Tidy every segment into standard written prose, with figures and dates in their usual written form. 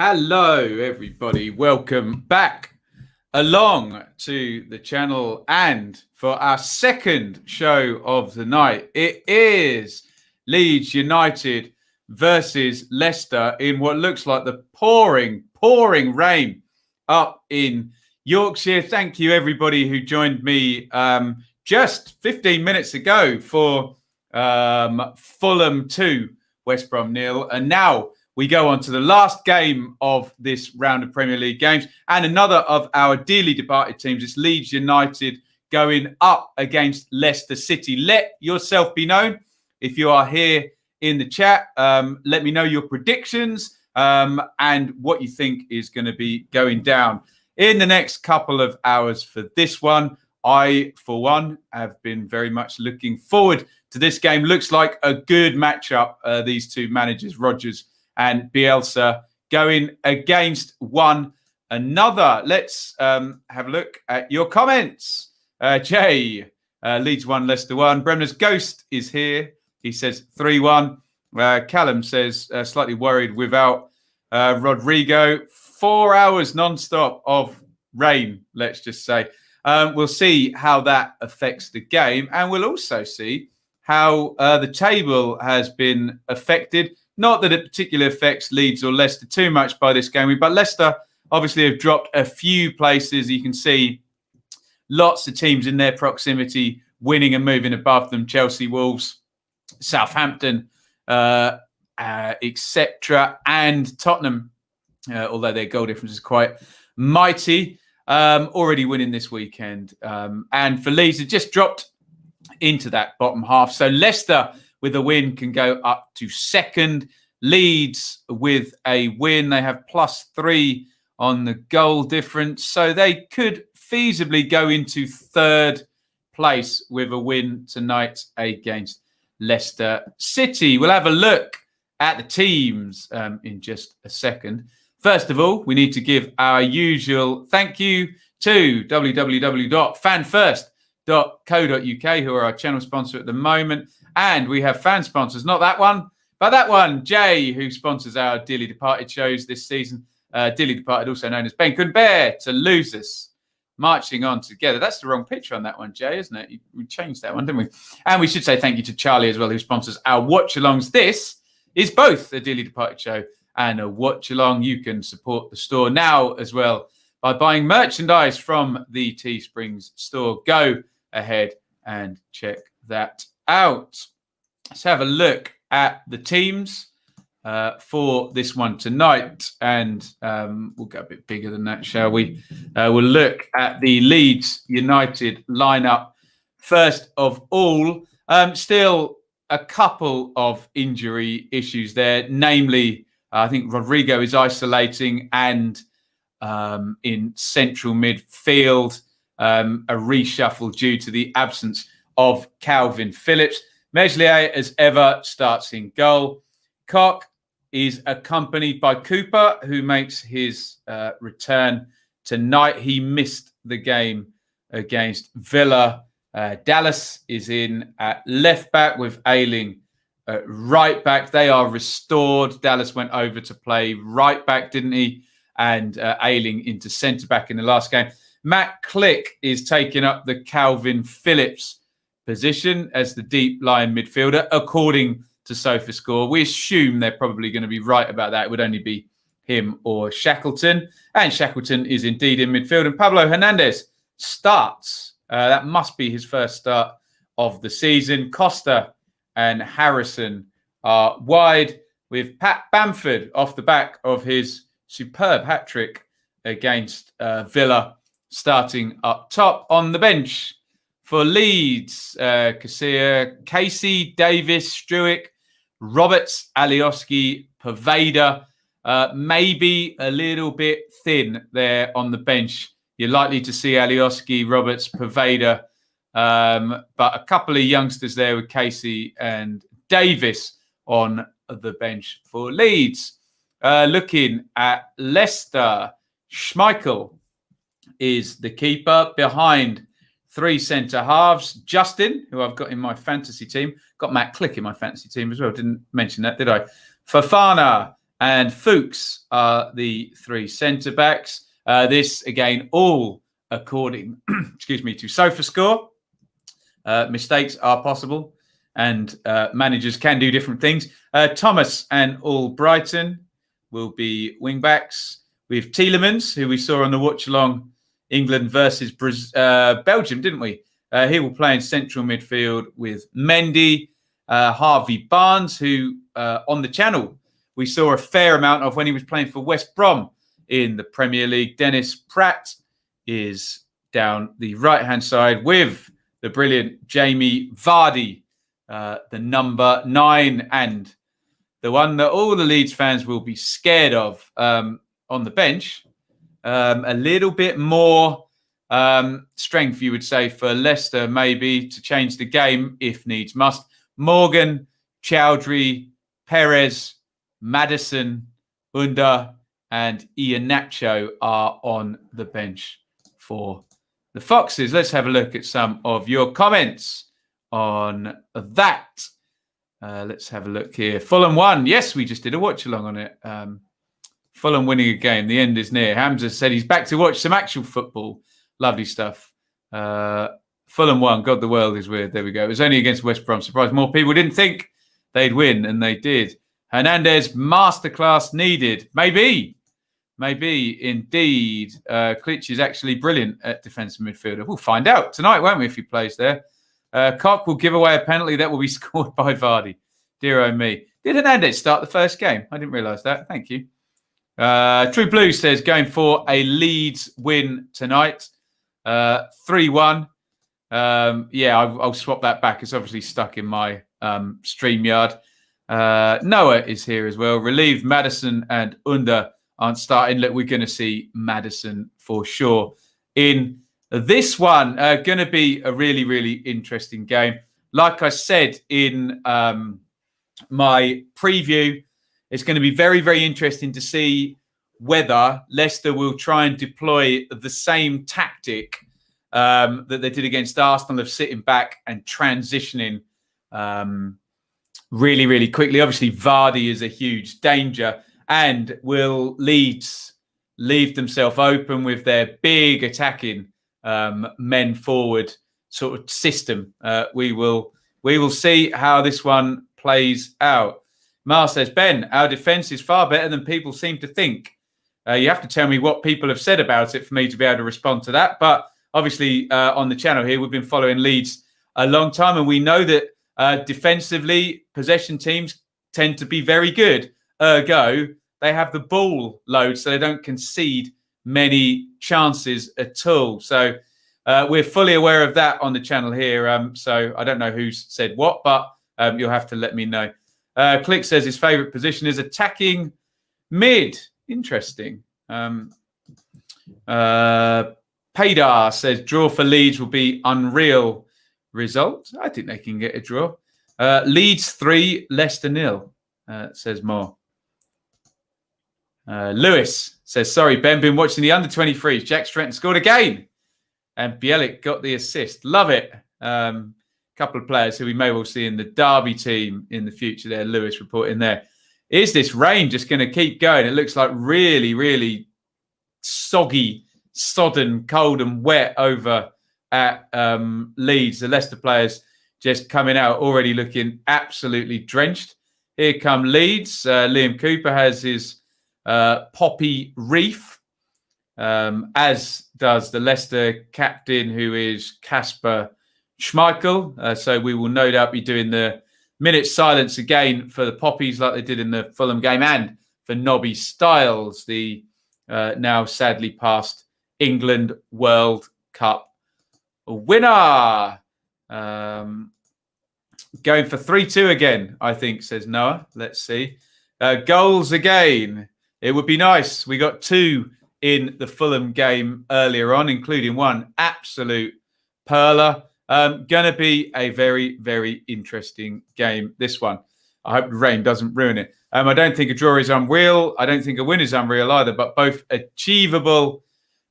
Hello, everybody. Welcome back along to the channel. And for our second show of the night, it is Leeds United versus Leicester in what looks like the pouring rain up in Yorkshire. Thank you, everybody who joined me just 15 minutes ago for Fulham 2, West Brom 0. And now we go on to the last game of this round of Premier League games and another of our dearly departed teams. It's Leeds United going up against Leicester City. Let yourself be known if you are here in the chat. Let me know your predictions and what you think is going to be going down in the next couple of hours for this one. I, for one, have been very much looking forward to this game. Looks like a good matchup, these two managers, Rodgers and Bielsa, going against one another. Let's have a look at your comments. Jay, Leeds 1, Leicester 1. Bremner's Ghost is here. He says 3-1. Callum says slightly worried without Rodrigo. 4 hours non-stop of rain, let's just say. We'll see how that affects the game. And we'll also see how the table has been affected. Not that it particularly affects Leeds or Leicester too much by this game week, but Leicester obviously have dropped a few places. You can see lots of teams in their proximity winning and moving above them. Chelsea, Wolves, Southampton, etc. And Tottenham, although their goal difference is quite mighty, already winning this weekend. And for Leeds, it just dropped into that bottom half. So Leicester with a win can go up to second. Leeds with a win, they have +3 on the goal difference. So they could feasibly go into third place with a win tonight against Leicester City. We'll have a look at the teams in just a second. First of all, we need to give our usual thank you to www.fanfirst.co.uk, who are our channel sponsor at the moment. And we have fan sponsors, not that one, but that one, Jay, who sponsors our Dearly Departed shows this season. Dearly Departed, also known as Ben Couldn't Bear to Lose Us, marching on together. That's the wrong picture on that one, Jay, isn't it? We changed that one, didn't we? And we should say thank you to Charlie as well, who sponsors our watch-alongs. This is both a Dearly Departed show and a watch-along. You can support the store now as well by buying merchandise from the Teesprings store. Go ahead and check that out. Let's have a look at the teams for this one tonight, and we'll go a bit bigger than that, shall we? We'll look at the Leeds United lineup first of all. Still a couple of injury issues there, namely I think Rodrigo is isolating, and in central midfield a reshuffle due to the absence of Calvin Phillips. Meslier, as ever, starts in goal. Koch is accompanied by Cooper, who makes his return tonight. He missed the game against Villa. Dallas is in at left back with Ailing at right back. They are restored. Dallas went over to play right back, didn't he? And Ailing into centre back in the last game. Matt Click is taking up the Calvin Phillips position as the deep line midfielder, according to SofaScore. We assume they're probably going to be right about that. It would only be him or Shackleton. And Shackleton is indeed in midfield. And Pablo Hernandez starts. That must be his first start of the season. Costa and Harrison are wide, with Pat Bamford off the back of his superb hat-trick against Villa starting up top. On the bench for Leeds, Casey, Davis, Struick, Roberts, Alioski, Poveda. Maybe a little bit thin there on the bench. You're likely to see Alioski, Roberts, Poveda, but a couple of youngsters there with Casey and Davis on the bench for Leeds. Looking at Leicester, Schmeichel is the keeper behind 3 centre halves. Justin, who I've got in my fantasy team, got Matt Click in my fantasy team as well. Didn't mention that, did I? Fofana and Fuchs are the 3 centre-backs. This, again, all according, excuse me, to SofaScore. Mistakes are possible, and managers can do different things. Thomas and Albrighton will be wing-backs. We have Tielemans, who we saw on the watch-along England versus Belgium, didn't we? He will play in central midfield with Mendy. Harvey Barnes, who on the channel we saw a fair amount of when he was playing for West Brom in the Premier League. Dennis Pratt is down the right-hand side with the brilliant Jamie Vardy, the number 9, and the one that all the Leeds fans will be scared of on the bench. A little bit more strength, you would say, for Leicester, maybe, to change the game if needs must. Morgan, Chowdhury, Perez, Maddison, Under, and Iheanacho are on the bench for the Foxes. Let's have a look at some of your comments on that. Let's have a look here. Fulham won. Yes, we just did a watch along on it. Fulham winning a game. The end is near. Hamza said he's back to watch some actual football. Lovely stuff. Fulham won. God, the world is weird. There we go. It was only against West Brom. Surprised more people didn't think they'd win, and they did. Hernandez, masterclass needed. Maybe indeed. Klitsch is actually brilliant at defensive midfielder. We'll find out tonight, won't we, if he plays there. Cock will give away a penalty that will be scored by Vardy. Dear oh me. Did Hernandez start the first game? I didn't realise that. Thank you. True Blue says going for a Leeds win tonight. 3-1. I'll swap that back. It's obviously stuck in my StreamYard. Noah is here as well. Relieved Maddison and Under aren't starting. Look, we're going to see Maddison for sure in this one. Going to be a really, really interesting game. Like I said in my preview, it's going to be very, very interesting to see whether Leicester will try and deploy the same tactic that they did against Arsenal of sitting back and transitioning really, really quickly. Obviously, Vardy is a huge danger, and will Leeds leave themselves open with their big attacking men forward sort of system? We will see how this one plays out. Mar says, Ben, our defence is far better than people seem to think. You have to tell me what people have said about it for me to be able to respond to that. But obviously, on the channel here, we've been following Leeds a long time, and we know that defensively, possession teams tend to be very good. Ergo, they have the ball load, so they don't concede many chances at all. So we're fully aware of that on the channel here. So I don't know who's said what, but you'll have to let me know. Click says his favourite position is attacking mid. Interesting. Paydar says draw for Leeds will be unreal result. I think they can get a draw. Leeds 3, Leicester 0, says more. Lewis says, sorry, Ben, been watching the under-23s. Jack Stretton scored again, and Bielik got the assist. Love it. Couple of players who we may well see in the Derby team in the future there. Lewis reporting there. Is this rain just going to keep going? It looks like really, really soggy, sodden, cold and wet over at Leeds. The Leicester players just coming out already looking absolutely drenched. Here come Leeds. Liam Cooper has his poppy reef, as does the Leicester captain, who is Kasper Schmeichel. So we will no doubt be doing the minute silence again for the poppies like they did in the Fulham game, and for Nobby Stiles, the now sadly past England World Cup winner. Going for 3-2 again, I think, says Noah. Let's see. Goals again. It would be nice. We got 2 in the Fulham game earlier on, including one absolute perler. Going to be a very, very interesting game, this one. I hope the rain doesn't ruin it. I don't think a draw is unreal. I don't think a win is unreal either, but both achievable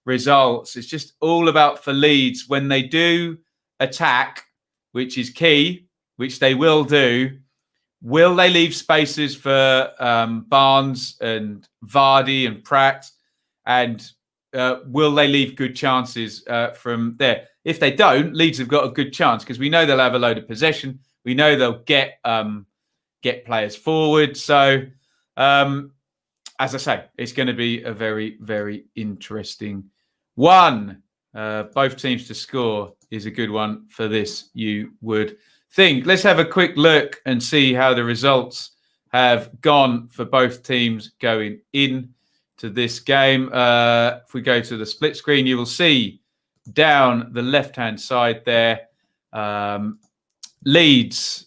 results. It's just all about for Leeds when they do attack, which is key, which they will do. Will they leave spaces for Barnes and Vardy and Pratt? And will they leave good chances from there? If they don't, Leeds have got a good chance because we know they'll have a load of possession. We know they'll get players forward. So, as I say, it's going to be a very, very interesting one. Both teams to score is a good one for this, you would think. Let's have a quick look and see how the results have gone for both teams going in to this game. If we go to the split screen, you will see down the left-hand side there, Leeds.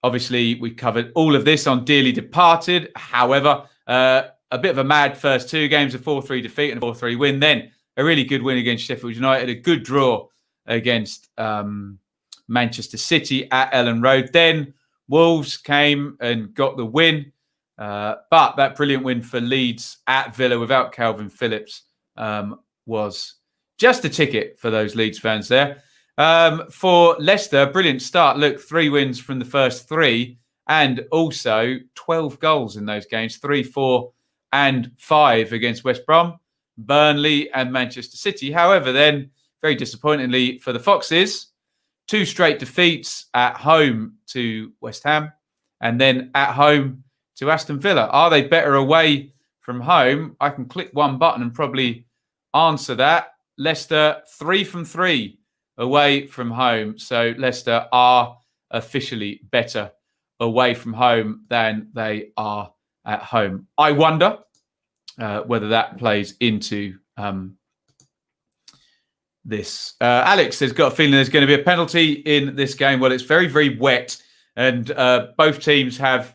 Obviously, we covered all of this on Dearly Departed. However, a bit of a mad first two games, a 4-3 defeat and a 4-3 win. Then a really good win against Sheffield United, a good draw against Manchester City at Ellen Road. Then Wolves came and got the win. But that brilliant win for Leeds at Villa without Calvin Phillips was just a ticket for those Leeds fans there. For Leicester, brilliant start. Look, 3 wins from the first 3 and also 12 goals in those games, 3, 4 and 5 against West Brom, Burnley and Manchester City. However, then, very disappointingly for the Foxes, 2 straight defeats at home to West Ham and then at home to Aston Villa. Are they better away from home? I can click one button and probably answer that. Leicester, 3 from 3 away from home. So Leicester are officially better away from home than they are at home. I wonder whether that plays into this. Alex has got a feeling there's going to be a penalty in this game. Well, it's very, very wet and both teams have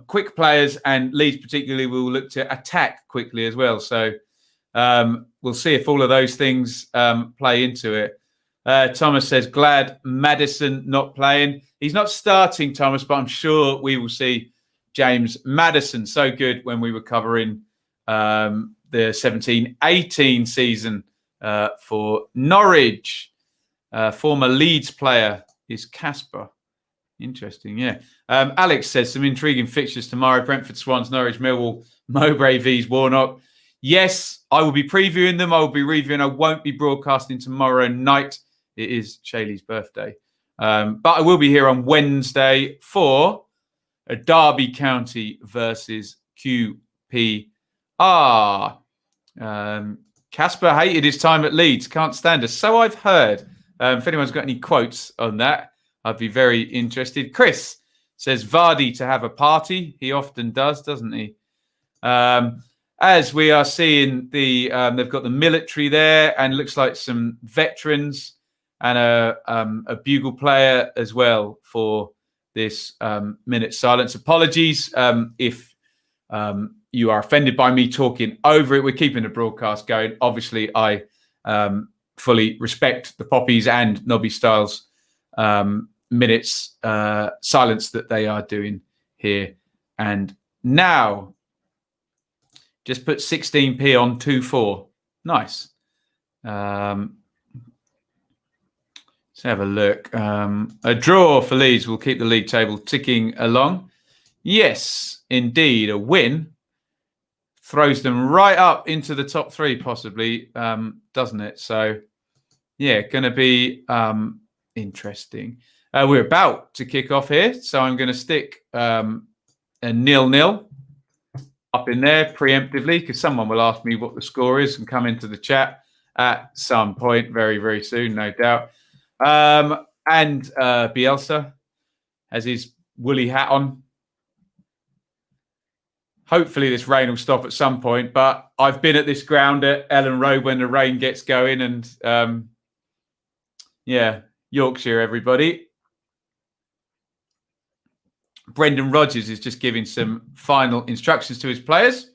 quick players, and Leeds particularly will look to attack quickly as well. So we'll see if all of those things play into it. Thomas says, glad Maddison not playing. He's not starting, Thomas, but I'm sure we will see James Maddison. So good when we were covering the 17-18 season for Norwich. Former Leeds player is Casper. Interesting, yeah. Alex says some intriguing fixtures tomorrow. Brentford, Swans, Norwich, Millwall, Mowbray vs Warnock. Yes, I will be previewing them. I will be reviewing. I won't be broadcasting tomorrow night. It is Shaylee's birthday. But I will be here on Wednesday for a Derby County versus QPR. Casper hated his time at Leeds. Can't stand us. So I've heard. If anyone's got any quotes on that, I'd be very interested. Chris says Vardy to have a party. He often does, doesn't he? As we are seeing, they've got the military there and looks like some veterans and a bugle player as well for this minute silence. Apologies if you are offended by me talking over it. We're keeping the broadcast going. Obviously, I fully respect the Poppies and Nobby Styles minutes silence that they are doing here and now. Just put 16p on 2-4. Nice. Let's have a look. A draw for Leeds will keep the league table ticking along. Yes, indeed. A win throws them right up into the top 3, possibly, doesn't it? So, yeah, going to be interesting. We're about to kick off here, so I'm going to stick a 0-0 up in there preemptively because someone will ask me what the score is and come into the chat at some point very, very soon, no doubt. And Bielsa has his woolly hat on. Hopefully this rain will stop at some point, but I've been at this ground at Ellen Road when the rain gets going and yeah, Yorkshire, everybody. Brendan Rodgers is just giving some final instructions to his players.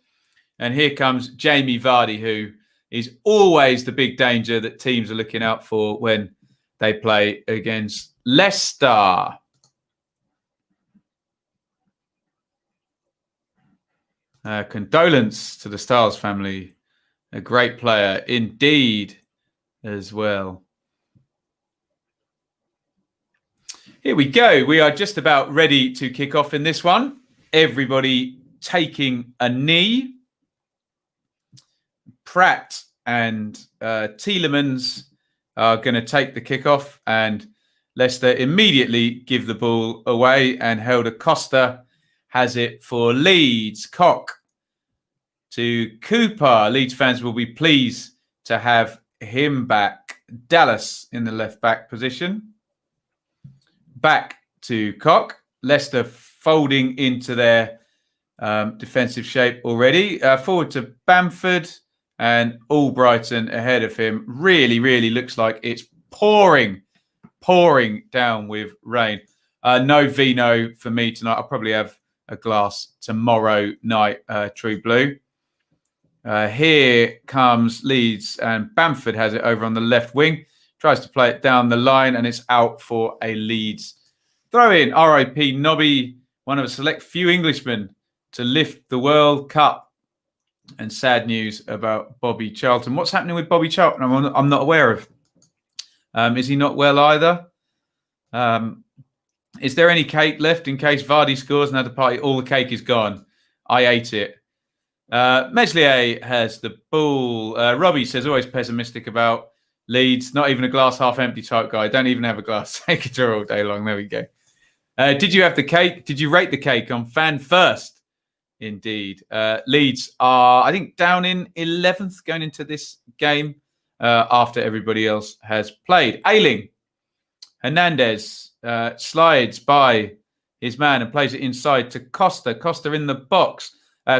And here comes Jamie Vardy, who is always the big danger that teams are looking out for when they play against Leicester. Condolence to the Styles family. A great player indeed as well. Here we go. We are just about ready to kick off in this one. Everybody taking a knee. Pratt and Tielemans are going to take the kickoff, and Leicester immediately give the ball away, and Helder Costa has it for Leeds. Cock to Cooper. Leeds fans will be pleased to have him back. Dallas in the left back position. Back to Cock. Leicester folding into their defensive shape already. Forward to Bamford, and Albrighton ahead of him. Really, really looks like it's pouring down with rain. No vino for me tonight. I'll probably have a glass tomorrow night, True Blue. Here comes Leeds, and Bamford has it over on the left wing. Tries to play it down the line, and it's out for a Leeds throw in. R.I.P. Nobby, one of a select few Englishmen to lift the World Cup. And sad news about Bobby Charlton. What's happening with Bobby Charlton? I'm not aware of. Is he not well either? Is there any cake left in case Vardy scores and at the party? All the cake is gone. I ate it. Meslier has the ball. Robbie says, always pessimistic about Leeds. Not even a glass half empty type guy. Don't even have a glass. Take a draw all day long. There we go. Did you have the cake? Did you rate the cake on Fan First? Indeed. Leeds are, I think, down in 11th going into this game after everybody else has played. Ailing. Hernandez slides by his man and plays it inside to Costa. Costa in the box.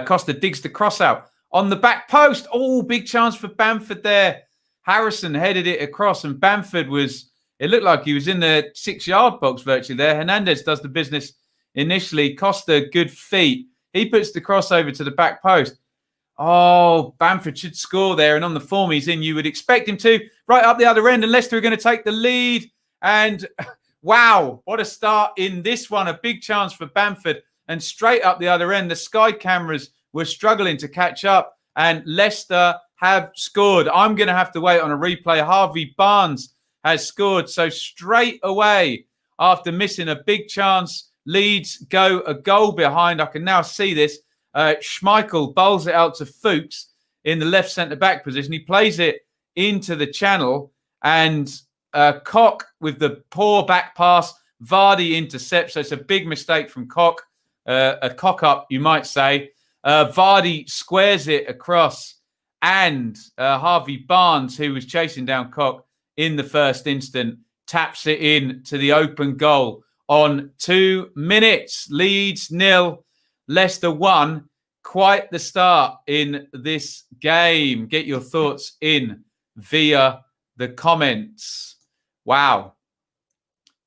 Costa digs the cross out on the back post. Oh, big chance for Bamford there. Harrison headed it across, and Bamford was, it looked like he was in the 6-yard box virtually there. Hernandez does the business initially. Costa, good feet. He puts the cross over to the back post. Oh, Bamford should score there. And on the form he's in, you would expect him to. Right up the other end, and Leicester are going to take the lead. And wow, what a start in this one. A big chance for Bamford. And straight up the other end, the Sky cameras were struggling to catch up. And Leicester have scored. I'm going to have to wait on a replay. Harvey Barnes has scored. So straight away, after missing a big chance, Leeds go a goal behind. I can now see this. Schmeichel bowls it out to Fuchs in the left centre-back position. He plays it into the channel, and Koch with the poor back pass. Vardy intercepts. So it's a big mistake from Koch. A cock-up, you might say. Vardy squares it across, and Harvey Barnes, who was chasing down Koch in the first instant, taps it in to the open goal. On 2 minutes, Leeds 0, Leicester 1. Quite the start in this game. Get your thoughts in via the comments. Wow.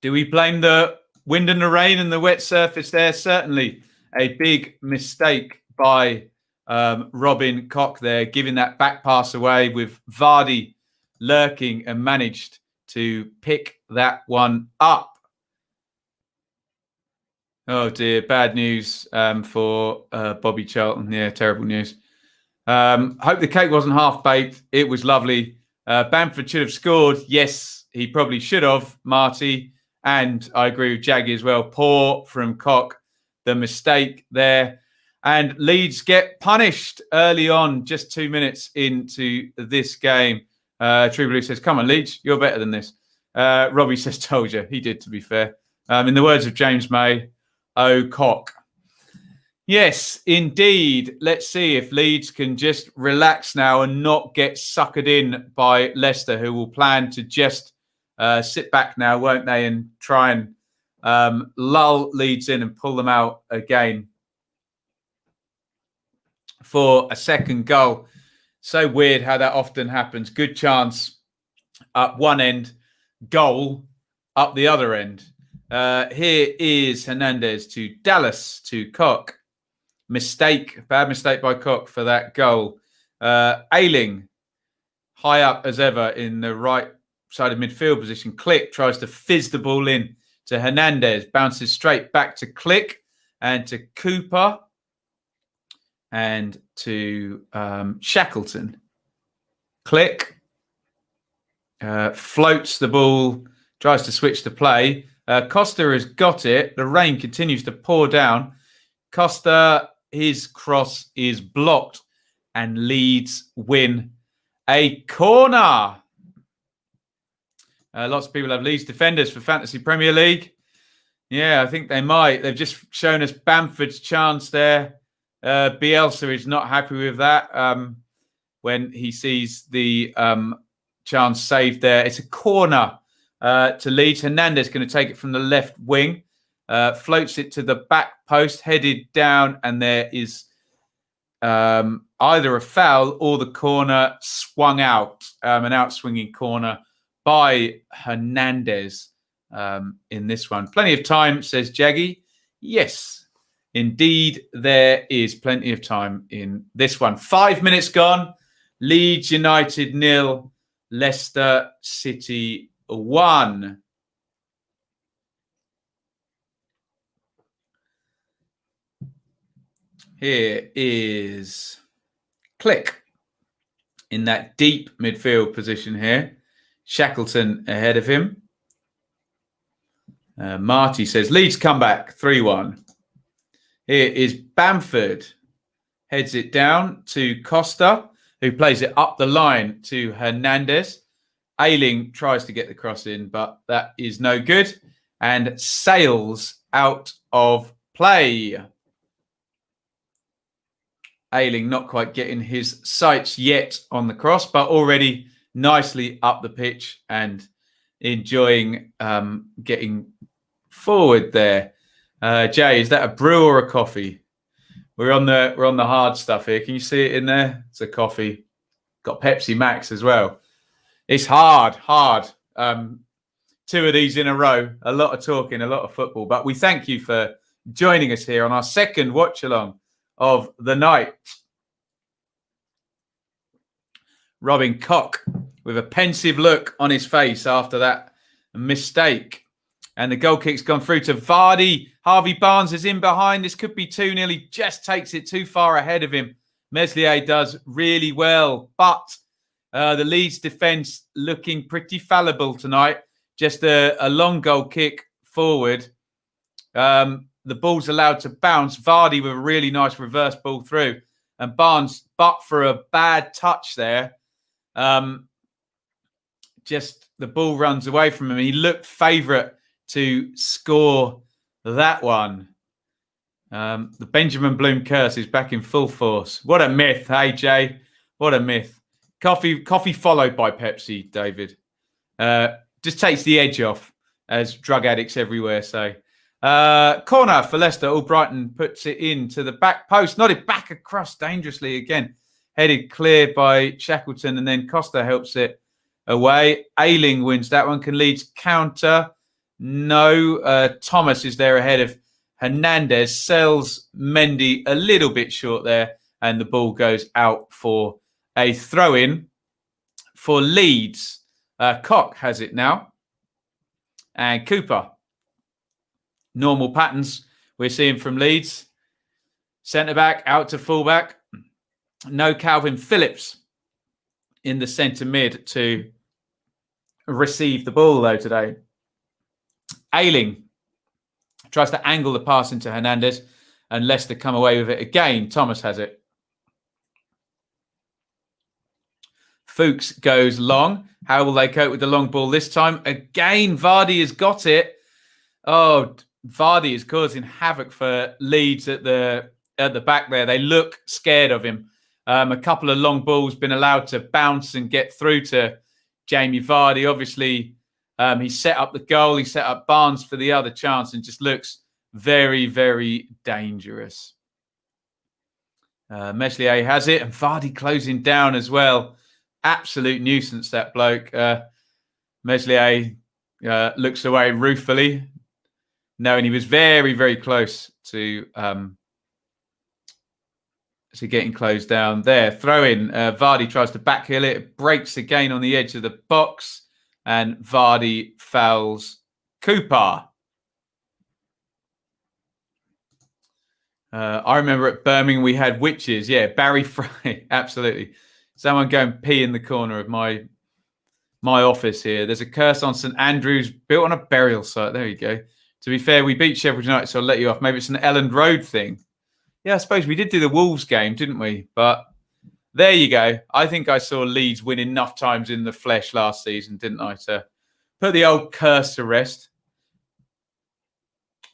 Do we blame the wind and the rain and the wet surface there? Certainly a big mistake by Robin Koch there, giving that back pass away with Vardy lurking, and managed to pick that one up. Oh dear, bad news for Bobby Charlton. Yeah, terrible news. Hope the cake wasn't half-baked. It was lovely. Bamford should have scored. Yes, he probably should have, Marty. And I agree with Jaggy as well. Poor from Koch, the mistake there. And Leeds get punished early on, just 2 minutes into this game. True Blue says, come on, Leeds, you're better than this. Robbie says, told you. He did, to be fair. In the words of James May, oh, Koch. Yes, indeed. Let's see if Leeds can just relax now and not get suckered in by Leicester, who will plan to just sit back now, won't they, and try and lull Leeds in and pull them out again for a second goal. So weird how that often happens. Good chance up one end, goal up the other end. Here is Hernandez to Dallas to Koch. Bad mistake by Koch for that goal. Ailing, high up as ever in the right side of midfield position. Click tries to fizz the ball in to Hernandez. Bounces straight back to Click and to Cooper and to Shackleton. Click floats the ball, tries to switch the play. Costa has got it. The rain continues to pour down. Costa, his cross is blocked, and Leeds win a corner. Lots of people have Leeds defenders for Fantasy Premier League. Yeah, I think they might. They've just shown us Bamford's chance there. Bielsa is not happy with that when he sees the chance saved there. It's a corner to Leeds. Hernandez going to take it from the left wing. Floats it to the back post, headed down, and there is either a foul or the corner swung out. An out-swinging corner by Hernandez in this one. Plenty of time, says Jaggy. Yes, indeed, there is plenty of time in this one. 5 minutes gone. Leeds United 0, Leicester City 1. Here is Click in that deep midfield position here. Shackleton ahead of him. Marty says, Leeds comeback 3-1. Here is Bamford. Heads it down to Costa, who plays it up the line to Hernandez. Ailing tries to get the cross in, but that is no good. And sails out of play. Ailing not quite getting his sights yet on the cross, but already nicely up the pitch and enjoying getting forward there. Jay, is that a brew or a coffee? We're on the hard stuff here. Can you see it in there? It's a coffee. Got Pepsi Max as well. It's hard. 2 of these in a row. A lot of talking, a lot of football. But we thank you for joining us here on our second watch along of the night. Robin Koch with a pensive look on his face after that mistake. And the goal kick's gone through to Vardy. Harvey Barnes is in behind. This could be 2-0. He just takes it too far ahead of him. Meslier does really well. But the Leeds defence looking pretty fallible tonight. Just a long goal kick forward. The ball's allowed to bounce. Vardy with a really nice reverse ball through. And Barnes, but for a bad touch there, just the ball runs away from him. He looked favourite to score that one. The Benjamin Bloom curse is back in full force. What a myth, hey, Jay? What a myth. Coffee followed by Pepsi, David. Just takes the edge off, as drug addicts everywhere say. Corner for Leicester. Albrighton puts it into the back post. Nodded back across dangerously again. Headed clear by Shackleton, and then Costa helps it away. Ailing wins that one. Can Leeds counter? No. Thomas is there ahead of Hernandez. Sells Mendy a little bit short there, and the ball goes out for a throw-in for Leeds. Koch has it now. And Cooper. Normal patterns we're seeing from Leeds. Centre-back out to full-back. No Calvin Phillips in the centre mid to receive the ball, though, today. Ailing tries to angle the pass into Hernandez, and Leicester come away with it again. Thomas has it. Fuchs goes long. How will they cope with the long ball this time? Again, Vardy has got it. Oh, Vardy is causing havoc for Leeds at the back there. They look scared of him. A couple of long balls been allowed to bounce and get through to Jamie Vardy. Obviously, he set up the goal. He set up Barnes for the other chance and just looks very, very dangerous. Meslier has it, and Vardy closing down as well. Absolute nuisance, that bloke. Meslier looks away ruefully, knowing he was very, very close to getting closed down there. Throw in. Vardy tries to backheel it. It breaks again on the edge of the box. And Vardy fouls Cooper. I remember at Birmingham we had witches. Yeah, Barry Fry. Absolutely. Someone go and pee in the corner of my my office here. There's a curse on St Andrews built on a burial site. There you go. To be fair, we beat Sheffield United, so I'll let you off. Maybe it's an Elland Road thing. Yeah, I suppose we did do the Wolves game, didn't we? But there you go. I think I saw Leeds win enough times in the flesh last season, didn't I, to put the old curse to rest.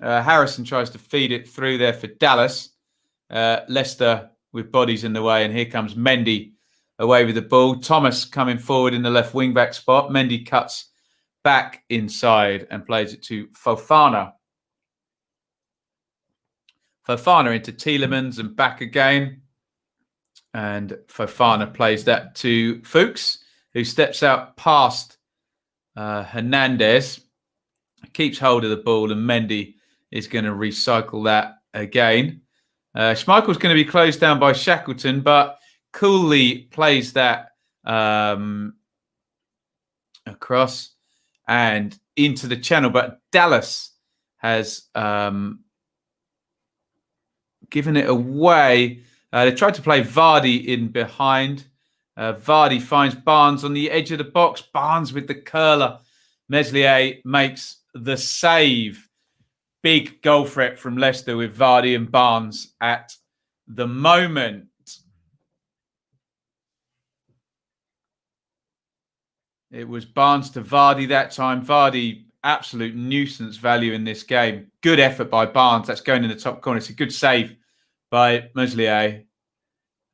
Harrison tries to feed it through there for Dallas. Leicester with bodies in the way, and here comes Mendy away with the ball. Thomas coming forward in the left wing-back spot. Mendy cuts back inside and plays it to Fofana. Fofana into Tielemans and back again. And Fofana plays that to Fuchs, who steps out past Hernandez, keeps hold of the ball, and Mendy is going to recycle that again. Schmeichel's going to be closed down by Shackleton, but coolly plays that across and into the channel. But Dallas has given it away. They tried to play Vardy in behind. Vardy finds Barnes on the edge of the box. Barnes with the curler. Meslier makes the save. Big goal threat from Leicester with Vardy and Barnes at the moment. It was Barnes to Vardy that time. Vardy, absolute nuisance value in this game. Good effort by Barnes. That's going in the top corner. It's a good save by Meslier.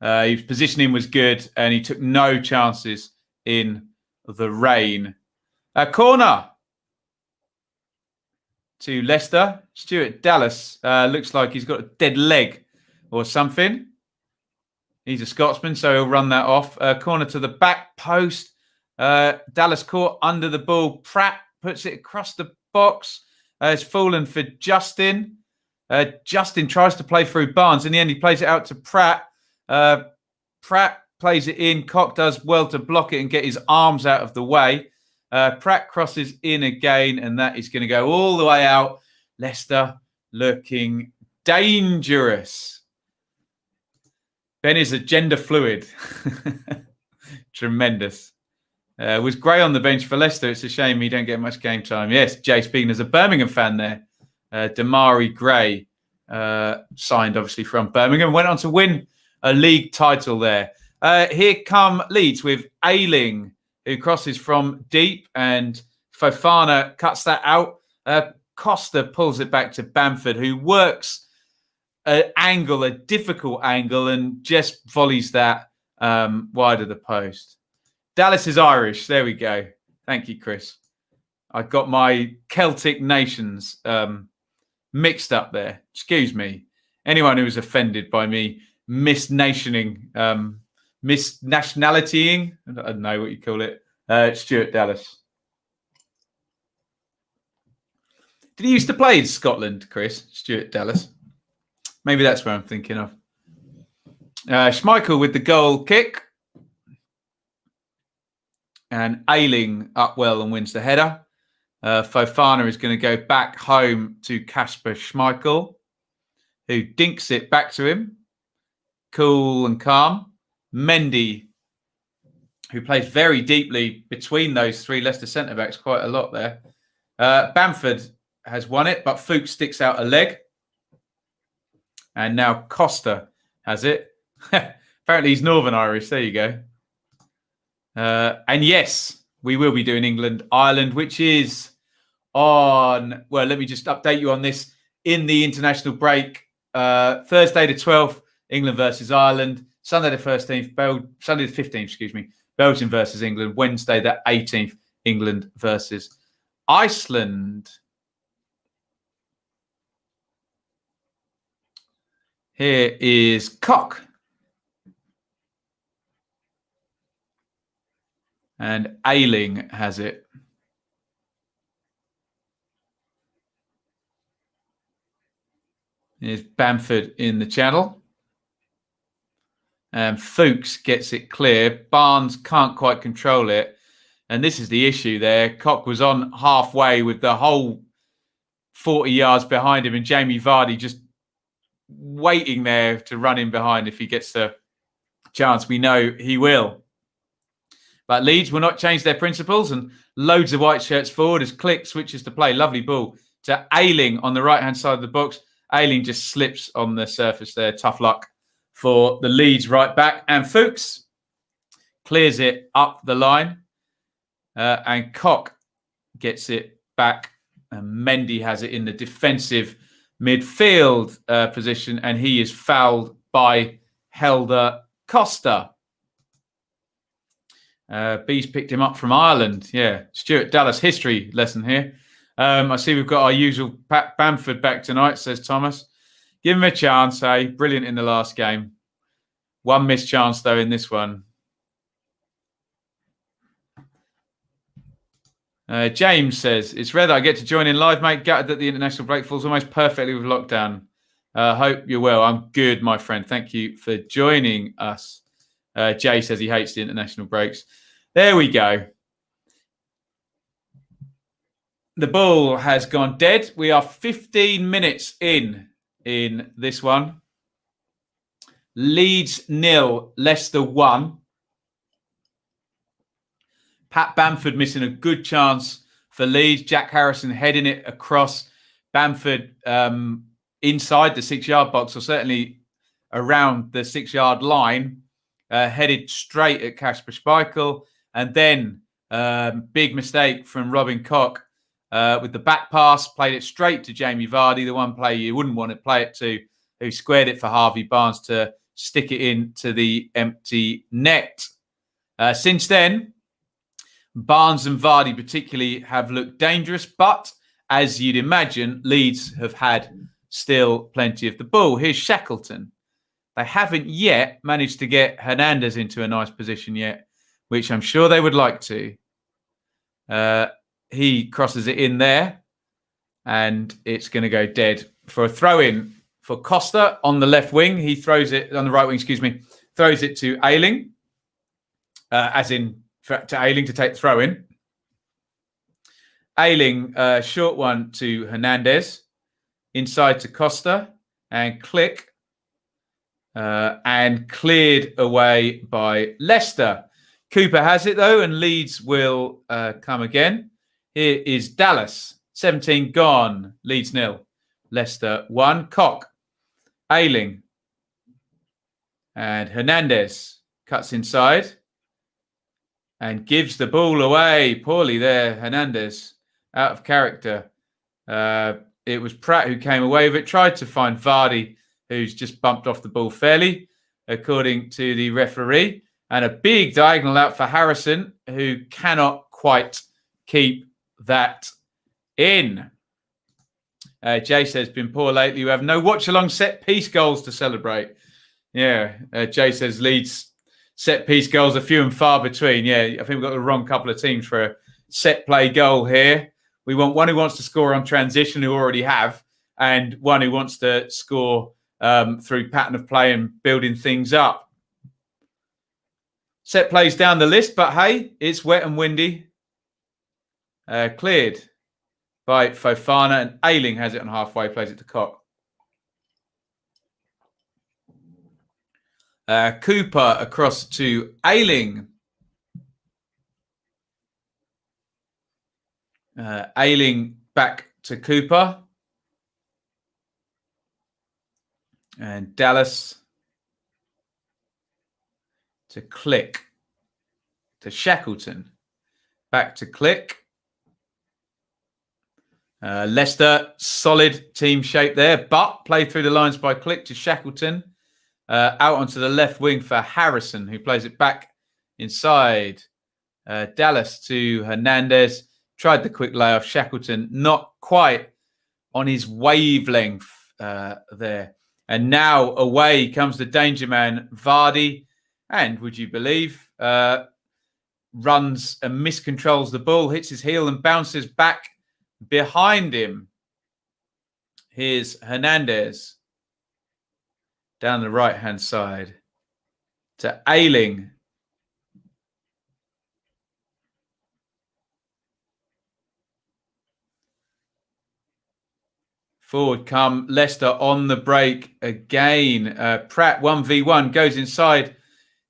His positioning was good and he took no chances in the rain. A corner to Leicester. Stuart Dallas looks like he's got a dead leg or something. He's a Scotsman, so he'll run that off. Corner to the back post. Dallas caught under the ball. Pratt puts it across the box. It's fallen for Justin. Justin tries to play through Barnes. In the end, he plays it out to Pratt. Pratt plays it in. Cock does well to block it and get his arms out of the way. Pratt crosses in again, and that is going to go all the way out. Leicester looking dangerous. Ben is a gender fluid. Tremendous. Was Gray on the bench for Leicester? It's a shame he don't get much game time. Yes, Jay speaking as a Birmingham fan there. Damari Gray signed obviously from Birmingham. Went on to win a league title there. Here come Leeds with Ailing, who crosses from deep, and Fofana cuts that out. Costa pulls it back to Bamford, who works an angle, a difficult angle, and just volleys that wide of the post. Dallas is Irish. There we go. Thank you, Chris. I got my Celtic nations mixed up there. Excuse me. Anyone who was offended by me misnationing, misnationalitying, I don't know what you call it, Stuart Dallas. Did he used to play in Scotland, Chris? Stuart Dallas. Maybe that's what I'm thinking of. Schmeichel with the goal kick. And Ailing up well and wins the header. Fofana is going to go back home to Kasper Schmeichel, who dinks it back to him. Cool and calm. Mendy, who plays very deeply between those three Leicester centre-backs, quite a lot there. Bamford has won it, but Fuchs sticks out a leg. And now Costa has it. Apparently he's Northern Irish. There you go. And yes, we will be doing England-Ireland, which is on, well, let me just update you on this. In the international break, Thursday the 12th, England versus Ireland. Sunday the 13th, Sunday the 15th, excuse me, Belgium versus England. Wednesday the 18th, England versus Iceland. Here is Cock. And Ailing has it. Here's Bamford in the channel. And Fuchs gets it clear. Barnes can't quite control it. And this is the issue there. Cock was on halfway with the whole 40 yards behind him. And Jamie Vardy just waiting there to run in behind if he gets the chance. We know he will. But Leeds will not change their principles, and loads of white shirts forward as Click switches to play. Lovely ball to Ailing on the right-hand side of the box. Ailing just slips on the surface there. Tough luck for the Leeds right back. And Fuchs clears it up the line. And Cock gets it back. And Mendy has it in the defensive midfield position. And he is fouled by Helder Costa. B's picked him up from Ireland. Yeah, Stuart Dallas history lesson here. I see we've got our usual Pat Bamford back tonight, says Thomas. Give him a chance, eh? Brilliant in the last game. One missed chance, though, in this one. James says, it's rare that I get to join in live, mate. Gutted that the international break falls almost perfectly with lockdown. Hope you're well. I'm good, my friend. Thank you for joining us. Jay says he hates the international breaks. There we go. The ball has gone dead. We are 15 minutes in this one. Leeds 0, Leicester 1. Pat Bamford missing a good chance for Leeds. Jack Harrison heading it across. Bamford inside the 6-yard box, or certainly around the 6-yard line, headed straight at Kasper Schmeichel. And then big mistake from Robin Koch with the back pass, played it straight to Jamie Vardy, the one player you wouldn't want to play it to, who squared it for Harvey Barnes to stick it into the empty net. Since then, Barnes and Vardy particularly have looked dangerous, but as you'd imagine, Leeds have had still plenty of the ball. Here's Shackleton. They haven't yet managed to get Hernandez into a nice position yet, which I'm sure they would like to. He crosses it in there, and it's going to go dead for a throw-in for Costa on the left wing. He throws it on the right wing, throws it to Ailing, to Ailing to take the throw-in. Ailing, short one to Hernandez, inside to Costa, and Click, and cleared away by Leicester. Cooper has it, though, and Leeds will come again. Here is Dallas, 17 gone, Leeds 0, Leicester 1. Koch, Ailing, and Hernandez cuts inside and gives the ball away poorly there. Hernandez out of character. It was Pratt who came away with it, tried to find Vardy, who's just bumped off the ball fairly, according to the referee. And a big diagonal out for Harrison, who cannot quite keep that in. Jay says, been poor lately. We have no watch-along set-piece goals to celebrate. Yeah, Jay says Leeds set-piece goals are few and far between. Yeah, I think we've got the wrong couple of teams for a set-play goal here. We want one who wants to score on transition, who already have, and one who wants to score through pattern of play and building things up. Set plays down the list, but hey, it's wet and windy. Cleared by Fofana, and Ailing has it on halfway, plays it to Koch. Cooper across to Ailing. Ailing back to Cooper. And Dallas to Click. To Shackleton. Back to Click. Leicester, solid team shape there, but played through the lines by Click to Shackleton. Out onto the left wing for Harrison, who plays it back inside. Dallas to Hernandez. Tried the quick layoff. Shackleton not quite on his wavelength there. And now away comes the danger man, Vardy. And would you believe, runs and miscontrols the ball, hits his heel and bounces back behind him. Here's Hernandez down the right-hand side to Ailing. Forward come Leicester on the break again. Pratt 1v1 goes inside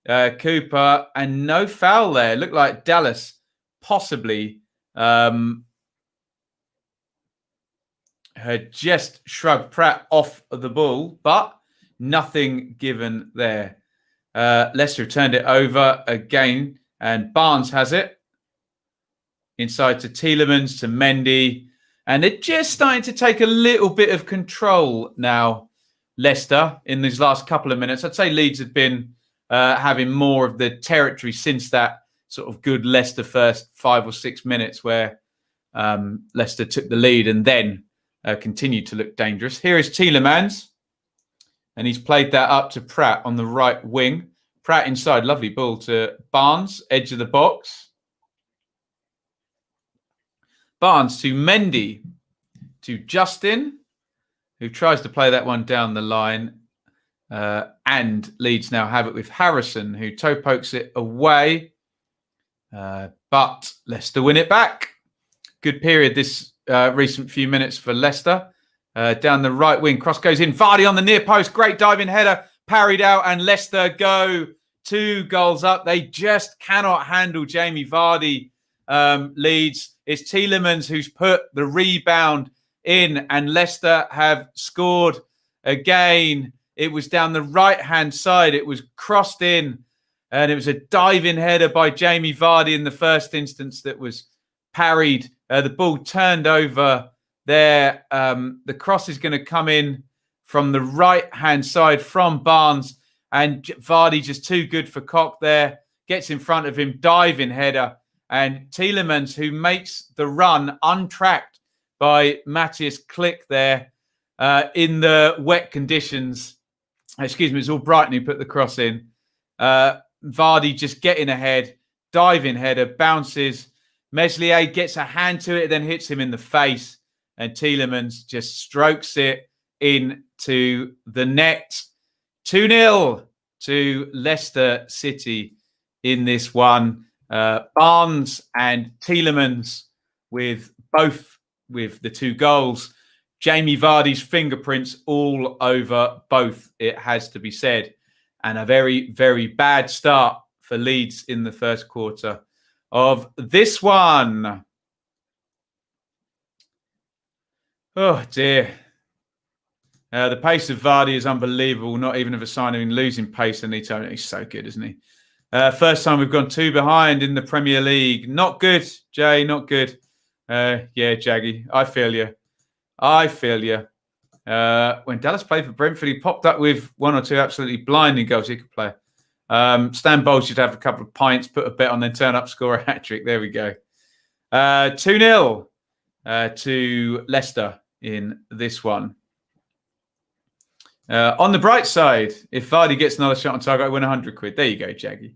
Cooper, and no foul there. Looked like Dallas possibly had just shrugged Pratt off of the ball, but nothing given there. Leicester turned it over again, and Barnes has it. Inside to Tielemans, to Mendy. And they're just starting to take a little bit of control now, Leicester, in these last couple of minutes. I'd say Leeds had been having more of the territory since that sort of good Leicester first 5 or 6 minutes where Leicester took the lead and then continued to look dangerous. Here is Tielemans. And he's played that up to Pratt on the right wing. Pratt inside, lovely ball to Barnes, edge of the box. Barnes to Mendy, to Justin, who tries to play that one down the line. And Leeds now have it with Harrison, who toe pokes it away. But Leicester win it back. Good period this recent few minutes for Leicester. Down the right wing, cross goes in. Vardy on the near post, great diving header, parried out, and Leicester go 2 goals up. They just cannot handle Jamie Vardy. Leeds. It's Tielemans who's put the rebound in, and Leicester have scored again. It was down the right-hand side. It was crossed in, and it was a diving header by Jamie Vardy in the first instance that was parried. The ball turned over there. The cross is going to come in from the right-hand side from Barnes, and Vardy just too good for Koch there. Gets in front of him, diving header. And Tielemans, who makes the run untracked by Matthias Klick there in the wet conditions. Excuse me, it's all Brighton who put the cross in. Vardy just getting ahead, diving header, bounces. Meslier gets a hand to it, then hits him in the face. And Tielemans just strokes it into the net. 2-0 to Leicester City in this one. Barnes and Tielemans with the 2 goals. Jamie Vardy's fingerprints all over both, it has to be said. And a very, very bad start for Leeds in the first quarter of this one. Oh, dear. The pace of Vardy is unbelievable. Not even of a sign of him losing pace anytime. He's so good, isn't he? First time we've gone 2 behind in the Premier League. Not good, Jay, not good. Yeah, Jaggy, I feel you. When Dallas played for Brentford, he popped up with 1 or 2 absolutely blinding goals he could play. Stan Bowles should have a couple of pints, put a bet on, then turn up, score a hat-trick. There we go. 2-0 to Leicester in this one. On the bright side, if Vardy gets another shot on target, I win 100 quid. There you go, Jaggy.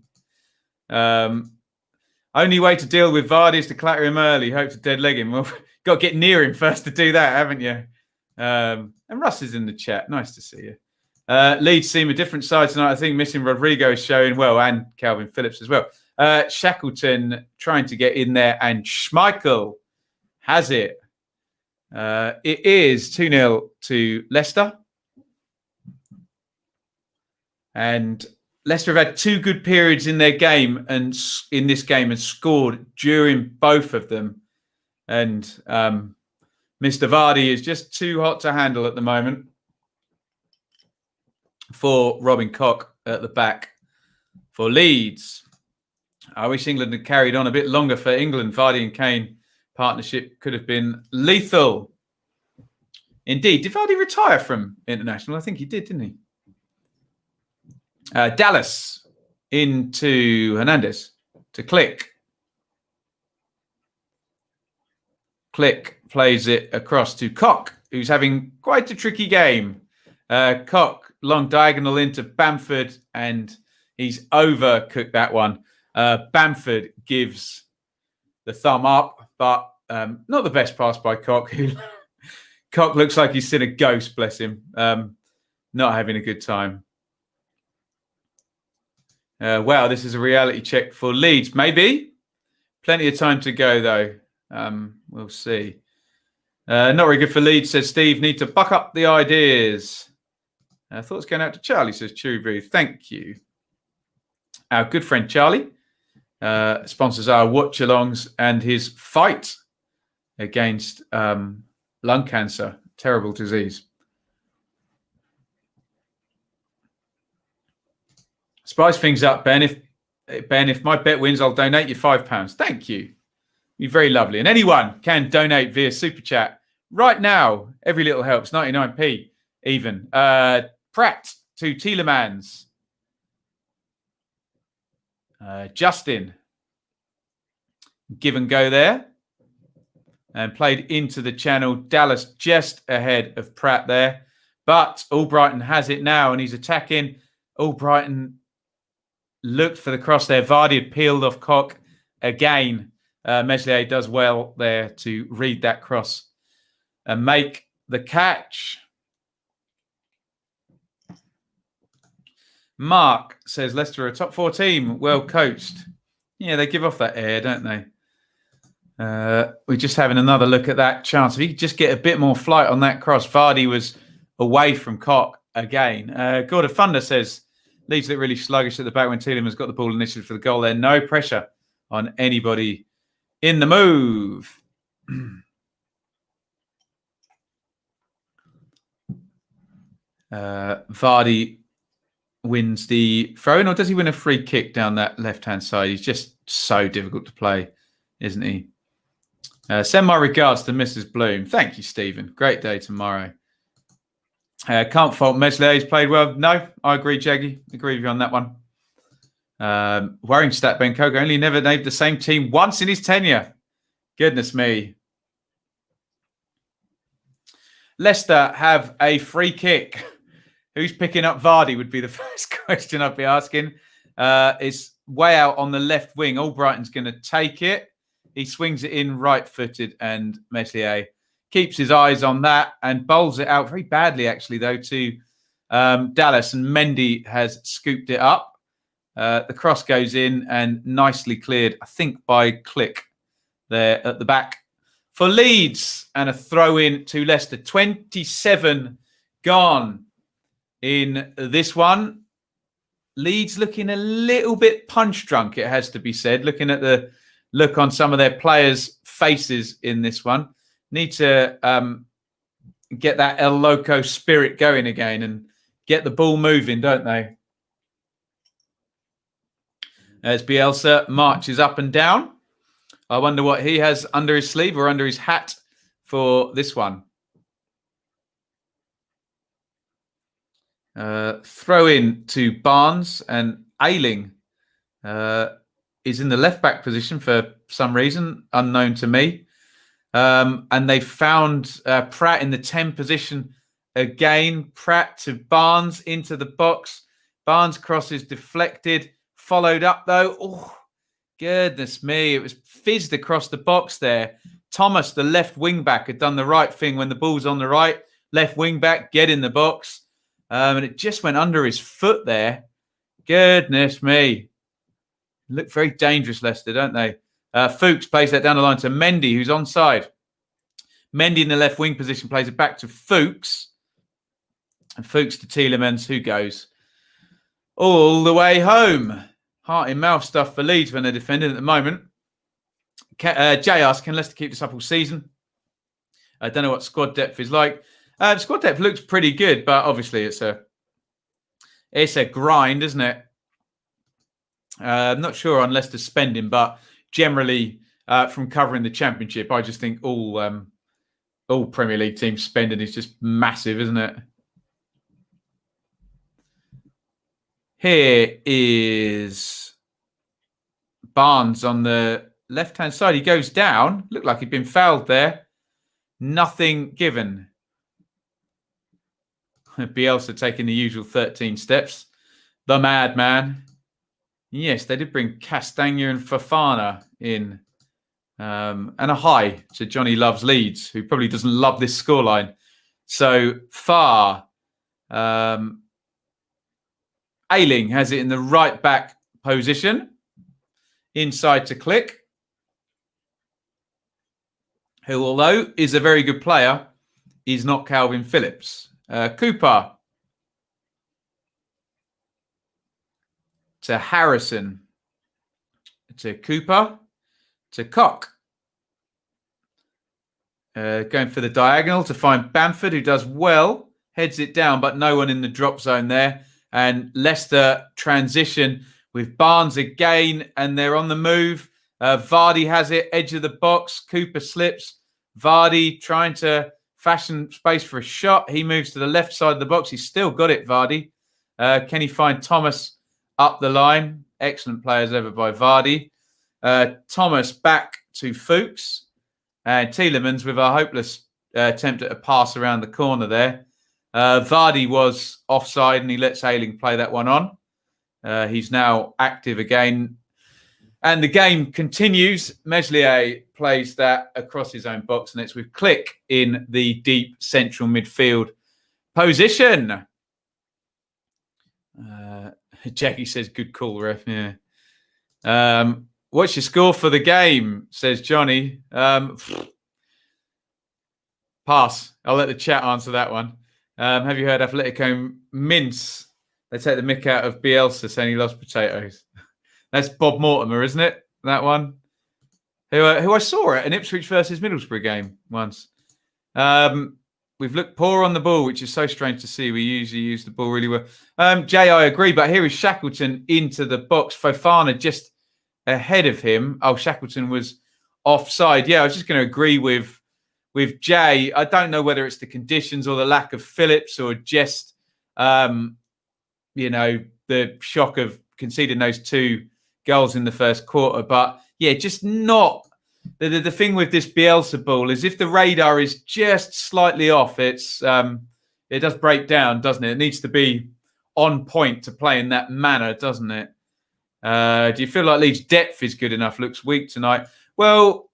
Only way to deal with Vardy is to clatter him early. Hope to dead leg him. Well, got to get near him first to do that, haven't you? And Russ is in the chat. Nice to see you. Leeds seem a different side tonight. I think missing Rodrigo is showing well, and Calvin Phillips as well. Shackleton trying to get in there, and Schmeichel has it. It is 2-0 to Leicester. And Leicester have had 2 good periods in their game and in this game and scored during both of them. And Mr. Vardy is just too hot to handle at the moment for Robin Koch at the back for Leeds. I wish England had carried on a bit longer for England. Vardy and Kane partnership could have been lethal. Indeed. Did Vardy retire from international? I think he did, didn't he? Dallas into Hernandez to Klick. Klick plays it across to Koch, who's having quite a tricky game. Koch, long diagonal into Bamford, and he's overcooked that one. Bamford gives the thumb up, but not the best pass by Koch. Koch looks like he's seen a ghost, bless him. Not having a good time. Wow, this is a reality check for Leeds. Maybe. Plenty of time to go, though. We'll see. Not very good for Leeds, says Steve. Need to buck up the ideas. Thoughts going out to Charlie, says True Breathe. Thank you. Our good friend Charlie sponsors our watch-alongs and his fight against lung cancer. Terrible disease. Spice things up, Ben. If my bet wins, I'll donate you £5. Thank you. You're very lovely. And anyone can donate via Super Chat right now. Every little helps. 99p even. Pratt to Tielemans. Justin. Give and go there. And played into the channel. Dallas just ahead of Pratt there. But Albrighton has it now and he's attacking. Albrighton looked for the cross there. Vardy had peeled off Cock again. Meslier does well there to read that cross and make the catch. Mark says Leicester are a top 4 team, well coached. Yeah, they give off that air, don't they? We're just having another look at that chance. If he could just get a bit more flight on that cross. Vardy was away from Cock again. Gordon Thunder says Leeds look really sluggish at the back when Tielemans got the ball initially for the goal there. No pressure on anybody in the move. Vardy wins the throw-in, or does he win a free kick down that left-hand side? He's just so difficult to play, isn't he? Send my regards to Mrs. Bloom. Thank you, Stephen. Great day tomorrow. Can't fault Meslier. He's played well. No, I agree, Jaggy. Agree with you on that one. Worrying stat, Ben Coker only never named the same team once in his tenure. Goodness me. Leicester have a free kick. Who's picking up Vardy would be the first question I'd be asking. It's way out on the left wing. Albrighton's going to take it. He swings it in right-footed and Meslier keeps his eyes on that and bowls it out very badly, actually, though, to Dallas. And Mendy has scooped it up. The cross goes in and nicely cleared, I think, by Click there at the back for Leeds. And a throw-in to Leicester. 27 gone in this one. Leeds looking a little bit punch-drunk, it has to be said, looking at the look on some of their players' faces in this one. Need to get that El Loco spirit going again and get the ball moving, don't they? As Bielsa marches up and down. I wonder what he has under his sleeve or under his hat for this one. Throw in to Barnes, and Ailing is in the left-back position for some reason, unknown to me. And they found Pratt in the 10 position again. Pratt to Barnes into the box. Barnes crosses deflected. Followed up, though. Oh, goodness me. It was fizzed across the box there. Thomas, the left wing-back, had done the right thing when the ball's on the right. Left wing-back, get in the box. And it just went under his foot there. Goodness me. Look very dangerous, Leicester, don't they? Fuchs plays that down the line to Mendy, who's onside. Mendy in the left wing position plays it back to Fuchs. And Fuchs to Tielemans, who goes all the way home. Heart in mouth stuff for Leeds when they're defending at the moment. Jay asks, can Leicester keep this up all season? I don't know what squad depth is like. Squad depth looks pretty good, but obviously it's a grind, isn't it? I'm not sure on Leicester's spending, but generally from covering the Championship, I just think all Premier League teams spending is just massive, isn't it? Here is Barnes on the left-hand side. He goes down. Looked like he'd been fouled there. Nothing given. Bielsa taking the usual 13 steps. The madman. Yes, they did bring Castagna and Fofana in. And a hi to Johnny Loves Leeds, who probably doesn't love this scoreline. So far, Ailing has it in the right back position. Inside to Click, who, although is a very good player, is not Calvin Phillips. Cooper to Harrison, to Cooper, to Cock. Going for the diagonal to find Bamford, who does well. Heads it down, but no one in the drop zone there. And Leicester transition with Barnes again, and they're on the move. Vardy has it, edge of the box. Cooper slips. Vardy trying to fashion space for a shot. He moves to the left side of the box. He's still got it, Vardy. Can he find Thomas up the line? Excellent players over by Vardy. Thomas back to Fuchs. And Tielemans with a hopeless attempt at a pass around the corner there. Vardy was offside and he lets Ayling play that one on. He's now active again. And the game continues. Meslier plays that across his own box, and it's with Click in the deep central midfield position. Jackie says, good call, ref. Yeah. What's your score for the game? Says Johnny. Pass. I'll let the chat answer that one. Have you heard Atletico mince? They take the mick out of Bielsa saying he loves potatoes. That's Bob Mortimer, isn't it? That one. Who I saw at an Ipswich versus Middlesbrough game once. We've looked poor on the ball, which is so strange to see. We usually use the ball really well. Jay, I agree, but here is Shackleton into the box. Fofana just ahead of him. Oh, Shackleton was offside. Yeah, I was just going to agree with Jay. I don't know whether it's the conditions or the lack of Phillips or just, the shock of conceding those 2 goals in the first quarter. But yeah, just not the thing with this Bielsa ball is if the radar is just slightly off, it does break down, doesn't it? It needs to be on point to play in that manner, doesn't it? Do you feel like Leeds' depth is good enough? Looks weak tonight. Well,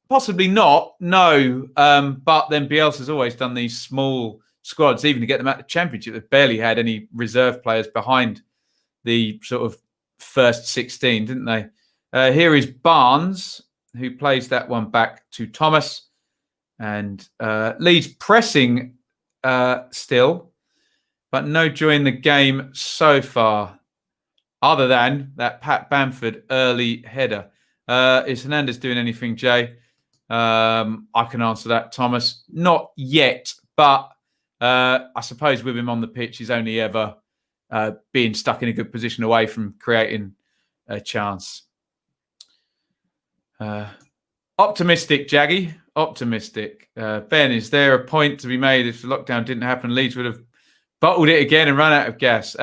possibly not. No, but then Bielsa's always done these small squads, even to get them out of the Championship. They've barely had any reserve players behind the sort of first 16, didn't they? Here is Barnes, who plays that one back to Thomas. And Leeds pressing still, but no joy in the game so far, other than that Pat Bamford early header. Is Hernandez doing anything, Jay? I can answer that, Thomas. Not yet, but I suppose with him on the pitch, he's only ever being stuck in a good position away from creating a chance. Optimistic, Jaggy. Optimistic. Ben, is there a point to be made if the lockdown didn't happen? Leeds would have bottled it again and run out of gas.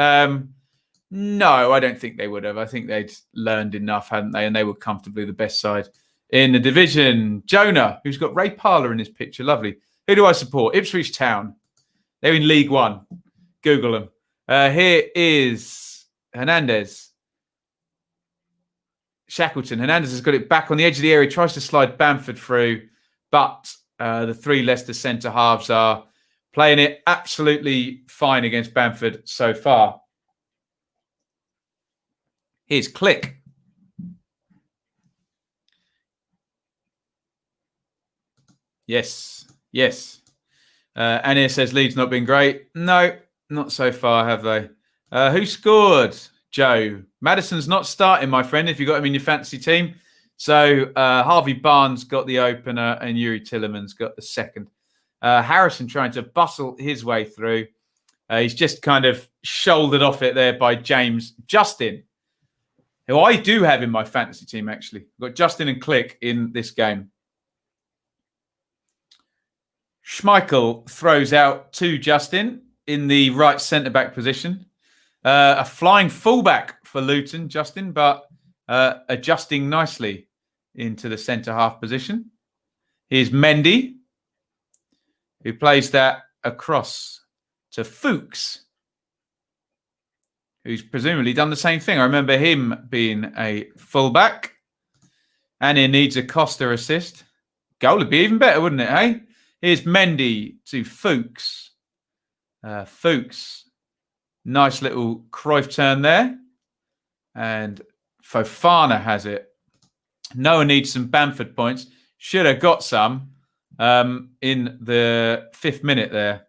No, I don't think they would have. I think they'd learned enough, hadn't they? And they were comfortably the best side in the division. Jonah, who's got Ray Parlour in his picture. Lovely. Who do I support? Ipswich Town. They're in League One. Google them. Here is Hernandez. Shackleton. Hernandez has got it back on the edge of the area. Tries to slide Bamford through. But the 3 Leicester centre halves are playing it absolutely fine against Bamford so far. Here's Click. Yes. And it says Leeds not been great. No, not so far, have they? Who scored? Joe. Madison's not starting, my friend, if you've got him in your fantasy team. So Harvey Barnes got the opener and Yuri Tielemans got the second. Harrison trying to bustle his way through. He's just kind of shouldered off it there by James Justin, who I do have in my fantasy team, actually. I've got Justin and Click in this game. Schmeichel throws out to Justin in the right centre-back position. A flying fullback for Luton, Justin, but adjusting nicely into the centre-half position. Here's Mendy, who plays that across to Fuchs, who's presumably done the same thing. I remember him being a fullback. And he needs a Costa assist. Goal would be even better, wouldn't it, hey? Here's Mendy to Fuchs. Fuchs. Nice little Cruyff turn there. And Fofana has it. Noah needs some Bamford points. Should have got some in the 5th minute there.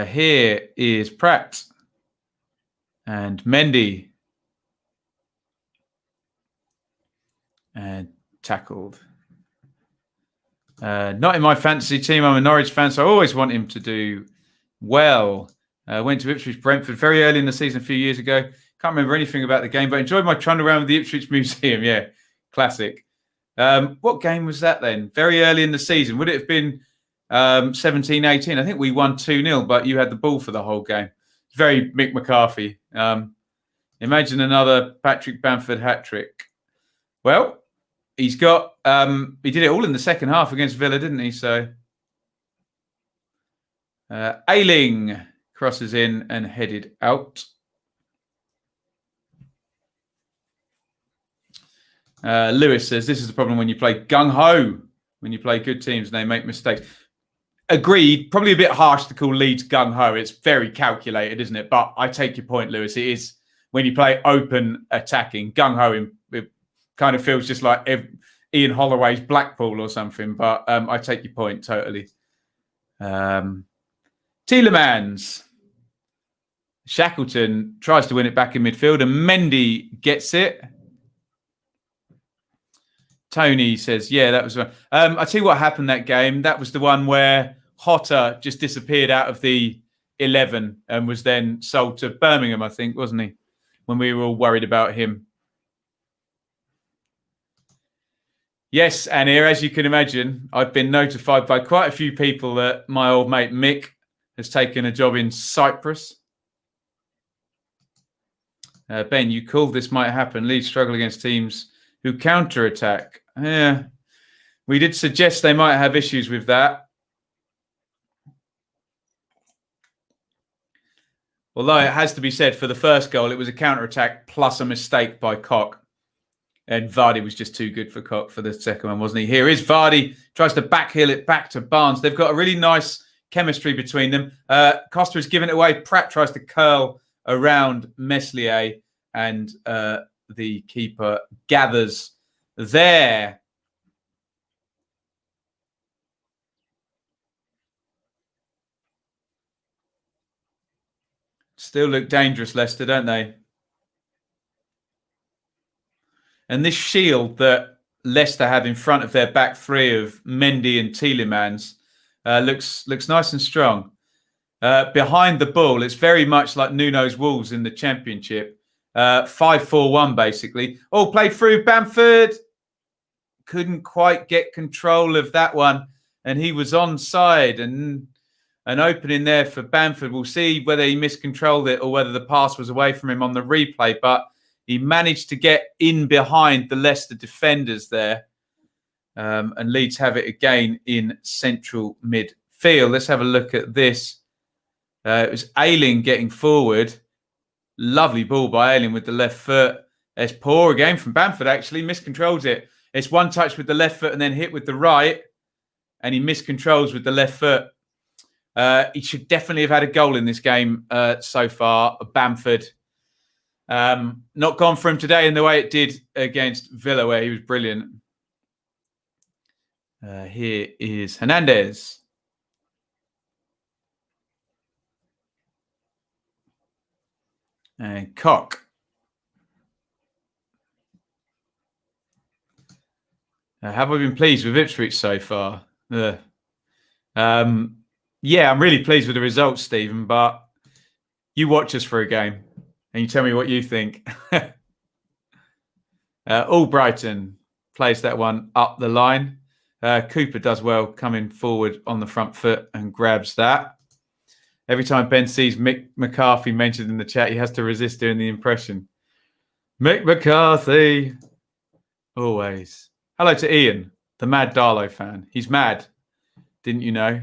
Here is Pratt. And Mendy. And tackled. Not in my fantasy team. I'm a Norwich fan, so I always want him to do well. Went to Ipswich Brentford very early in the season a few years ago. Can't remember anything about the game, but enjoyed my trundle around with the Ipswich Museum. Yeah, classic. What game was that then? Very early in the season. Would it have been 17-18? I think we won 2-0, but you had the ball for the whole game. It's very Mick McCarthy. Imagine another Patrick Bamford hat-trick. Well, he did it all in the second half against Villa, didn't he? So Ailing crosses in and headed out. Lewis says, this is the problem when you play gung-ho, when you play good teams and they make mistakes. Agreed. Probably a bit harsh to call Leeds gung-ho. It's very calculated, isn't it? But I take your point, Lewis. It is when you play open attacking. Gung-ho, it kind of feels just like Ian Holloway's Blackpool or something. But I take your point totally. Tielemans. Shackleton tries to win it back in midfield and Mendy gets it. Tony says, yeah, that was one. I'll tell you what happened that game. That was the one where Hotter just disappeared out of the 11 and was then sold to Birmingham, I think, wasn't he? When we were all worried about him. Yes, and here, as you can imagine, I've been notified by quite a few people that my old mate Mick has taken a job in Cyprus. Ben, you called this might happen. Leeds struggle against teams who counter-attack. Yeah, we did suggest they might have issues with that. Although it has to be said, for the first goal, it was a counter-attack plus a mistake by Koch. And Vardy was just too good for Koch for the second one, wasn't he? Here is Vardy, tries to backheel it back to Barnes. They've got a really nice chemistry between them. Costa has given it away. Pratt tries to curl around Meslier and the keeper gathers there. Still look dangerous, Leicester, don't they? And this shield that Leicester have in front of their back three of Mendy and Tielemans looks nice and strong. Behind the ball, it's very much like Nuno's Wolves in the Championship. 5-4-1, basically. Oh, played through Bamford. Couldn't quite get control of that one. And he was onside. And an opening there for Bamford. We'll see whether he miscontrolled it or whether the pass was away from him on the replay. But he managed to get in behind the Leicester defenders there. And Leeds have it again in central midfield. Let's have a look at this. It was Ailing getting forward. Lovely ball by Ailing with the left foot. It's poor again from Bamford, actually. Miscontrols it. It's one touch with the left foot and then hit with the right. And he miscontrols with the left foot. He should definitely have had a goal in this game so far. Bamford. Not gone for him today in the way it did against Villa, where he was brilliant. Here is Hernandez. And Koch. Have I been pleased with Ipswich so far? Yeah, I'm really pleased with the results, Stephen, but you watch us for a game and you tell me what you think. Albrighton plays that one up the line. Cooper does well coming forward on the front foot and grabs that. Every time Ben sees Mick McCarthy mentioned in the chat, he has to resist doing the impression. Mick McCarthy. Always. Hello to Iain, the mad Darlow fan. He's mad. Didn't you know?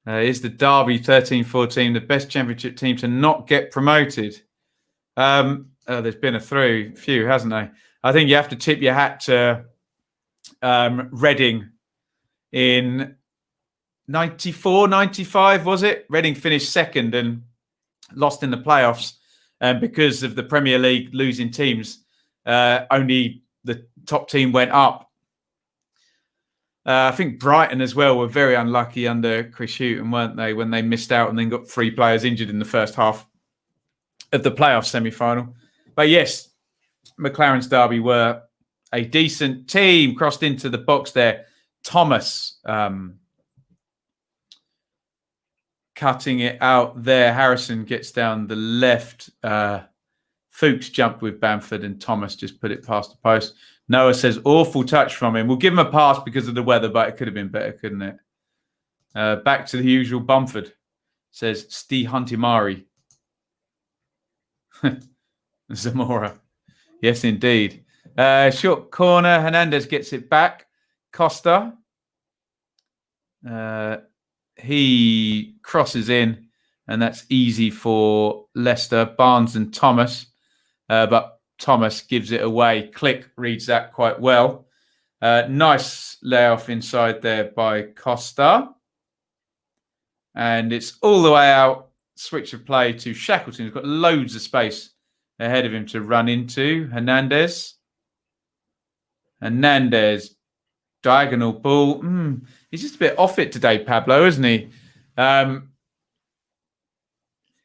Is the Derby 13-14 the best championship team to not get promoted? There's been a few, hasn't there? I think you have to tip your hat to Reading in 94, 95, was it? Reading finished second and lost in the playoffs. Because of the Premier League losing teams, only the top team went up. I think Brighton as well were very unlucky under Chris Hughton, weren't they, when they missed out and then got 3 players injured in the first half. of the playoff semi-final. But yes, McLaren's Derby were a decent team. Crossed into the box there. Thomas cutting it out there. Harrison gets down the left. Fuchs jumped with Bamford and Thomas just put it past the post. Noah says, awful touch from him. We'll give him a pass because of the weather, but it could have been better, couldn't it? Back to the usual Bamford, says Steve Huntimari. Zamora. Yes, indeed. Short corner. Hernandez gets it back. Costa. He crosses in, and that's easy for Leicester. Barnes and Thomas. But Thomas gives it away. Click reads that quite well. Nice layoff inside there by Costa. And it's all the way out. Switch of play to Shackleton. He's got loads of space ahead of him to run into. Hernandez. Diagonal ball. He's just a bit off it today, Pablo, isn't he?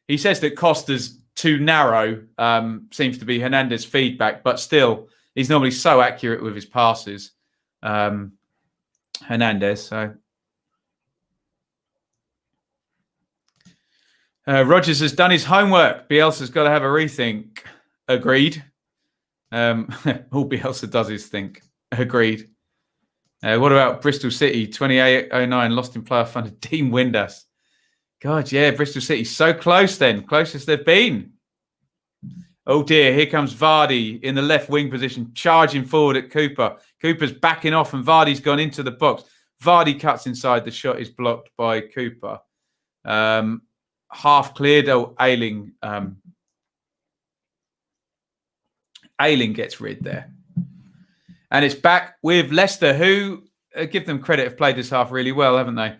He says that Costa's too narrow, seems to be Hernandez's feedback, but still, he's normally so accurate with his passes. Hernandez. So Rogers has done his homework. Bielsa's got to have a rethink. Agreed. All Bielsa does is think. Agreed. What about Bristol City? 2809 lost in player funded Dean Windass. God, yeah, Bristol City so close then. Closest they've been. Oh dear, here comes Vardy in the left wing position, charging forward at Cooper. Cooper's backing off and Vardy's gone into the box. Vardy cuts inside. The shot is blocked by Cooper. Half cleared. Oh, Ailing. Ailing gets rid there. And it's back with Leicester, who, give them credit, have played this half really well, haven't they?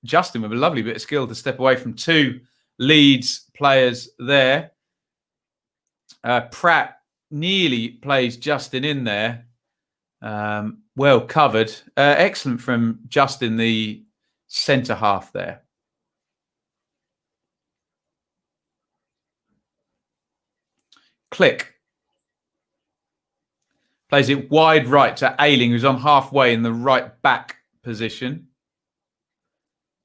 Justin with a lovely bit of skill to step away from two Leeds players there. Pratt nearly plays Justin in there. Well covered. Excellent from Justin, the centre half there. Click. Plays it wide right to Ailing, who's on halfway in the right back position.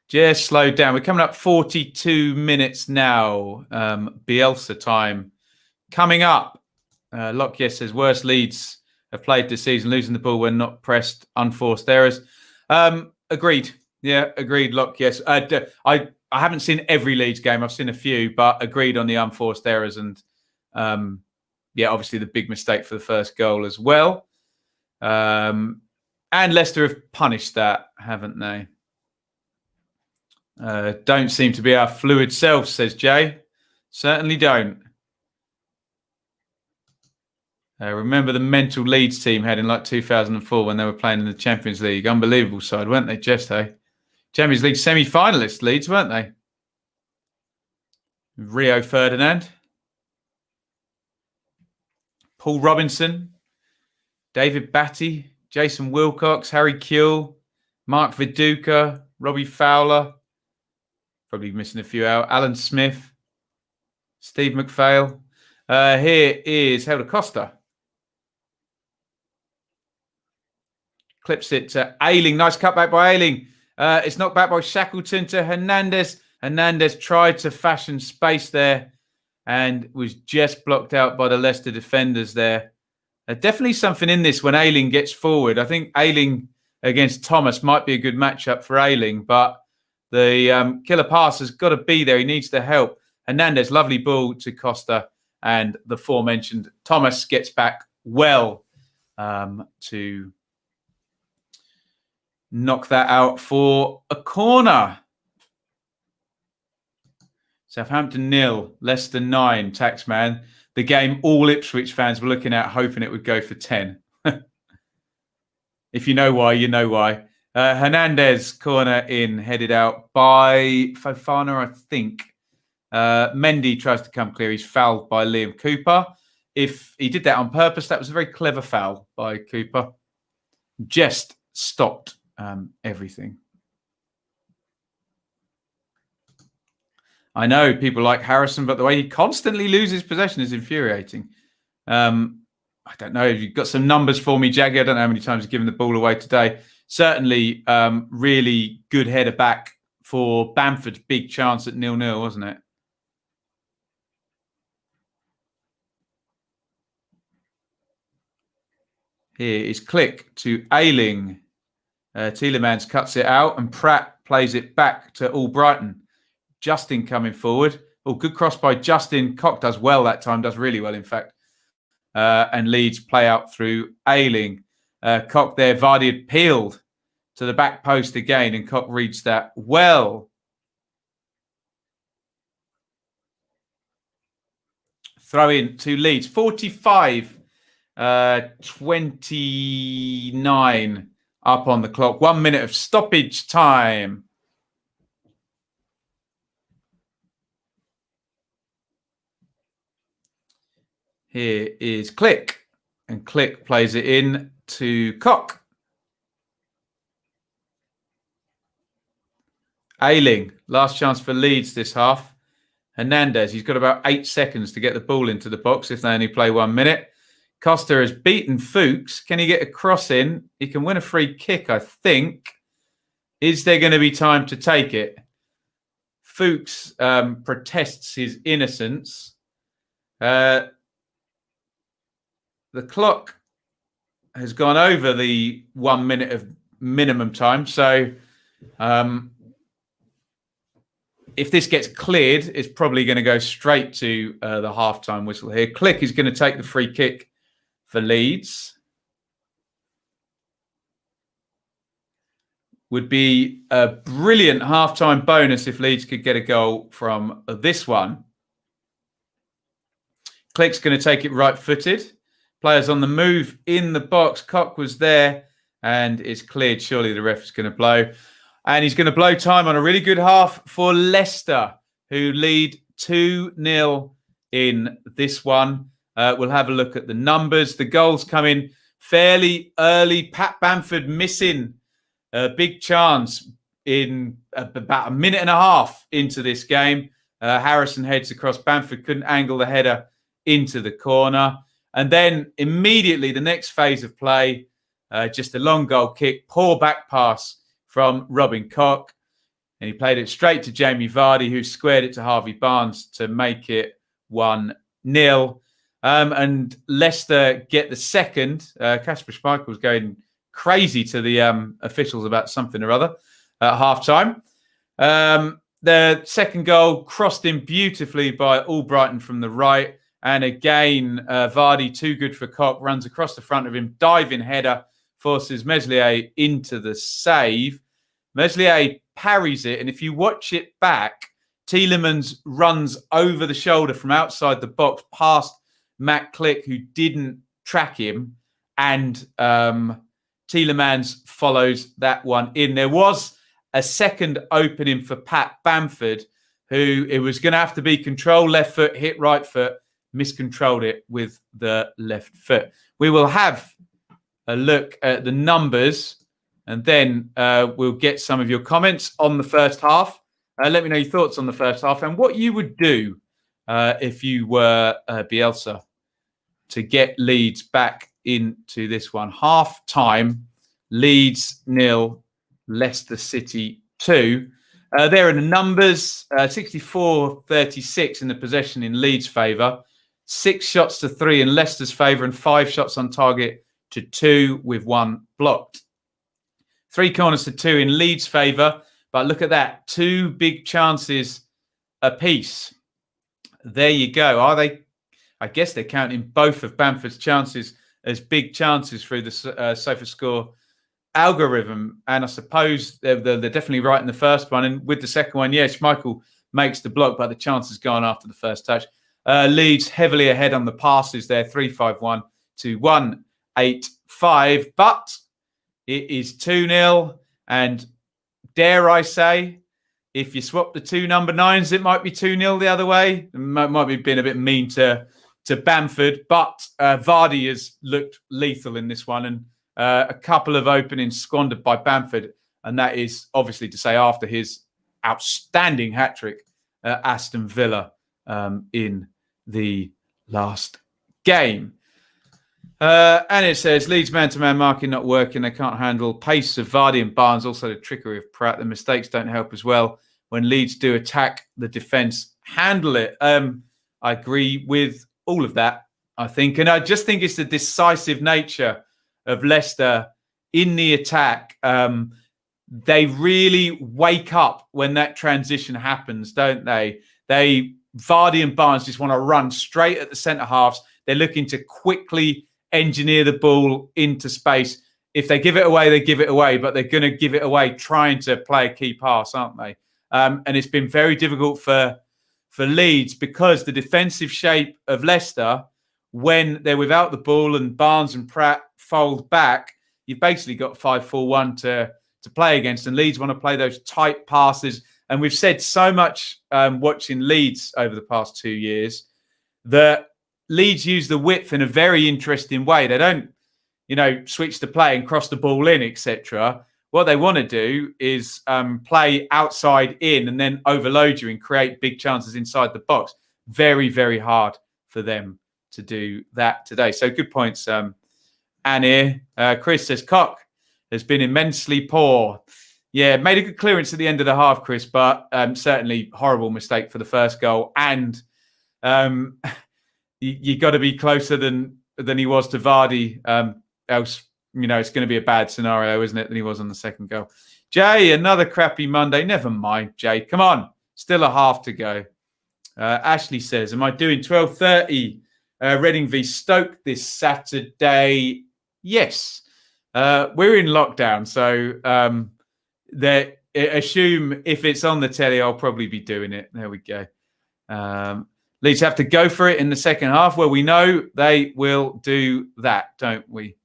Just slowed down. We're coming up 42 minutes now. Bielsa time. Coming up. Lockyer says, worst Leeds have played this season, losing the ball when not pressed, unforced errors. Agreed. Yeah, agreed, Lockyer. I haven't seen every Leeds game. I've seen a few, but agreed on the unforced errors. And yeah, obviously the big mistake for the first goal as well. And Leicester have punished that, haven't they? Don't seem to be our fluid selves, says Jay. Certainly don't. Remember the mental Leeds team had in like 2004 when they were playing in the Champions League. Unbelievable side, weren't they, Jess? Champions League semi-finalists, Leeds, weren't they? Rio Ferdinand. Paul Robinson. David Batty. Jason Wilcox. Harry Kewell. Mark Viduka. Robbie Fowler. Probably missing a few out. Alan Smith. Steve McPhail. Here is Helder Costa. Clips it to Ailing. Nice cutback by Ailing. It's knocked back by Shackleton to Hernandez. Hernandez tried to fashion space there and was just blocked out by the Leicester defenders there. Definitely something in this when Ailing gets forward. I think Ailing against Thomas might be a good matchup for Ailing, but the killer pass has got to be there. He needs the help. Hernandez, lovely ball to Costa, and the aforementioned Thomas gets back well to knock that out for a corner. Southampton 0, Leicester 9, Taxman. The game all Ipswich fans were looking at, hoping it would go for 10. If you know why, you know why. Hernandez, corner in, headed out by Fofana, I think. Mendy tries to come clear. He's fouled by Liam Cooper. If he did that on purpose, that was a very clever foul by Cooper. Just stopped everything. I know people like Harrison, but the way he constantly loses possession is infuriating. I don't know if you've got some numbers for me, Jaggy. I don't know how many times he's given the ball away today. Certainly, really good header back for Bamford's big chance at 0-0, wasn't it? Here is Click to Ailing. Tielemans cuts it out and Pratt plays it back to Albrighton. Justin coming forward. Oh, good cross by Justin. Cock does well that time, does really well, in fact. And Leeds play out through Ailing. Cock there, Vardy had peeled to the back post again, and Cock reads that well. Throw in to Leeds. 45-29 up on the clock. 1 minute of stoppage time. Here is Click, and Click plays it in to Cock. Ailing, last chance for Leeds this half. Hernandez, he's got about 8 seconds to get the ball into the box if they only play 1 minute. Costa has beaten Fuchs. Can he get a cross in? He can win a free kick, I think. Is there going to be time to take it? Fuchs protests his innocence. The clock has gone over the 1 minute of minimum time. So if this gets cleared, it's probably going to go straight to the halftime whistle here. Click is going to take the free kick for Leeds. Would be a brilliant halftime bonus if Leeds could get a goal from this one. Click's going to take it right-footed. Players on the move in the box. Cock was there and it's cleared. Surely the ref is going to blow. And he's going to blow time on a really good half for Leicester, who lead 2-0 in this one. We'll have a look at the numbers. The goals come in fairly early. Pat Bamford missing a big chance in about a minute and a half into this game. Harrison heads across. Bamford couldn't angle the header into the corner. And then immediately the next phase of play, just a long goal kick, poor back pass from Robin Cock. And he played it straight to Jamie Vardy, who squared it to Harvey Barnes to make it 1-0. And Leicester get the second. Kasper Schmeichel's going crazy to the officials about something or other at half-time. The second goal crossed in beautifully by Albrighton from the right. And again, Vardy, too good for Cock, runs across the front of him, diving header, forces Meslier into the save. Meslier parries it, and if you watch it back, Tielemans runs over the shoulder from outside the box past Matt Click, who didn't track him, and Tielemans follows that one in. There was a second opening for Pat Bamford, who it was going to have to be control left foot, hit right foot, miscontrolled it with the left foot. We will have a look at the numbers and then we'll get some of your comments on the first half. Let me know your thoughts on the first half and what you would do if you were Bielsa to get Leeds back into this one. Half time, Leeds 0, Leicester City 2. There are the numbers, 64-36 in the possession in Leeds' favour, 6 shots to 3 in Leicester's favour, and 5 shots on target to 2 with 1 blocked. 3 corners to 2 in Leeds' favour, but look at that, 2 big chances apiece. There you go. Are they? I guess they're counting both of Bamford's chances as big chances through the SofaScore algorithm, and I suppose they're definitely right in the first one, and with the second one, yes, Schmeichel makes the block, but the chance is gone after the first touch. Leeds heavily ahead on the passes there, 3-5-1 to 1-8-5, but it is 2-0, and dare I say, if you swap the 2 number 9s, it might be 2-0 the other way. It might be been a bit mean to Bamford, but Vardy has looked lethal in this one, and a couple of openings squandered by Bamford, and that is obviously to say after his outstanding hat-trick Aston Villa in the last game. And it says, Leeds man-to-man marking not working. They can't handle pace of Vardy and Barnes. Also the trickery of Pratt. The mistakes don't help as well. When Leeds do attack, the defence handle it. I agree with all of that, I think. And I just think it's the decisive nature of Leicester in the attack. They really wake up when that transition happens, don't they? Vardy and Barnes just want to run straight at the centre halves. They're looking to quickly engineer the ball into space. If they give it away, they give it away, but they're going to give it away trying to play a key pass, aren't they? And it's been very difficult for Leeds because the defensive shape of Leicester, when they're without the ball and Barnes and Pratt fold back, you've basically got 5-4-1 to play against. And Leeds want to play those tight passes. And we've said so much watching Leeds over the past 2 years that Leeds use the width in a very interesting way. They don't, switch the play and cross the ball in, etc. What they want to do is play outside in and then overload you and create big chances inside the box. Very, very hard for them to do that today. So good points, Annie. Chris says, Cock has been immensely poor. Yeah, made a good clearance at the end of the half, Chris, but certainly horrible mistake for the first goal. And you got to be closer than he was to Vardy. Else, it's going to be a bad scenario, isn't it, than he was on the second goal. Jay, another crappy Monday. Never mind, Jay. Come on. Still a half to go. Ashley says, am I doing 12:30 Reading v Stoke this Saturday? Yes. We're in lockdown, so assume if it's on the telly, I'll probably be doing it. There we go. Leeds have to go for it in the second half. Well, we know they will do that, don't we?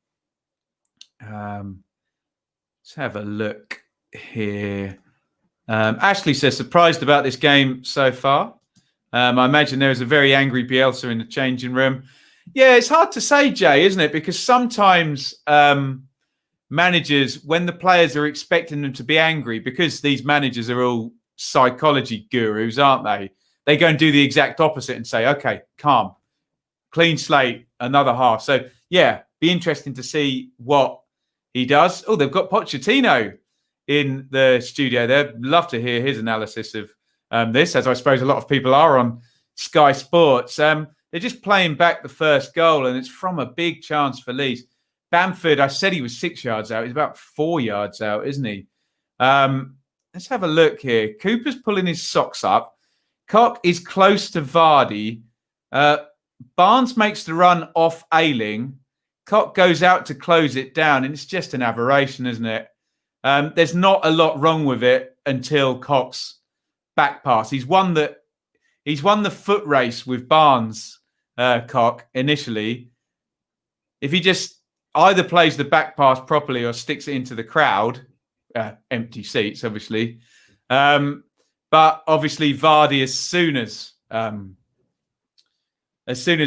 Let's have a look here. Ashley says, surprised about this game so far. I imagine there is a very angry Bielsa in the changing room. Yeah, it's hard to say, Jay, isn't it? Because sometimes managers, when the players are expecting them to be angry, because these managers are all psychology gurus, aren't they? They go and do the exact opposite and say, okay, calm, clean slate, another half. So, yeah, be interesting to see what he does. Oh, they've got Pochettino in the studio there. Love to hear his analysis of this, as I suppose a lot of people are on Sky Sports. They're just playing back the first goal, and it's from a big chance for Leeds. Bamford, I said he was 6 yards out. He's about 4 yards out, isn't he? Let's have a look here. Cooper's pulling his socks up. Cock is close to Vardy. Barnes makes the run off Ailing. Cock goes out to close it down, and it's just an aberration, isn't it? There's not a lot wrong with it until Cock's back pass. He's won the foot race with Barnes, Cock, initially. If he just either plays the back pass properly or sticks it into the crowd, empty seats, obviously. But obviously, Vardy, as soon as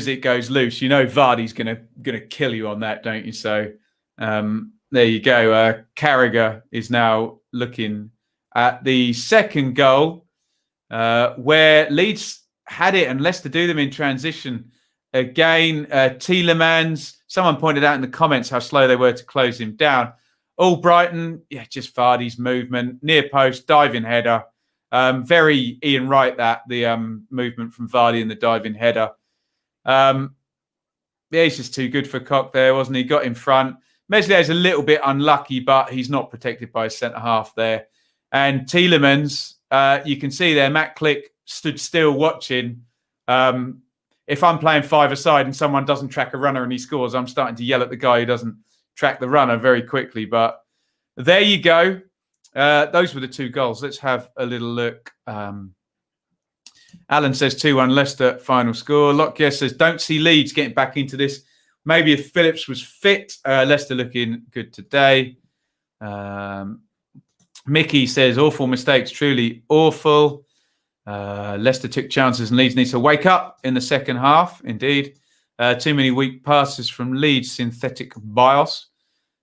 it goes loose, Vardy's gonna kill you on that, don't you? So there you go. Carragher is now looking at the second goal, where Leeds had it and Leicester do them in transition again. Tielemans. Someone pointed out in the comments how slow they were to close him down. All Brighton, just Vardy's movement, near post, diving header. Very Ian Wright, the movement from Vardy and the diving header. He's just too good for Cock there, wasn't he? Got in front. Meslier's a little bit unlucky, but he's not protected by his centre half there. And Tielemans, you can see there, Matt Click stood still watching. If I'm playing five-a-side and someone doesn't track a runner and he scores, I'm starting to yell at the guy who doesn't track the runner very quickly. But there you go. Those were the two goals. Let's have a little look. Alan says 2-1 Leicester final score. Lockyer says, don't see Leeds getting back into this. Maybe if Phillips was fit. Leicester looking good today. Mickey says, awful mistakes, truly awful. Leicester took chances and Leeds needs to wake up in the second half. Indeed. Too many weak passes from Leeds, synthetic bios.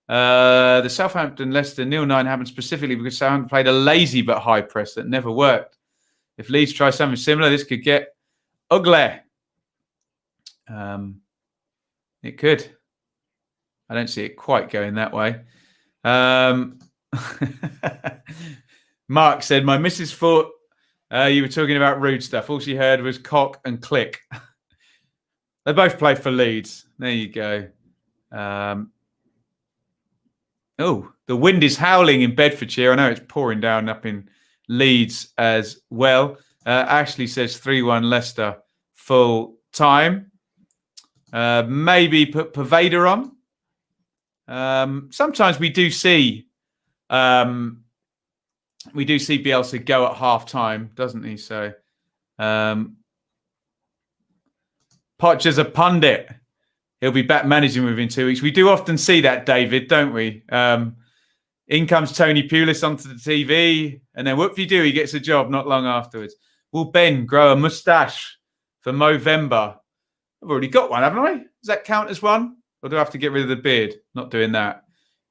The Southampton-Leicester 0-9 happened specifically because Southampton played a lazy but high press that never worked. If Leeds try something similar, this could get ugly. It could. I don't see it quite going that way. Mark said, my missus thought you were talking about rude stuff. All she heard was cock and click. They both play for Leeds. There you go. Oh, the wind is howling in Bedfordshire. I know it's pouring down up in Leeds as well. Ashley says 3-1 Leicester full time. Maybe put Pervader on. Sometimes we do see Bielsa go at half time, doesn't he? So Poch as a pundit. He'll be back managing within 2 weeks. We do often see that, David, don't we? In comes Tony Pulis onto the TV, and then whoop-de-doo, he gets a job not long afterwards. Will Ben grow a moustache for Movember? I've already got one, haven't I? Does that count as one? Or do I have to get rid of the beard? Not doing that.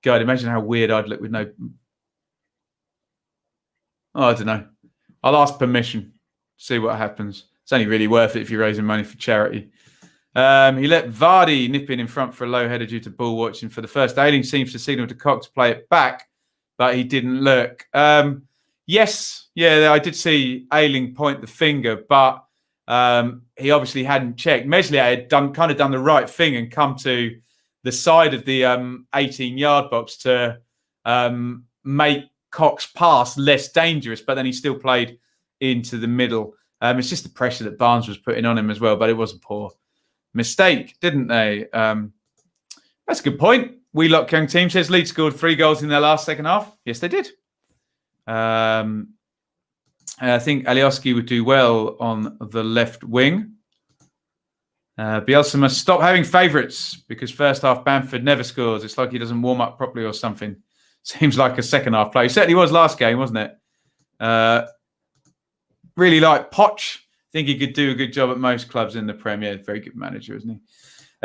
God, imagine how weird I'd look with no... Oh, I don't know. I'll ask permission. See what happens. It's only really worth it if you're raising money for charity. He let Vardy nip in front for a low header due to ball watching for the first. Ailing seems to signal to Cox to play it back, but he didn't look. Yes, yeah, I did see Ailing point the finger, but he obviously hadn't checked. Meslier had done the right thing and come to the side of the 18-yard box to make Cox pass less dangerous, but then he still played into the middle. It's just the pressure that Barnes was putting on him as well, but it wasn't poor. Mistake, didn't they? That's a good point. We Lot Young Team says Leeds scored 3 goals in their last second half. Yes, they did. I think Alioski would do well on the left wing. Bielsa must stop having favourites because first half Bamford never scores. It's like he doesn't warm up properly or something. Seems like a second half play. Certainly was last game, wasn't it? Really like Poch. Think he could do a good job at most clubs in the Premier. Very good manager, isn't he?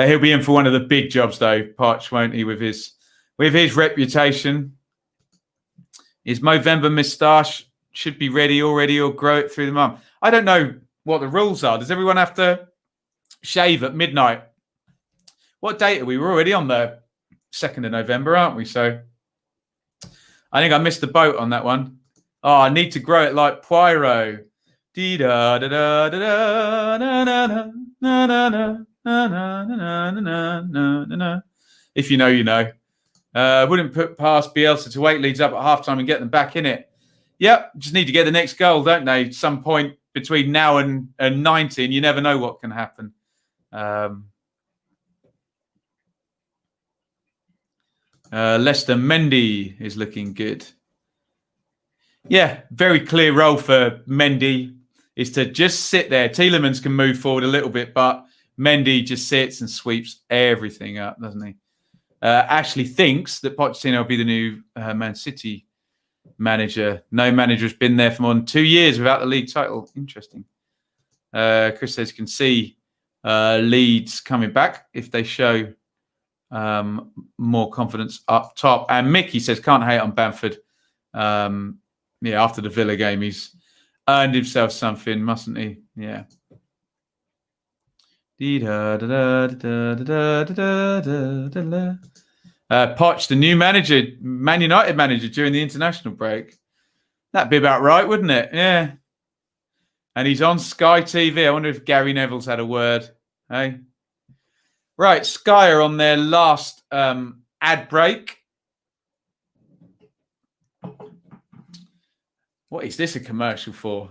He'll be in for one of the big jobs, though, Poch, won't he? With his reputation, his Movember moustache should be ready already, or grow it through the month. I don't know what the rules are. Does everyone have to shave at midnight? What date are we? We're already on the 2nd of November, aren't we? So I think I missed the boat on that one. Oh, I need to grow it like Poirot. If you know, you know. Wouldn't put past Bielsa to wake Leeds up at halftime and get them back in it. Yep, just need to get the next goal, don't they? Some point between now and 90, and you never know what can happen. Leicester Mendy is looking good. Yeah, very clear role for Mendy is to just sit there. Tielemans can move forward a little bit, but Mendy just sits and sweeps everything up, doesn't he? Ashley thinks that Pochettino will be the new Man City manager. No manager has been there for more than 2 years without the league title. Interesting. Chris says you can see Leeds coming back if they show more confidence up top. And Mickey says can't hate on Bamford. After the Villa game, he's earned himself something, mustn't he? Yeah. Poch, the new manager, Man United manager during the international break. That'd be about right, wouldn't it? Yeah. And he's on Sky TV. I wonder if Gary Neville's had a word. Hey? Right, Sky are on their last ad break. What is this a commercial for?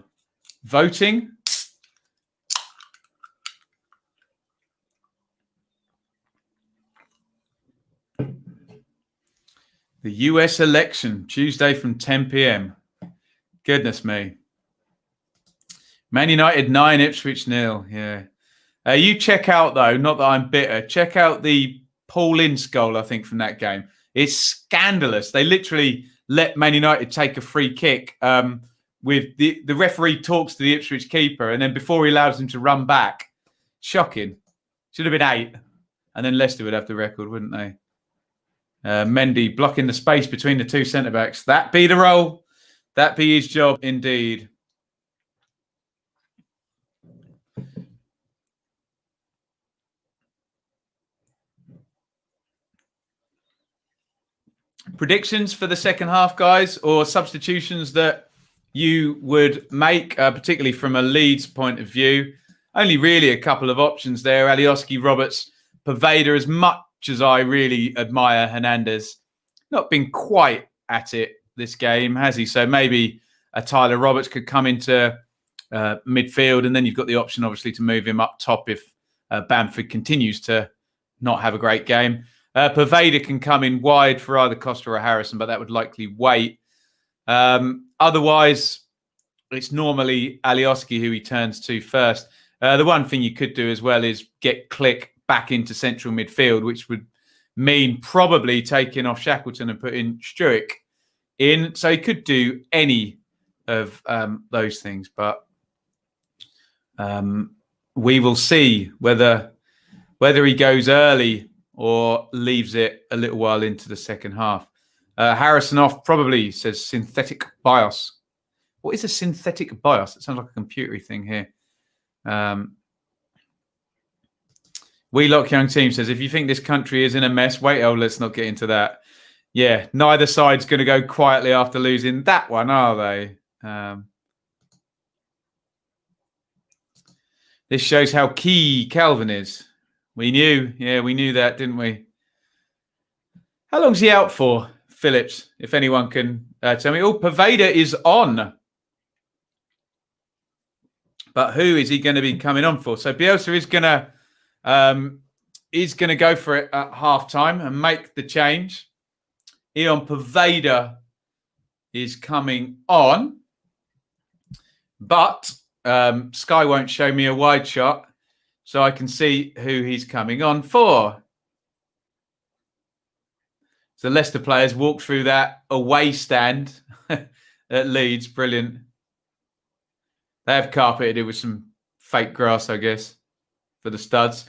Voting? The US election, Tuesday from 10 p.m. Goodness me. Man United 9, Ipswich 0. Yeah. You check out, though, not that I'm bitter, check out the Paul Ince goal, I think, from that game. It's scandalous. They literally let Man United take a free kick with the referee talks to the Ipswich keeper, and then before he allows him to run back. Shocking. Should have been 8. And then Leicester would have the record, wouldn't they? Mendy blocking the space between the two centre-backs. That be the role. That be his job, indeed. Predictions for the second half, guys, or substitutions that you would make, particularly from a Leeds point of view? Only really a couple of options there. Alioski, Roberts, Poveda. As much as I really admire Hernandez, not been quite at it this game, has he? So maybe a Tyler Roberts could come into midfield, and then you've got the option, obviously, to move him up top if Bamford continues to not have a great game. Poveda can come in wide for either Costa or Harrison, but that would likely wait. Otherwise, it's normally Alioski who he turns to first. The one thing you could do as well is get Click back into central midfield, which would mean probably taking off Shackleton and putting Struick in. So he could do any of those things, but we will see whether he goes early or leaves it a little while into the second half. Harrison off probably, says synthetic bias. What is a synthetic bias? It sounds like a computery thing here. We Lock Young Team says, if you think this country is in a mess, wait, let's not get into that. Yeah, neither side's going to go quietly after losing that one, are they? This shows how key Calvin is. We knew. Yeah, we knew that, didn't we? How long's he out for, Phillips? If anyone can tell me. Oh, Poveda is on. But who is he going to be coming on for? So Bielsa is going to go for it at half-time and make the change. Iain Poveda is coming on. But Sky won't show me a wide shot, so I can see who he's coming on for. So Leicester players walk through that away stand at Leeds. Brilliant. They have carpeted it with some fake grass, I guess, for the studs.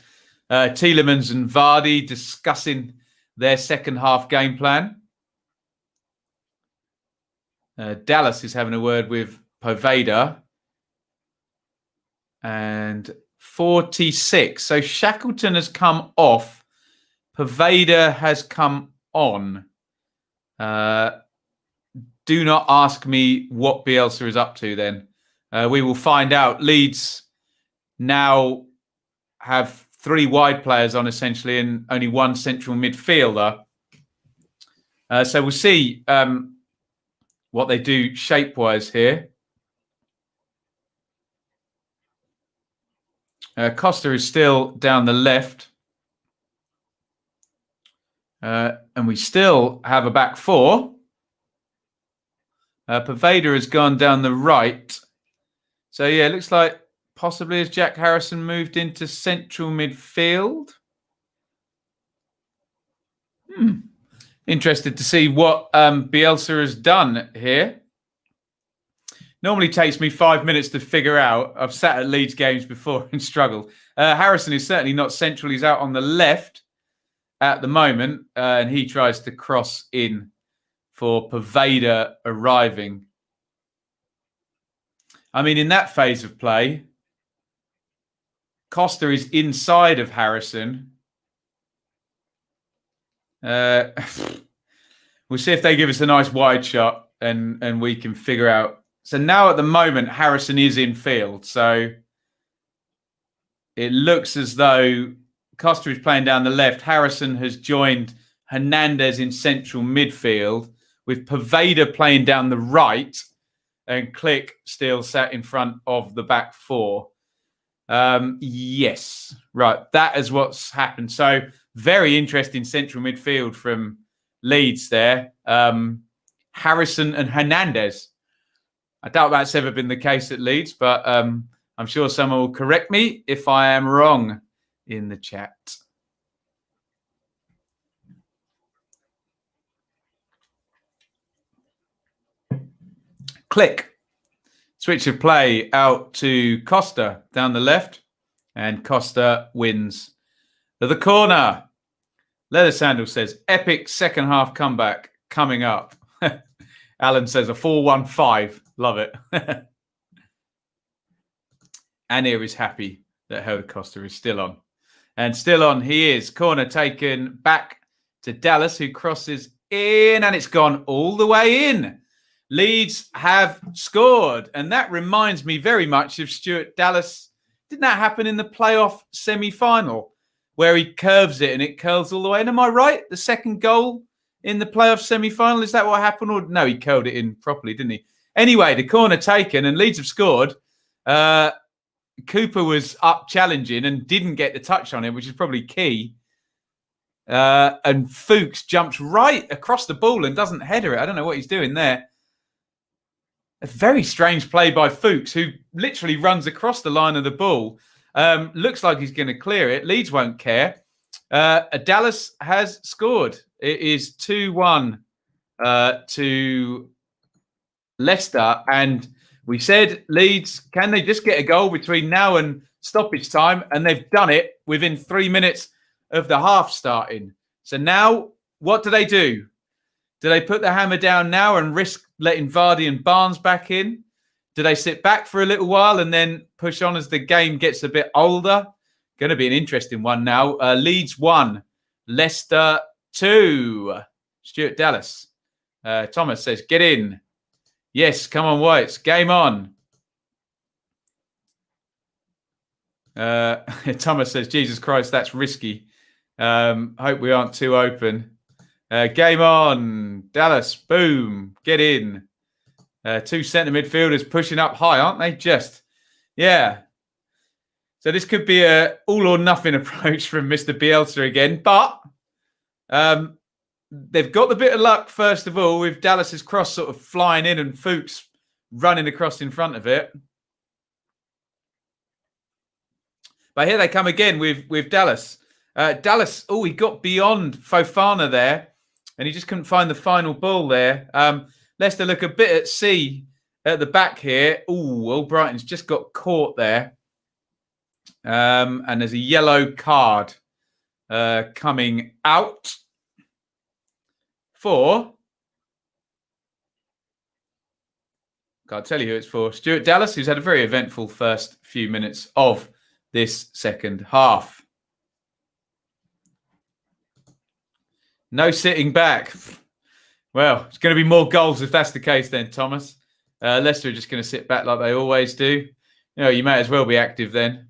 Tielemans and Vardy discussing their second half game plan. Dallas is having a word with Poveda. And 46. So Shackleton has come off. Poveda has come on. Do not ask me what Bielsa is up to then. We will find out. Leeds now have 3 wide players on essentially and only 1 central midfielder. So we'll see what they do shape-wise here. Costa is still down the left. And we still have a back 4. Poveda has gone down the right. So, yeah, it looks like possibly as Jack Harrison moved into central midfield. Interested to see what Bielsa has done here. Normally takes me 5 minutes to figure out. I've sat at Leeds games before and struggled. Harrison is certainly not central. He's out on the left at the moment. And he tries to cross in for Poveda arriving. I mean, in that phase of play, Costa is inside of Harrison. We'll see if they give us a nice wide shot and we can figure out. So now at the moment, Harrison is in field. So it looks as though Costa is playing down the left. Harrison has joined Hernandez in central midfield with Poveda playing down the right and Click still sat in front of the back 4. Yes, right. That is what's happened. So very interesting central midfield from Leeds there. Harrison and Hernandez. I doubt that's ever been the case at Leeds, but I'm sure someone will correct me if I am wrong in the chat. Click. Switch of play out to Costa down the left, and Costa wins the corner. Leather Sandal says, epic second half comeback coming up. Alan says a 4-1-5. Love it. Anir is happy that Helder Costa is still on. And still on he is. Corner taken back to Dallas, who crosses in, and it's gone all the way in. Leeds have scored, and that reminds me very much of Stuart Dallas. Didn't that happen in the playoff semi-final where he curves it and it curls all the way in? Am I right? The second goal in the playoff semi-final, is that what happened? Or no, he curled it in properly, didn't he? Anyway, the corner taken and Leeds have scored. Cooper was up challenging and didn't get the touch on him, which is probably key. And Fuchs jumps right across the ball and doesn't header it. I don't know what he's doing there. A very strange play by Fuchs, who literally runs across the line of the ball. Looks like he's going to clear it. Leeds won't care. Dallas has scored. It is 2-1 to Leicester. And we said, Leeds, can they just get a goal between now and stoppage time? And they've done it within 3 minutes of the half starting. So now, what do? Do they put the hammer down now and risk letting Vardy and Barnes back in? Do they sit back for a little while and then push on as the game gets a bit older? Going to be an interesting one now. Leeds 1, Leicester 2. Stuart Dallas. Thomas says, get in. Yes, come on, Whites. Game on. Thomas says, Jesus Christ, that's risky. Hope we aren't too open. Game on. Dallas, boom. Get in. 2 centre midfielders pushing up high, aren't they? Just. Yeah. So this could be a all or nothing approach from Mr. Bielsa again. But they've got the bit of luck, first of all, with Dallas's cross sort of flying in and Fuchs running across in front of it. But here they come again with Dallas. Dallas, he got beyond Fofana there. And he just couldn't find the final ball there. Leicester look a bit at sea at the back here. Brighton's just got caught there. And there's a yellow card coming out for... Can't tell you who it's for. Stuart Dallas, who's had a very eventful first few minutes of this second half. No sitting back. Well, it's going to be more goals if that's the case then, Thomas. Leicester are just going to sit back like they always do. You may as well be active then.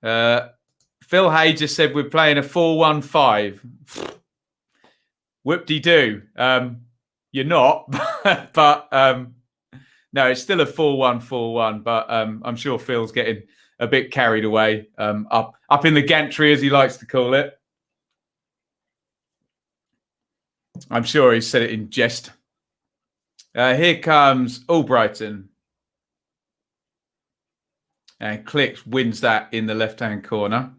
Phil Hay just said we're playing a 4-1-5. Whoop-de-doo. You're not. But no, it's still a 4-1-4-1. But I'm sure Phil's getting a bit carried away up in the gantry, as he likes to call it. I'm sure he said it in jest. Here comes Brighton. And Click wins that in the left-hand corner.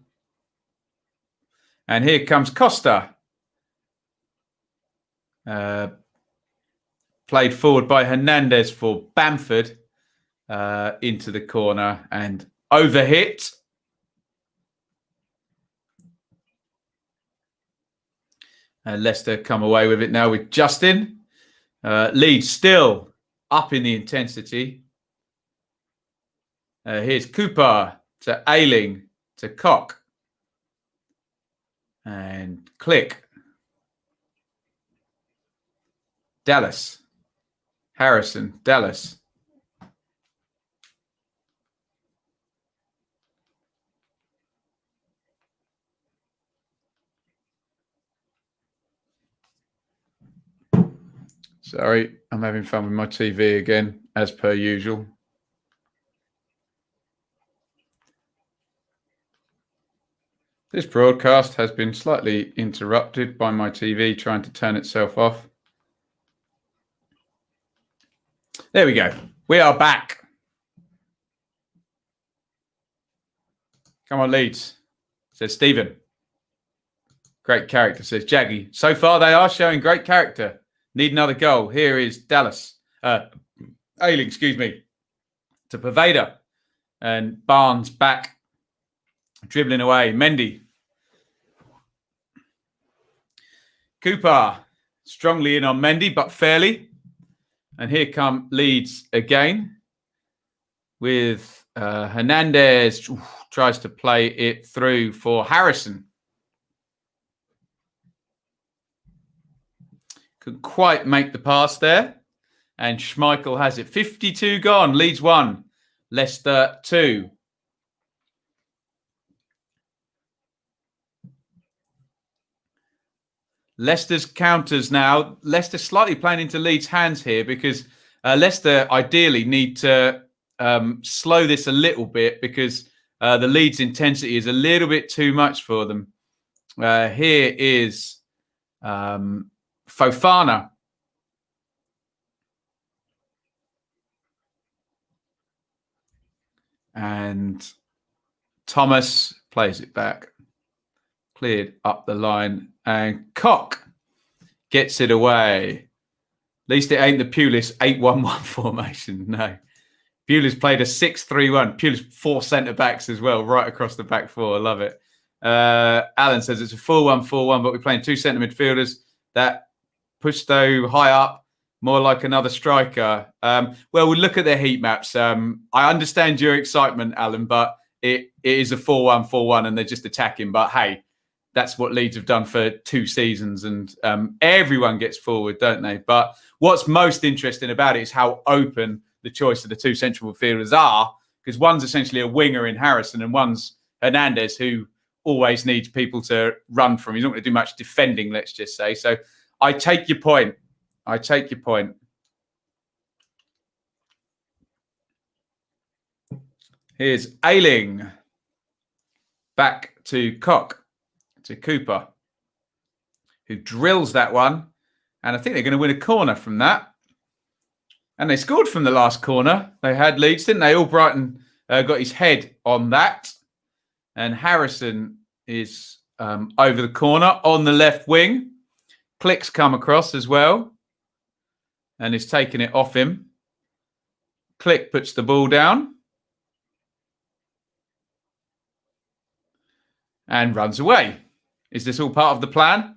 And here comes Costa. Played forward by Hernandez for Bamford. Into the corner and overhit. Leicester come away with it now with Justin. Leeds still up in the intensity. Here's Cooper to Ailing to Cock. And Click. Dallas. Harrison. Dallas. Sorry, I'm having fun with my TV again, as per usual. This broadcast has been slightly interrupted by my TV trying to turn itself off. There we go. We are back. Come on, Leeds, says Stephen. Great character, says Jaggy. So far, they are showing great character. Need another goal. Here is Dallas. Ailing, to Pervader. And Barnes back. Dribbling away. Mendy. Cooper. Strongly in on Mendy, but fairly. And here come Leeds again. With Hernandez. Tries to play it through for Harrison. Couldn't quite make the pass there. And Schmeichel has it. 52 gone. Leeds 1. Leicester 2. Leicester's counters now. Leicester slightly playing into Leeds' hands here because Leicester ideally need to slow this a little bit because the Leeds' intensity is a little bit too much for them. Here is Fofana. And Thomas plays it back. Cleared up the line. And Cock gets it away. At least it ain't the Pulis 8-1-1 formation. No. Pulis played a 6-3-1. Pulis 4 centre-backs as well, right across the back four. I love it. Alan says it's a 4-1-4-1, but we're playing 2 centre midfielders. That Pusto high up, more like another striker. Well, we'll look at their heat maps. I understand your excitement, Alan, but it is a 4-1-4-1 and they're just attacking. But hey, that's what Leeds have done for 2 seasons and everyone gets forward, don't they? But what's most interesting about it is how open the choice of the 2 central midfielders are, because one's essentially a winger in Harrison and one's Hernandez, who always needs people to run from. He's not going to do much defending, let's just say. So I take your point. I take your point. Here's Ailing. Back to Cock. To Cooper, who drills that one. And I think they're going to win a corner from that. And they scored from the last corner. They had Leeds, didn't they? All Brighton got his head on that. And Harrison is over the corner on the left wing. Click's come across as well. And is taking it off him. Click puts the ball down. And runs away. Is this all part of the plan?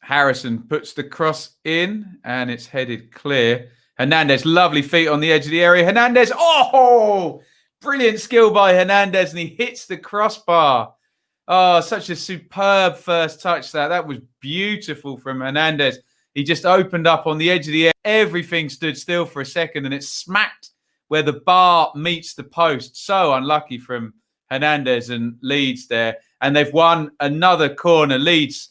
Harrison puts the cross in and it's headed clear. Hernandez, lovely feet on the edge of the area. Hernandez, oh, brilliant skill by Hernandez and he hits the crossbar. Oh, such a superb first touch that. That was beautiful from Hernandez. He just opened up on the edge of the air. Everything stood still for a second and it smacked where the bar meets the post. So unlucky from Hernandez and Leeds there. And they've won another corner. Leeds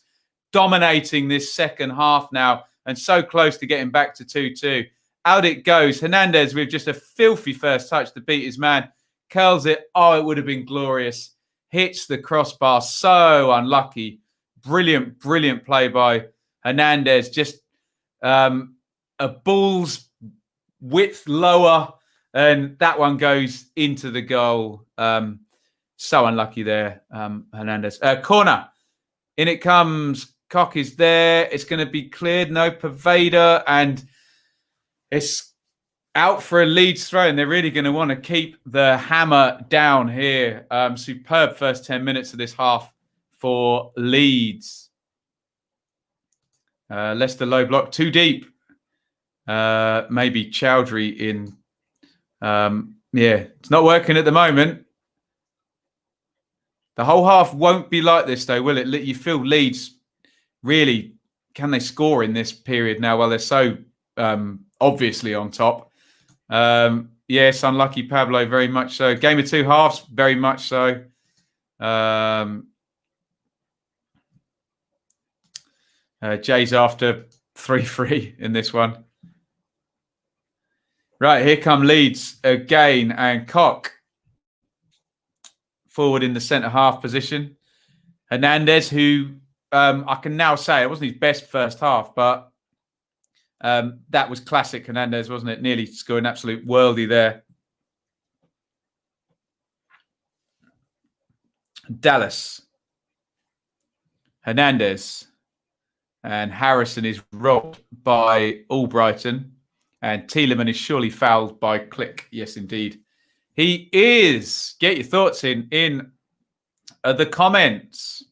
dominating this second half now and so close to getting back to 2-2. Out it goes. Hernandez with just a filthy first touch to beat his man. Curls it. Oh, it would have been glorious. Hits the crossbar. So unlucky. Brilliant, brilliant play by Hernandez. Just a ball's width lower. And that one goes into the goal. So unlucky there, Hernandez. Corner. In it comes. Cock is there. It's going to be cleared. No, Pervader. And it's out for a Leeds throw. And they're really going to want to keep the hammer down here. Superb first 10 minutes of this half for Leeds. Leicester low block. Too deep. Maybe Chowdhury in. Yeah, it's not working at the moment. The whole half won't be like this, though, will it? You feel Leeds really, can they score in this period now while they're so obviously on top? Yes, unlucky Pablo, very much so. Game of 2 halves, very much so. Jay's after 3-3 in this one. Right, here come Leeds again and Cock. Forward in the centre-half position. Hernandez, who I can now say, it wasn't his best first half, but that was classic Hernandez, wasn't it? Nearly scored an absolute worldie there. Dallas. Hernandez. And Harrison is robbed by Albrighton. And Tielemans is surely fouled by Click. Yes, indeed. He is. Get your thoughts in the comments.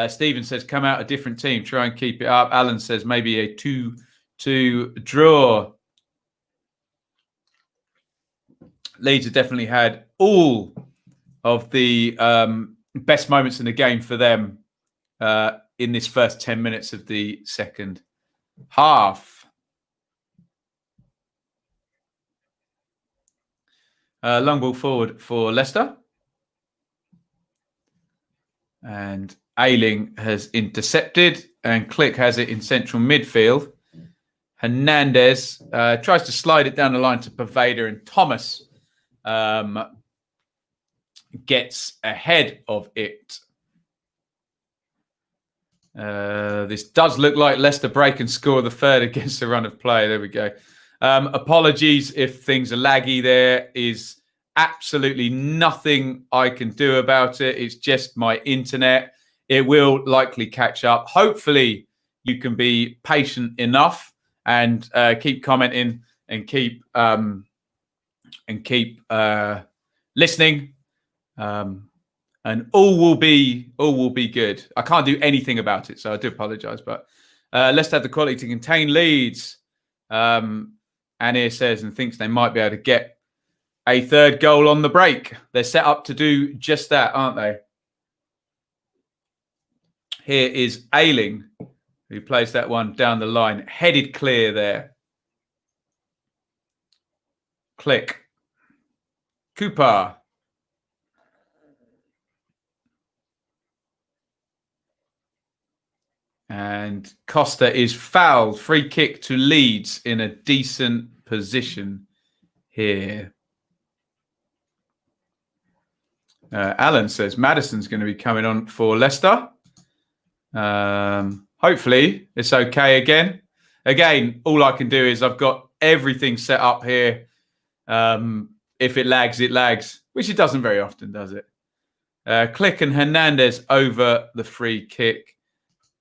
Stephen says, come out a different team. Try and keep it up. Alan says, maybe a 2-2 draw. Leeds have definitely had all of the best moments in the game for them. in this first 10 minutes of the second half. Long ball forward for Leicester. And Ailing has intercepted, and Click has it in central midfield. Hernandez tries to slide it down the line to Pervader, and Thomas gets ahead of it. This does look like Leicester break and score the third against the run of play. There we go. Apologies if things are laggy. There is absolutely nothing I can do about it. It's just my internet. It will likely catch up. Hopefully, you can be patient enough and keep commenting and keep listening, and all will be good. I can't do anything about it, so I do apologise. But let's have the quality to contain Leeds. And here says and thinks they might be able to get a third goal on the break. They're set up to do just that, aren't they? Here is Ailing, who plays that one down the line. Headed clear there. Click. Cooper. And Costa is fouled. Free kick to Leeds in a decent position here. Alan says Mattheson's going to be coming on for Leicester. Hopefully it's okay again. Again, all I can do is I've got everything set up here. If it lags, which it doesn't very often, does it? Click and Hernandez over the free kick.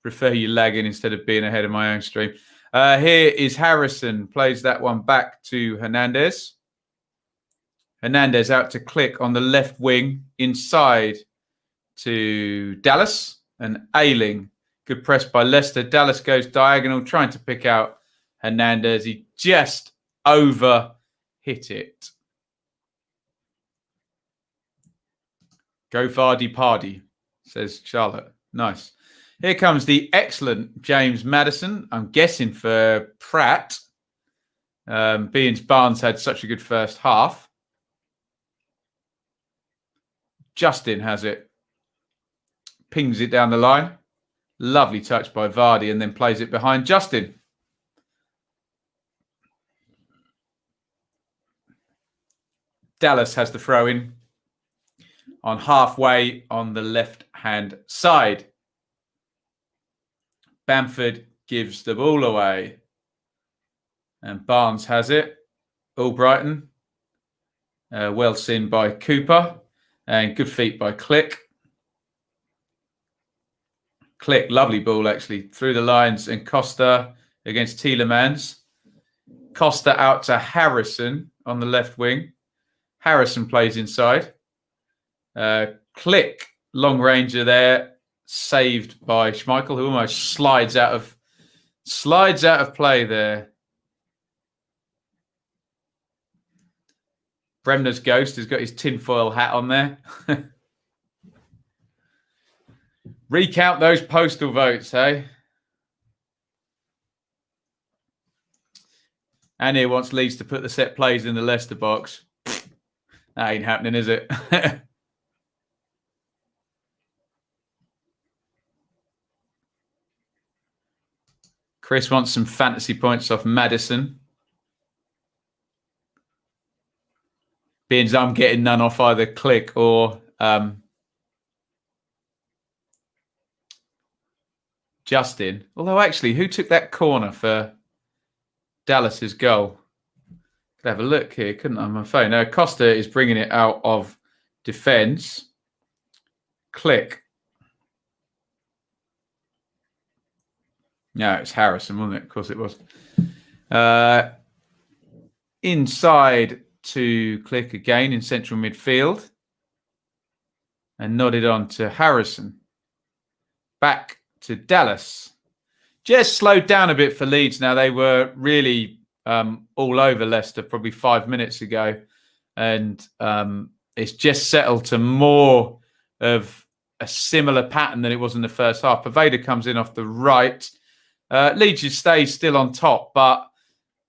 Prefer you lagging instead of being ahead of my own stream. Here is Harrison. Plays that one back to Hernandez. Hernandez out to Click on the left wing. Inside to Dallas and Ailing. Good press by Leicester. Dallas goes diagonal, trying to pick out Hernandez. He just over hit it. Go Vardy Pardy, says Charlotte. Nice. Here comes the excellent James Matthison. I'm guessing for Pratt. Being Barnes had such a good first half. Justin has it. Pings it down the line. Lovely touch by Vardy, and then plays it behind Justin. Dallas has the throw in on halfway on the left-hand side. Bamford gives the ball away. And Barnes has it. Albrighton. Well seen by Cooper. And good feet by Click. Click, lovely ball actually. Through the lines, and Costa against Tielemans. Costa out to Harrison on the left wing. Harrison plays inside. Click, long ranger there. Saved by Schmeichel, who almost slides out of play there. Bremner's ghost has got his tinfoil hat on there. Recount those postal votes, hey? And he wants Leeds to put the set plays in the Leicester box. That ain't happening, is it? Chris wants some fantasy points off Matthison. Being I'm getting none off either Click or Justin. Although, actually, who took that corner for Dallas's goal? Could have a look here, couldn't I, on my phone? No, Costa is bringing it out of defence. Click. No, it's Harrison, wasn't it? Of course it was. Inside to Click again in central midfield. And nodded on to Harrison. Back to Dallas. Just slowed down a bit for Leeds now. They were really all over Leicester probably 5 minutes ago. And it's just settled to more of a similar pattern than it was in the first half. Poveda comes in off the right. Leeds stays still on top, but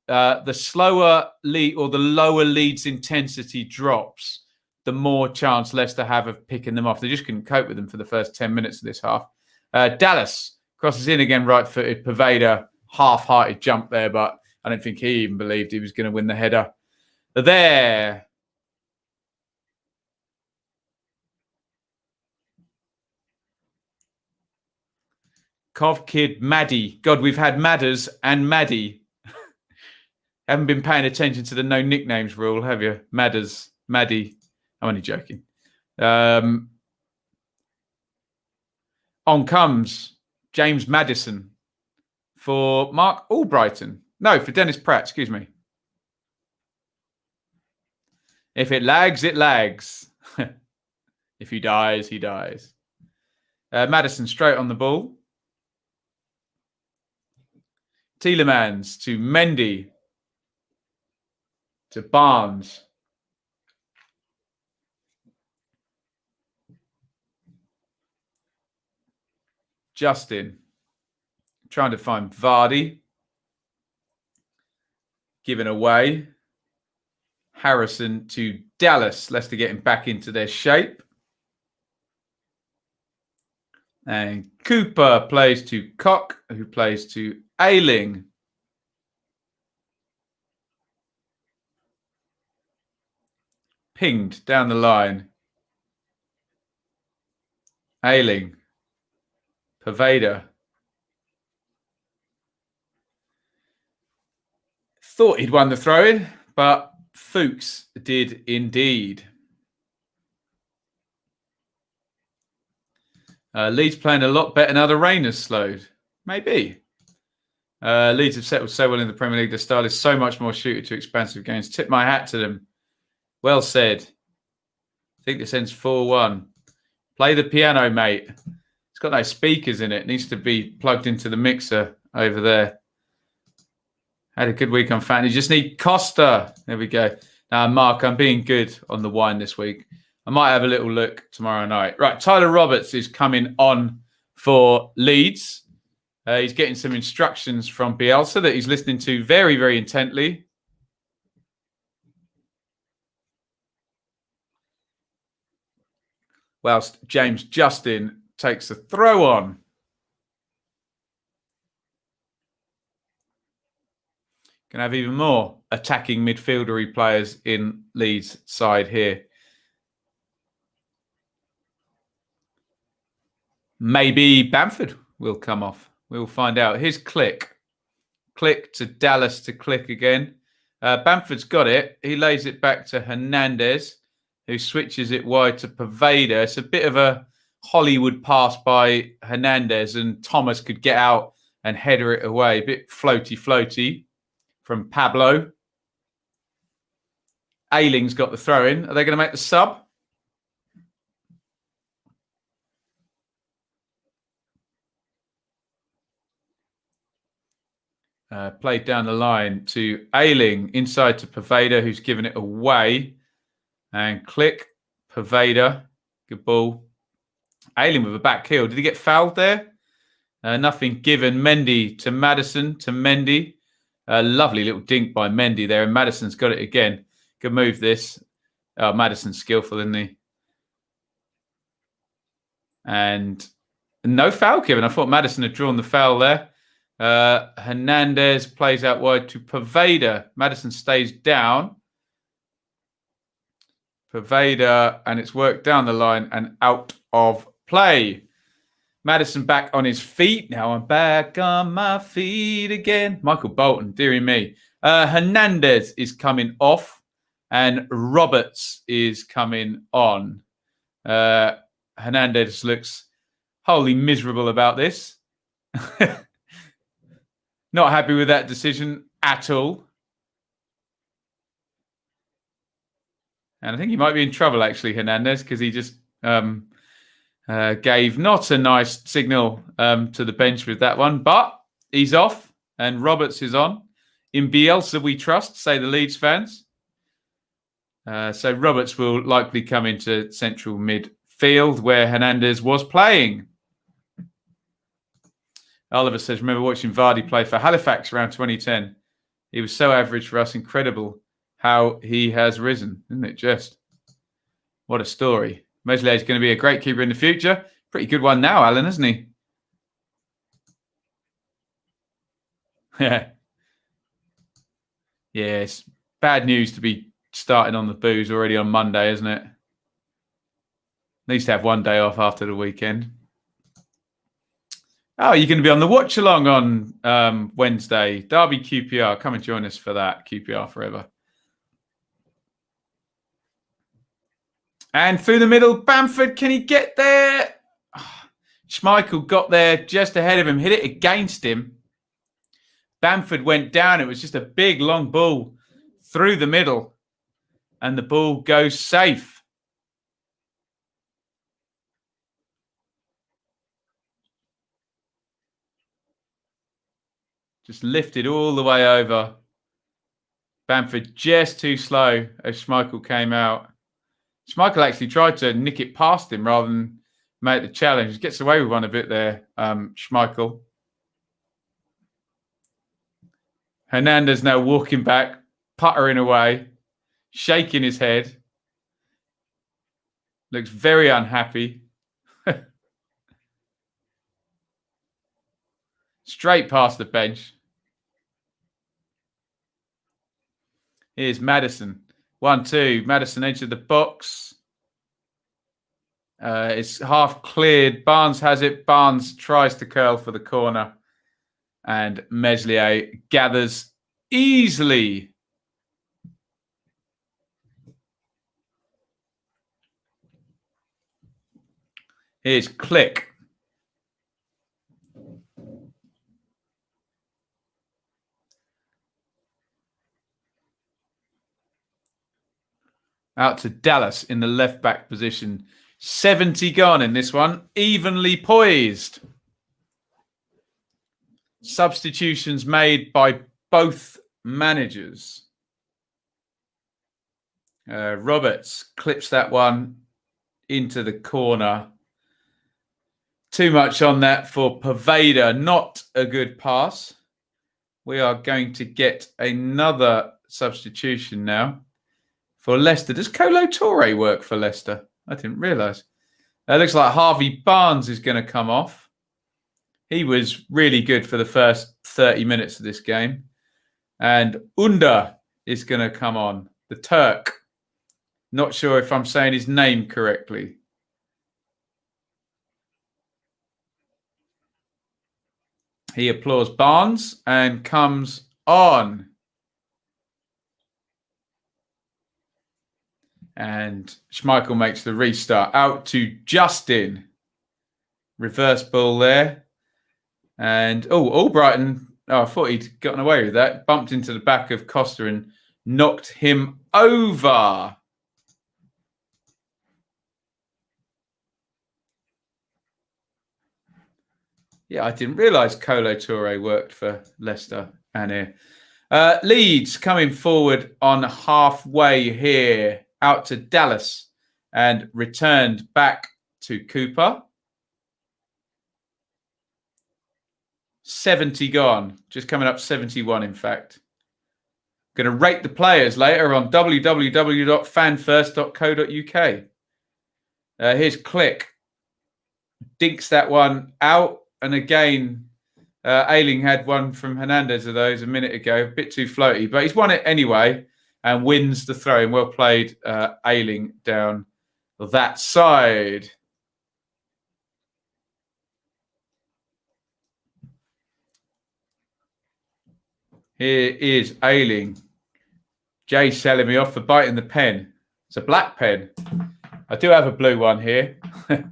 the slower lead or the lower Leeds intensity drops, the more chance Leicester have of picking them off. They just couldn't cope with them for the first 10 minutes of this half. Dallas crosses in again, right-footed. Poveda, half-hearted jump there, but I don't think he even believed he was going to win the header. There. Cov Kid Maddie. God, we've had Madders and Maddie. Haven't been paying attention to the no nicknames rule, have you? Madders, Maddie. I'm only joking. On comes James Mattheson for Mark Albrighton. No, for Dennis Pratt, excuse me. If it lags, it lags. If he dies, he dies. Mattheson straight on the ball. Tielemans to Mendy. To Barnes. Justin. Trying to find Vardy. Given away. Harrison to Dallas. Leicester getting back into their shape. And Cooper plays to Cock, who plays to Ailing. Pinged down the line. Ailing. Poveda. Thought he'd won the throw-in, but Fuchs did indeed. Leeds playing a lot better now the rain has slowed. Maybe. Leeds have settled so well in the Premier League. The style is so much more shooter to expansive games. Tip my hat to them. Well said. I think this ends 4-1. Play the piano, mate. It's got no speakers in it. It needs to be plugged into the mixer over there. Had a good week on Fantasy. Just need Costa. There we go. Now, Mark, I'm being good on the wine this week. I might have a little look tomorrow night. Right, Tyler Roberts is coming on for Leeds. He's getting some instructions from Bielsa that he's listening to very, very intently. Whilst James Justin takes a throw on. Can have even more attacking midfieldery players in Leeds' side here. Maybe Bamford will come off. We'll find out. Here's Click. Click to Dallas to Click again. Bamford's got it. He lays it back to Hernandez, who switches it wide to Poveda. It's a bit of a Hollywood pass by Hernandez, and Thomas could get out and header it away. A bit floaty from Pablo. Ailing's got the throw in. Are they going to make the sub? Played down the line to Ailing, inside to Poveda, who's given it away. And Click, Poveda, good ball. Ailing with a back heel. Did he get fouled there? Nothing given. Mendy to Mattheson, to Mendy. Lovely little dink by Mendy there. And Mattheson's got it again. Good move this. Oh, Mattheson's skillful, isn't he? And no foul given. I thought Mattheson had drawn the foul there. Hernandez plays out wide to Poveda. Mattheson stays down. Poveda, and it's worked down the line and out of play. Mattheson back on his feet. Now I'm back on my feet again. Michael Bolton, dearie me. Hernandez is coming off and Roberts is coming on. Hernandez looks wholly miserable about this. Not happy with that decision at all. And I think he might be in trouble, actually, Hernandez, because he just gave not a nice signal to the bench with that one. But he's off and Roberts is on. In Bielsa we trust, say the Leeds fans. So Roberts will likely come into central midfield. field where Hernandez was playing. Oliver says, remember watching Vardy play for Halifax around 2010. He was so average for us. Incredible how he has risen, isn't it? Just what a story. Meslier is going to be a great keeper in the future. Pretty good one now, Alan, isn't he? Yeah. Yeah, it's bad news to be starting on the booze already on Monday, isn't it? At least have one day off after the weekend. Oh, you're going to be on the watch-along on Wednesday. Derby QPR. Come and join us for that. QPR forever. And through the middle, Bamford. Can he get there? Schmeichel got there just ahead of him. Hit it against him. Bamford went down. It was just a big, long ball through the middle. And the ball goes safe. Just lifted all the way over. Bamford just too slow as Schmeichel came out. Schmeichel actually tried to nick it past him rather than make the challenge. He gets away with one a bit there, Schmeichel. Hernandez now walking back, puttering away, shaking his head. Looks very unhappy. Straight past the bench. Here's Mattheson. 1-2. Mattheson entered the box. It's half cleared. Barnes has it. Barnes tries to curl for the corner. And Meslier gathers easily. Here's Click. Out to Dallas in the left-back position. 70 gone in this one. Evenly poised. Substitutions made by both managers. Roberts clips that one into the corner. Too much on that for Pervader. Not a good pass. We are going to get another substitution now. For Leicester. Does Kolo Touré work for Leicester? I didn't realise. It looks like Harvey Barnes is going to come off. He was really good for the first 30 minutes of this game. And Under is going to come on. The Turk. Not sure if I'm saying his name correctly. He applauds Barnes and comes on. And Schmeichel makes the restart. Out to Justin. Reverse ball there. And, Albrighton, I thought he'd gotten away with that. Bumped into the back of Costa and knocked him over. Yeah, I didn't realise Kolo Touré worked for Leicester and here. Leeds coming forward on halfway here. Out to Dallas and returned back to Cooper. 70 gone. Just coming up 71, in fact. Going to rate the players later on www.fanfirst.co.uk. Here's Click. Dinks that one out. And again, Ailing had one from Hernandez of those a minute ago. A bit too floaty, but he's won it anyway. And wins the throw-in. Well played, Ailing down that side. Here is Ailing. Jay selling me off for biting the pen. It's a black pen. I do have a blue one here. I've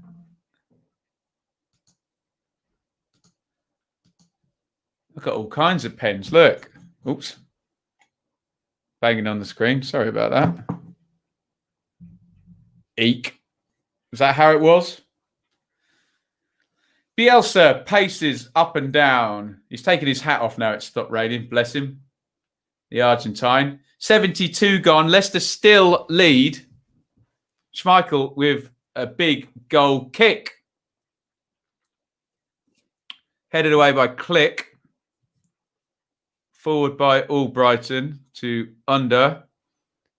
got all kinds of pens. Look. Oops. Banging on the screen. Sorry about that. Eek. Is that how it was? Bielsa paces up and down. He's taking his hat off now. It's stopped raining. Bless him. The Argentine. 72 gone. Leicester still lead. Schmeichel with a big goal kick. Headed away by Click. Forward by Albrighton to under.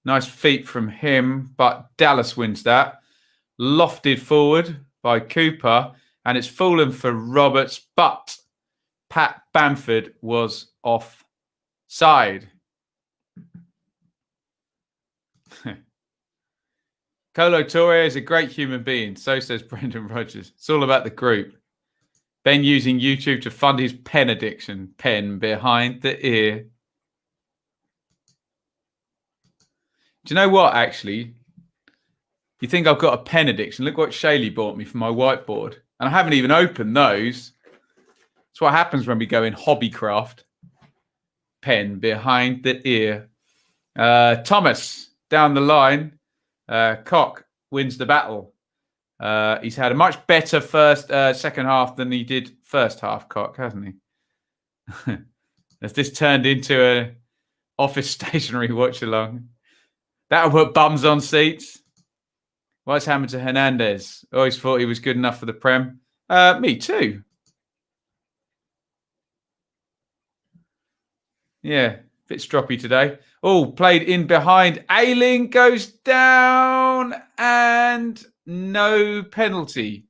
Nice feet from him, but Dallas wins that. Lofted forward by Cooper, and it's fallen for Roberts, but Pat Bamford was offside. Colo Torre is a great human being, so says Brendan Rodgers. It's all about the group. Ben using YouTube to fund his pen addiction. Pen behind the ear. Do you know what, actually? You think I've got a pen addiction? Look what Shaylee bought me for my whiteboard. And I haven't even opened those. That's what happens when we go in hobbycraft. Pen behind the ear. Thomas down the line. Cock wins the battle. He's had a much better second half than he did first half, Cock, hasn't he? Has this turned into an office stationary watch along? That'll put bums on seats. What's happened to Hernandez? Always thought he was good enough for the Prem. Me too. Yeah, bit stroppy today. Oh, played in behind. Ailing goes down and no penalty.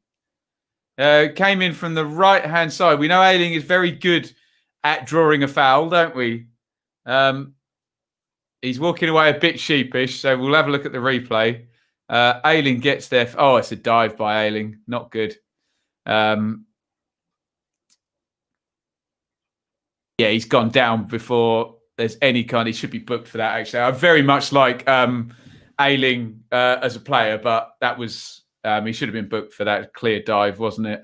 Came in from the right-hand side. We know Ailing is very good at drawing a foul, don't we? He's walking away a bit sheepish, so we'll have a look at the replay. Ailing gets there. Oh, it's a dive by Ailing. Not good. Yeah, he's gone down before there's any kind. He should be booked for that, actually. I very much like Ailing as a player, but that was he should have been booked for that clear dive, wasn't it?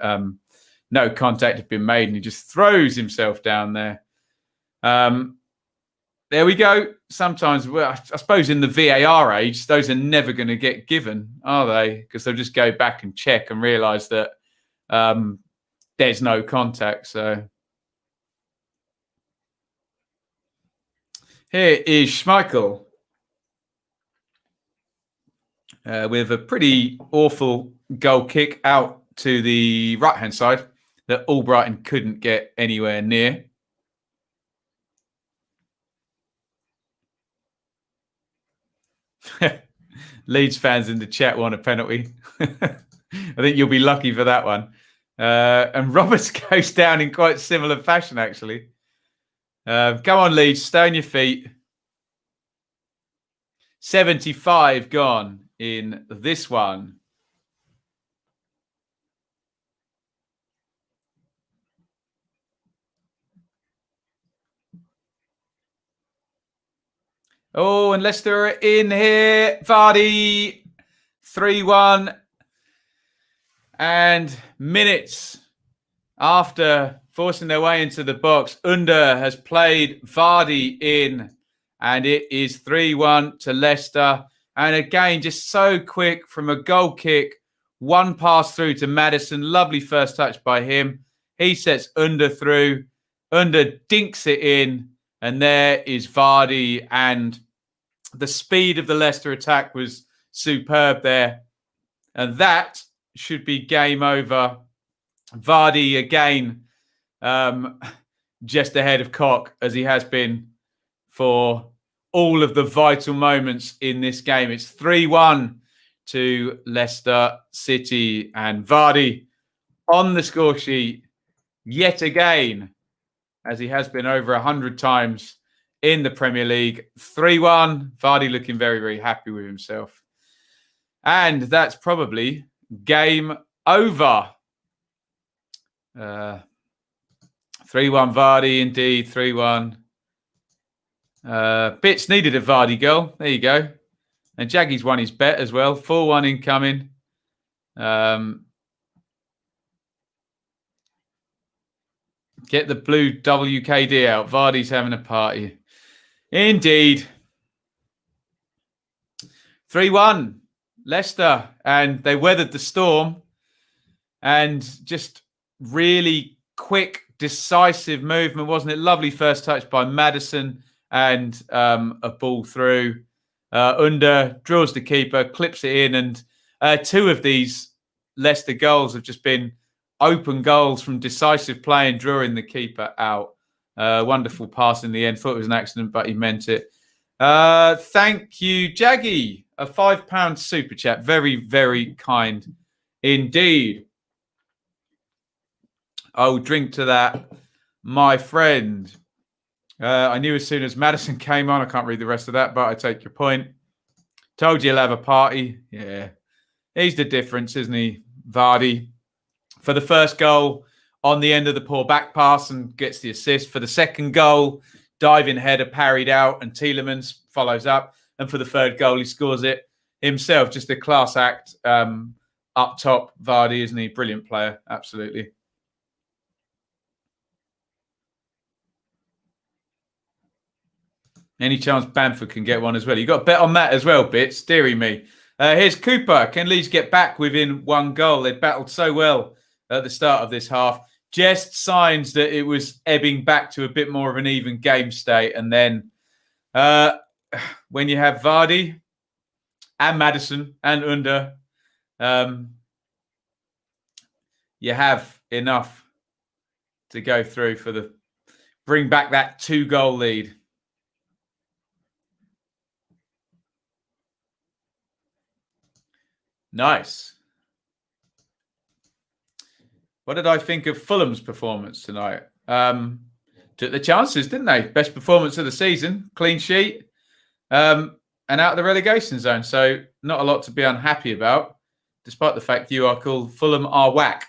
No contact had been made, and he just throws himself down there. There we go. Sometimes, well, I suppose in the VAR age, those are never going to get given, are they? Because they'll just go back and check and realise that there's no contact. So here is Schmeichel with a pretty awful goal kick out to the right-hand side that Albrighton couldn't get anywhere near. Leeds fans in the chat want a penalty. I think you'll be lucky for that one. And Roberts goes down in quite similar fashion, actually. Come on, Leeds, stay on your feet. 75 gone in this one. Oh, and Leicester are in here. Vardy, 3-1. And minutes after forcing their way into the box, Under has played Vardy in. And it is 3-1 to Leicester. And again, just so quick from a goal kick. One pass through to Mattheson. Lovely first touch by him. He sets Under through. Under dinks it in. And there is Vardy, and the speed of the Leicester attack was superb there. And that should be game over. Vardy again, just ahead of Cock, as he has been for all of the vital moments in this game. It's 3-1 to Leicester City, and Vardy on the score sheet yet again, as he has been over 100 times in the Premier League. 3-1. Vardy looking very, very happy with himself. And that's probably game over. 3-1 Vardy, indeed. 3-1. Bits needed a Vardy goal. There you go. And Jaggy's won his bet as well. 4-1 incoming. Get the blue WKD out. Vardy's having a party. Indeed. 3-1. Leicester. And they weathered the storm. And just really quick, decisive movement, wasn't it? Lovely first touch by Mattheson. And a ball through. Under draws the keeper, clips it in. And Two of these Leicester goals have just been open goals from decisive play and drawing the keeper out. Wonderful pass in the end. Thought it was an accident, but he meant it. Thank you, Jaggy. A £5 super chat. Very, very kind indeed. I'll drink to that, my friend. I knew as soon as Mattheson came on, I can't read the rest of that, but I take your point. Told you he'll have a party. Yeah. He's the difference, isn't he, Vardy? For the first goal, on the end of the poor back pass and gets the assist. For the second goal, diving header parried out and Tielemans follows up. And for the third goal, he scores it himself. Just a class act up top, Vardy, isn't he? Brilliant player, absolutely. Any chance Bamford can get one as well? You got a bet on that as well, Bits. Deary me. Here's Cooper. Can Leeds get back within one goal? They battled so well at the start of this half. Just signs that it was ebbing back to a bit more of an even game state. And then when you have Vardy and Mattheson and Under, you have enough to go through for the bring back that 2-goal lead. Nice. What did I think of Fulham's performance tonight? Took the chances, didn't they? Best performance of the season, clean sheet, and out of the relegation zone. So not a lot to be unhappy about, despite the fact you are called Fulham are whack.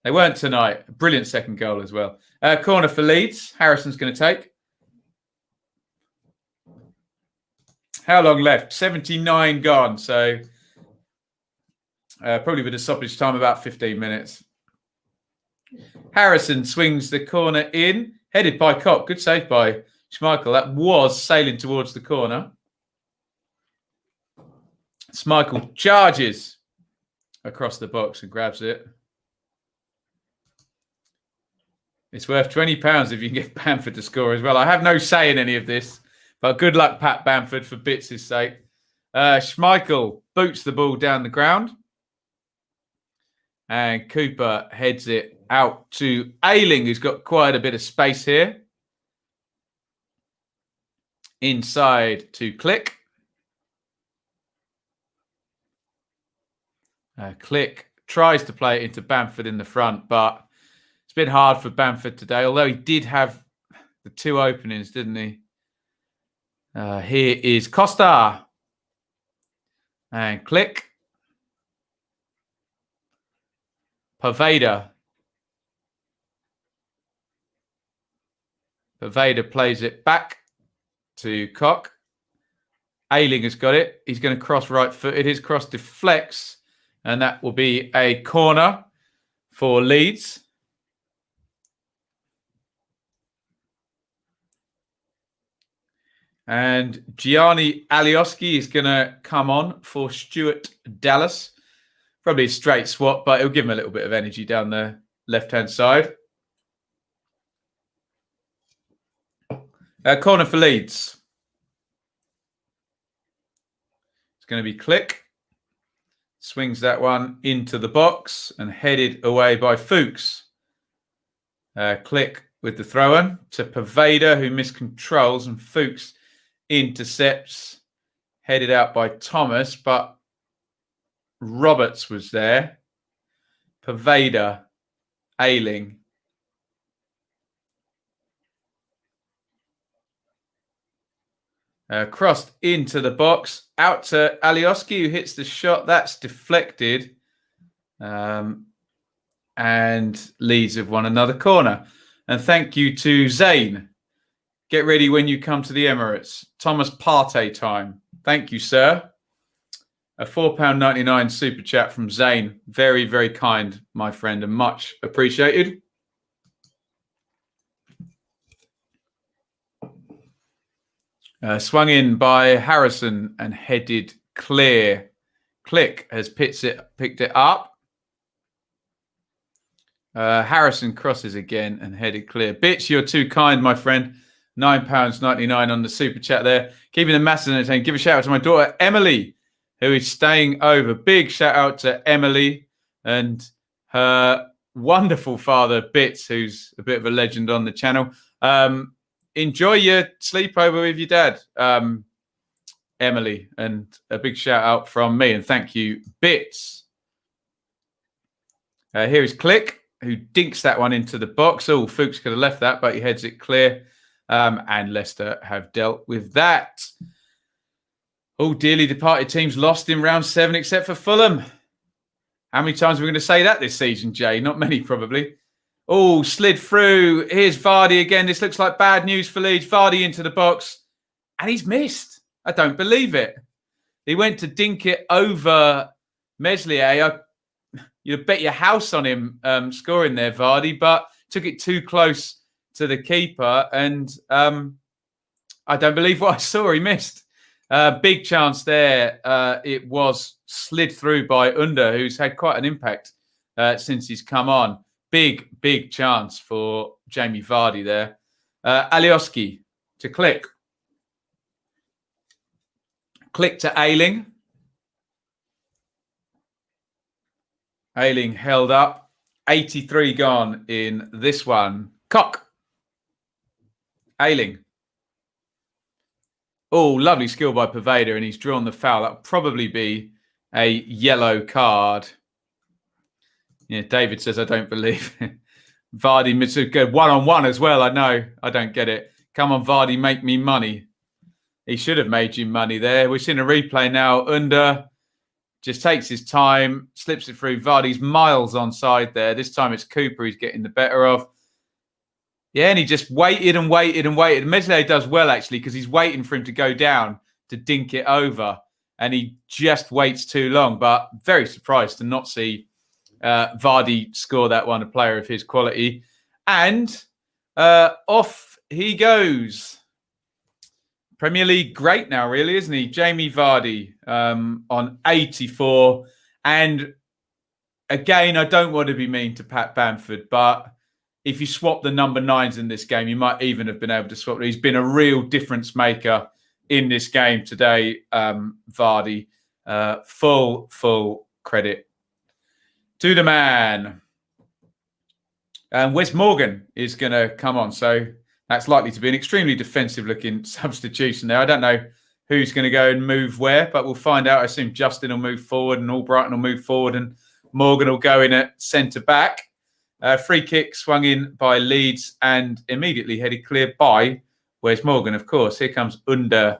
They weren't tonight. Brilliant second goal as well. Corner for Leeds. Harrison's going to take. How long left? 79 gone. So probably with a stoppage time about 15 minutes. Harrison swings the corner in. Headed by Cock. Good save by Schmeichel. That was sailing towards the corner. Schmeichel charges across the box and grabs it. It's worth £20 if you can get Bamford to score as well. I have no say in any of this. But good luck, Pat Bamford, for bits' sake. Schmeichel boots the ball down the ground. And Cooper heads it out to Ailing, who's got quite a bit of space here. Inside to Click. Click tries to play it into Bamford in the front, but it's been hard for Bamford today, although he did have the 2 openings, didn't he? Here is Costa. And Click. Paveda. Paveda plays it back to Cock. Ailing has got it. He's going to cross right-footed. His cross deflects, and that will be a corner for Leeds. And Gianni Alioski is going to come on for Stuart Dallas. Probably a straight swap, but it'll give him a little bit of energy down the left-hand side. Corner for Leeds. It's going to be Click. Swings that one into the box and headed away by Fuchs. Click with the throw-in to Paveda, who miscontrols, and Fuchs intercepts, headed out by Thomas, but Roberts was there. Paveda, Ailing. Crossed into the box, out to Alioski, who hits the shot. That's deflected. And Leeds have won another corner. And thank you to Zane. Get ready when you come to the Emirates. Thomas Partey time. Thank you, sir. A £4.99 super chat from Zane. Very, very kind, my friend, and much appreciated. Swung in by Harrison and headed clear. Click has picked it up. Harrison crosses again and headed clear. Bitch, you're too kind, my friend. £9.99 on the super chat there. Keeping the masses entertained. Give a shout out to my daughter, Emily, who is staying over. Big shout out to Emily and her wonderful father, Bits, who's a bit of a legend on the channel. Enjoy your sleepover with your dad, Emily, and a big shout out from me. And thank you, Bits. Here is Click, who dinks that one into the box. Oh, Fuchs could have left that, but he heads it clear. And Leicester have dealt with that. All dearly departed teams lost in round 7, except for Fulham. How many times are we going to say that this season, Jay? Not many, probably. Oh, slid through. Here's Vardy again. This looks like bad news for Leeds. Vardy into the box. And he's missed. I don't believe it. He went to dink it over Meslier. You'd bet your house on him scoring there, Vardy, but took it too close to the keeper. And I don't believe what I saw. He missed. Big chance there. It was slid through by Under, who's had quite an impact since he's come on. Big chance for Jamie Vardy there. Alioski to Click. Click to Ailing. Ailing held up. 83 gone in this one. Cock. Ailing. Oh, lovely skill by Pervader, and he's drawn the foul. That'll probably be a yellow card. Yeah, David says, I don't believe it. Vardy, good one-on-one as well. I know. I don't get it. Come on, Vardy, make me money. He should have made you money there. We're seeing a replay now. Under just takes his time, slips it through. Vardy's miles onside there. This time it's Cooper he's getting the better of. Yeah, and he just waited and waited and waited. Meslier does well, actually, because he's waiting for him to go down to dink it over. And he just waits too long. But very surprised to not see Vardy score that one, a player of his quality. And off he goes. Premier League great now, really, isn't he? Jamie Vardy on 84. And again, I don't want to be mean to Pat Bamford, but if you swap the number 9s in this game, you might even have been able to swap. He's been a real difference maker in this game today, Vardy. Full credit to the man. And Wes Morgan is going to come on. So that's likely to be an extremely defensive-looking substitution there. I don't know who's going to go and move where, but we'll find out. I assume Justin will move forward and Albrighton will move forward and Morgan will go in at centre-back. Free kick swung in by Leeds and immediately headed clear by Wes Morgan, of course. Here comes Under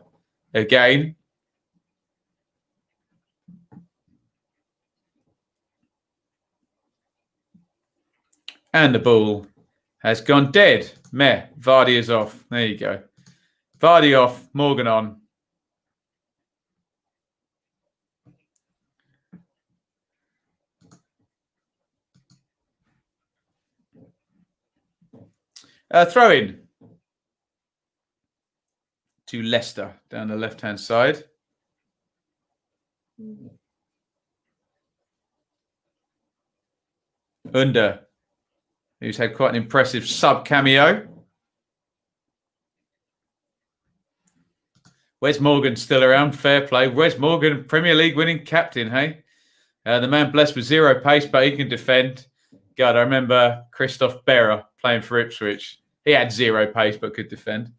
again. And the ball has gone dead. Meh. Vardy is off. There you go. Vardy off. Morgan on. Throw in to Leicester down the left-hand side. Under, who's had quite an impressive sub-cameo. Wes Morgan still around. Fair play. Wes Morgan, Premier League winning captain, hey? The man blessed with 0 pace, but he can defend. God, I remember Christoph Berra playing for Ipswich. He had 0 pace, but could defend.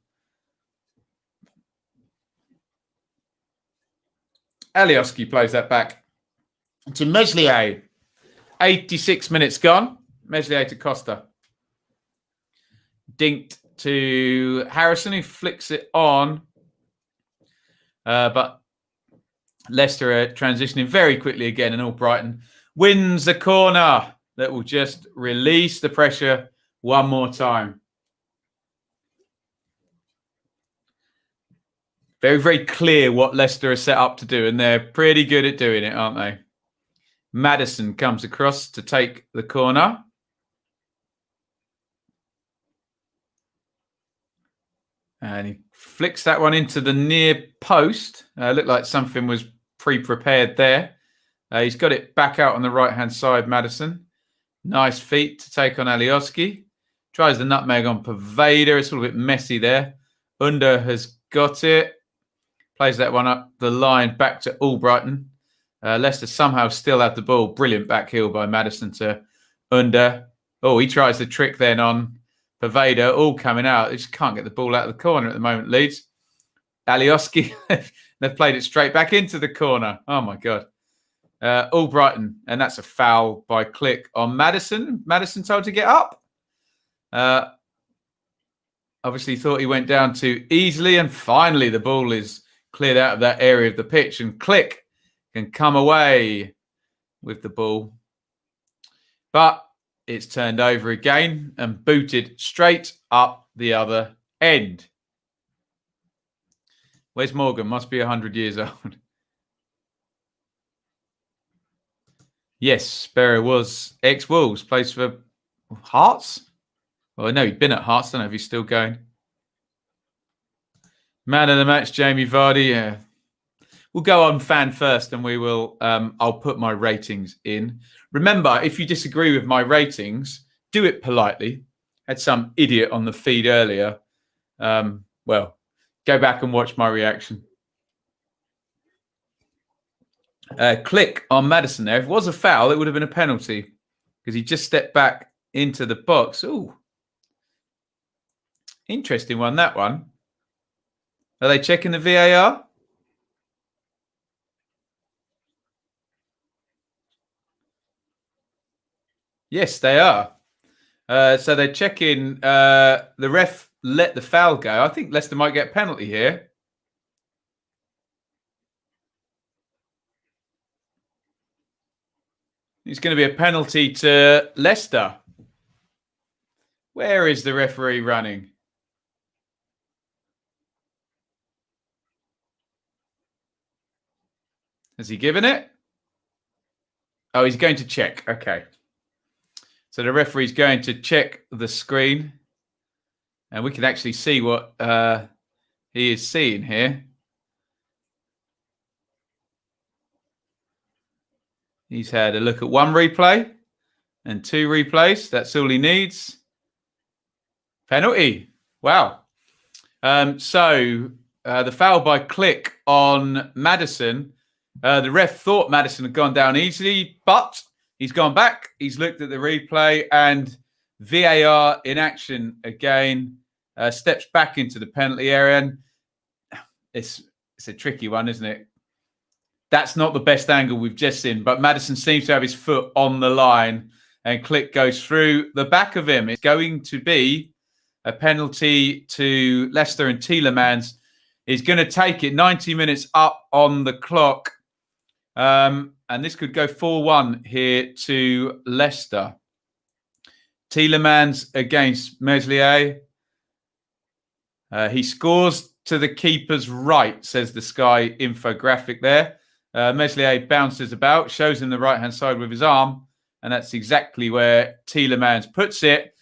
Alioski plays that back to Meslier. 86 minutes gone. Meslier to Costa. Dinked to Harrison, who flicks it on. But Leicester are transitioning very quickly again, and Albrighton wins the corner that will just release the pressure one more time. Very, very clear what Leicester are set up to do, and they're pretty good at doing it, aren't they? Mattheson comes across to take the corner. And he flicks that one into the near post. Looked like something was pre-prepared there. He's got it back out on the right-hand side, Mattheson. Nice feet to take on Alioski. Tries the nutmeg on Pervader. It's a little bit messy there. Under has got it. Plays that one up the line back to Albrighton. Leicester somehow still have the ball. Brilliant back heel by Mattheson to Under. Oh, he tries the trick then on Pervader, all coming out. They just can't get the ball out of the corner at the moment, Leeds. Alioski, they've played it straight back into the corner. Oh, my God. All Brighton, and that's a foul by Click on Mattheson. Mattheson told to get up. Obviously thought he went down too easily, and finally the ball is cleared out of that area of the pitch, and Click can come away with the ball. But it's turned over again and booted straight up the other end. Where's Morgan? Must be 100 years old. Yes, Sparrow was ex-Wolves, plays for Hearts. Well, I know he'd been at Hearts. I don't know if he's still going. Man of the match, Jamie Vardy. Yeah. We'll go on fan first, and we will. I'll put my ratings in. Remember, if you disagree with my ratings, do it politely. Had some idiot on the feed earlier. Well, go back and watch my reaction. Click on Mattheson there. If it was a foul, it would have been a penalty because he just stepped back into the box. Ooh. Interesting one, that one. Are they checking the VAR? Yes, they are. So they're checking. The ref let the foul go. I think Leicester might get a penalty here. It's going to be a penalty to Leicester. Where is the referee running? Has he given it? Oh, he's going to check. Okay. So the referee's going to check the screen. And we can actually see what he is seeing here. He's had a look at one replay and two replays. That's all he needs. Penalty. Wow. So the foul by Click on Mattheson. The ref thought Mattheson had gone down easily, but he's gone back. He's looked at the replay, and VAR in action again. Steps back into the penalty area. And it's a tricky one, isn't it? That's not the best angle we've just seen, but Mattheson seems to have his foot on the line, and Click goes through the back of him. It's going to be a penalty to Leicester, and Tielemans is going to take it. 90 minutes up on the clock. And this could go 4-1 here to Leicester. Tielemans against Meslier. He scores to the keeper's right, says the Sky infographic there. Meslier bounces about, shows him the right-hand side with his arm, and that's exactly where Tielemans puts it.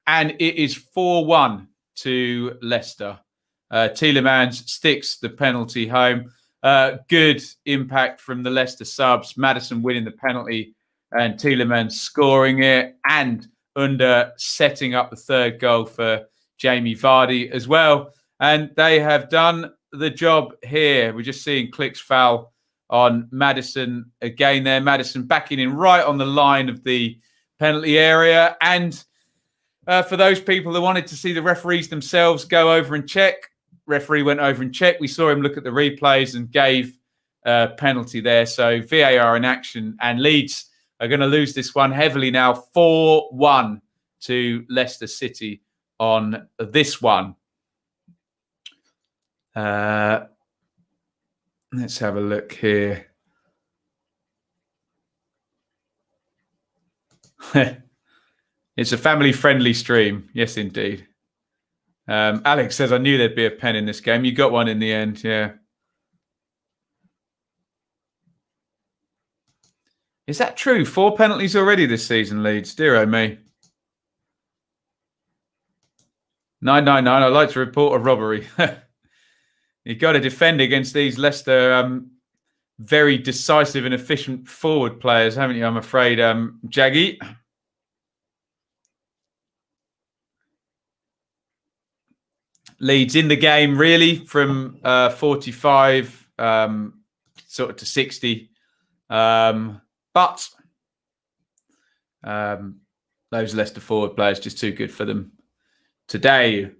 And it is 4-1 to Leicester. Tielemans sticks the penalty home. Good impact from the Leicester subs. Mattheson winning the penalty and Tielemans scoring it, and Under setting up the third goal for Jamie Vardy as well. And they have done the job here. We're just seeing Click's foul on Mattheson again there. Mattheson backing in right on the line of the penalty area. And for those people that wanted to see the referees themselves go over and check, referee went over and checked. We saw him look at the replays and gave a penalty there. So VAR in action, and Leeds are going to lose this one heavily now. 4-1 to Leicester City on this one. Let's have a look here. It's a family-friendly stream. Yes, indeed. Alex says, I knew there'd be a pen in this game. You got one in the end, yeah. Is that true? 4 penalties already this season, Leeds. Dear oh me. 999, I'd like to report a robbery. You've got to defend against these Leicester very decisive and efficient forward players, haven't you? I'm afraid, Jaggy. Leeds in the game, really, from 45 sort of to 60. But those Leicester forward players just too good for them today.